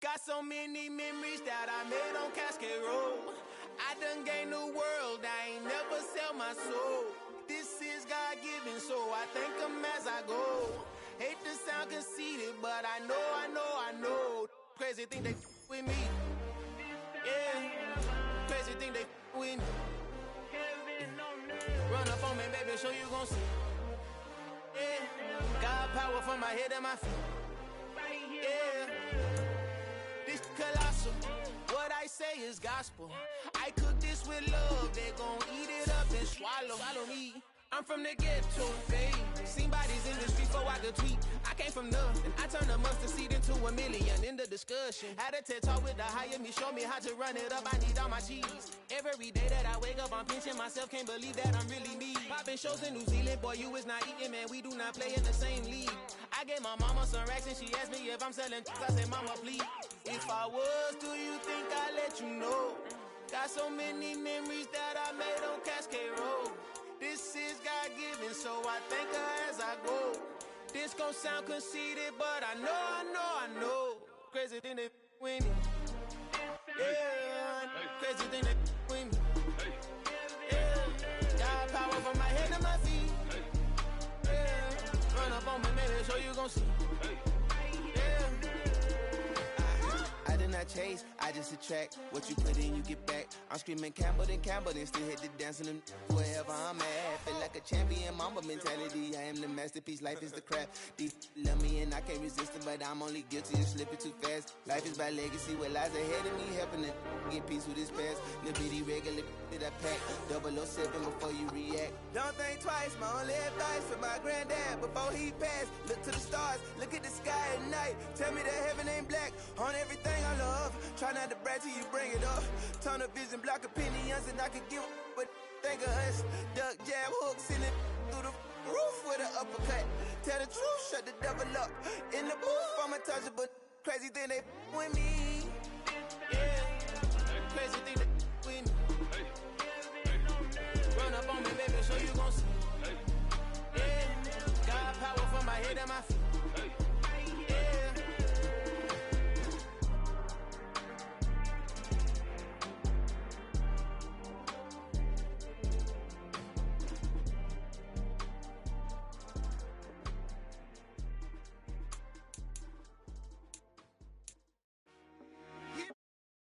got so many memories that I made on Cascade Road. I done gained the world, I ain't never sell my soul. This is God-given, so I thank him as I go. Hate to sound conceited, but I know. Crazy think they with me. Yeah, crazy think they with me. Run up on me, baby, show you gon' see. Yeah, God power from my head and my feet. Yeah, this colossal. What I say is gospel. I cook this with love. They gon' eat it up and swallow. Follow me. I'm from the ghetto, babe. Seen bodies in the street before I could tweet. I came from nothing. I turned a mustard seed into a million. In the discussion, had a TED talk with the higher me. Show me how to run it up. I need all my cheese. Every day that I wake up, I'm pinching myself. Can't believe that I'm really me. Popping shows in New Zealand, boy, you is not eating, man. We do not play in the same league. I gave my mama some racks and she asked me if I'm selling. I said, mama, please. If I was, do you think I'd let you know? Got so many memories that I made on Cascade Road. This is God-given, so I thank her as I go. This gon' sound conceited, but I know. Crazy thing they with me. Yeah, crazy thing they with me. Yeah, got power from my head to my feet. Yeah, run up on me, maybe so you gon' see. I did not chase, I just attract. What you put in, you get back. I'm screaming Campbell, then still hit the dance and wherever I'm at. Feel like a champion, mamba mentality. I am the masterpiece, life is the crap. These love me and I can't resist it, but I'm only guilty of slipping too fast. Life is by legacy, what lies ahead of me, helping to get peace with his past. Little bitty regular that I pack, 007 before you react. Don't think twice, my only advice for my granddad before he passed. Look to the stars, look at the sky at night. Tell me that heaven ain't black on everything I love. Try not to brag till you bring it up. Tunnel vision, block opinions, and I could give but think of us. Duck jab hooks in it through the roof with an uppercut. Tell the truth, shut the devil up. In the booth, I'm untouchable. Crazy thing they with me.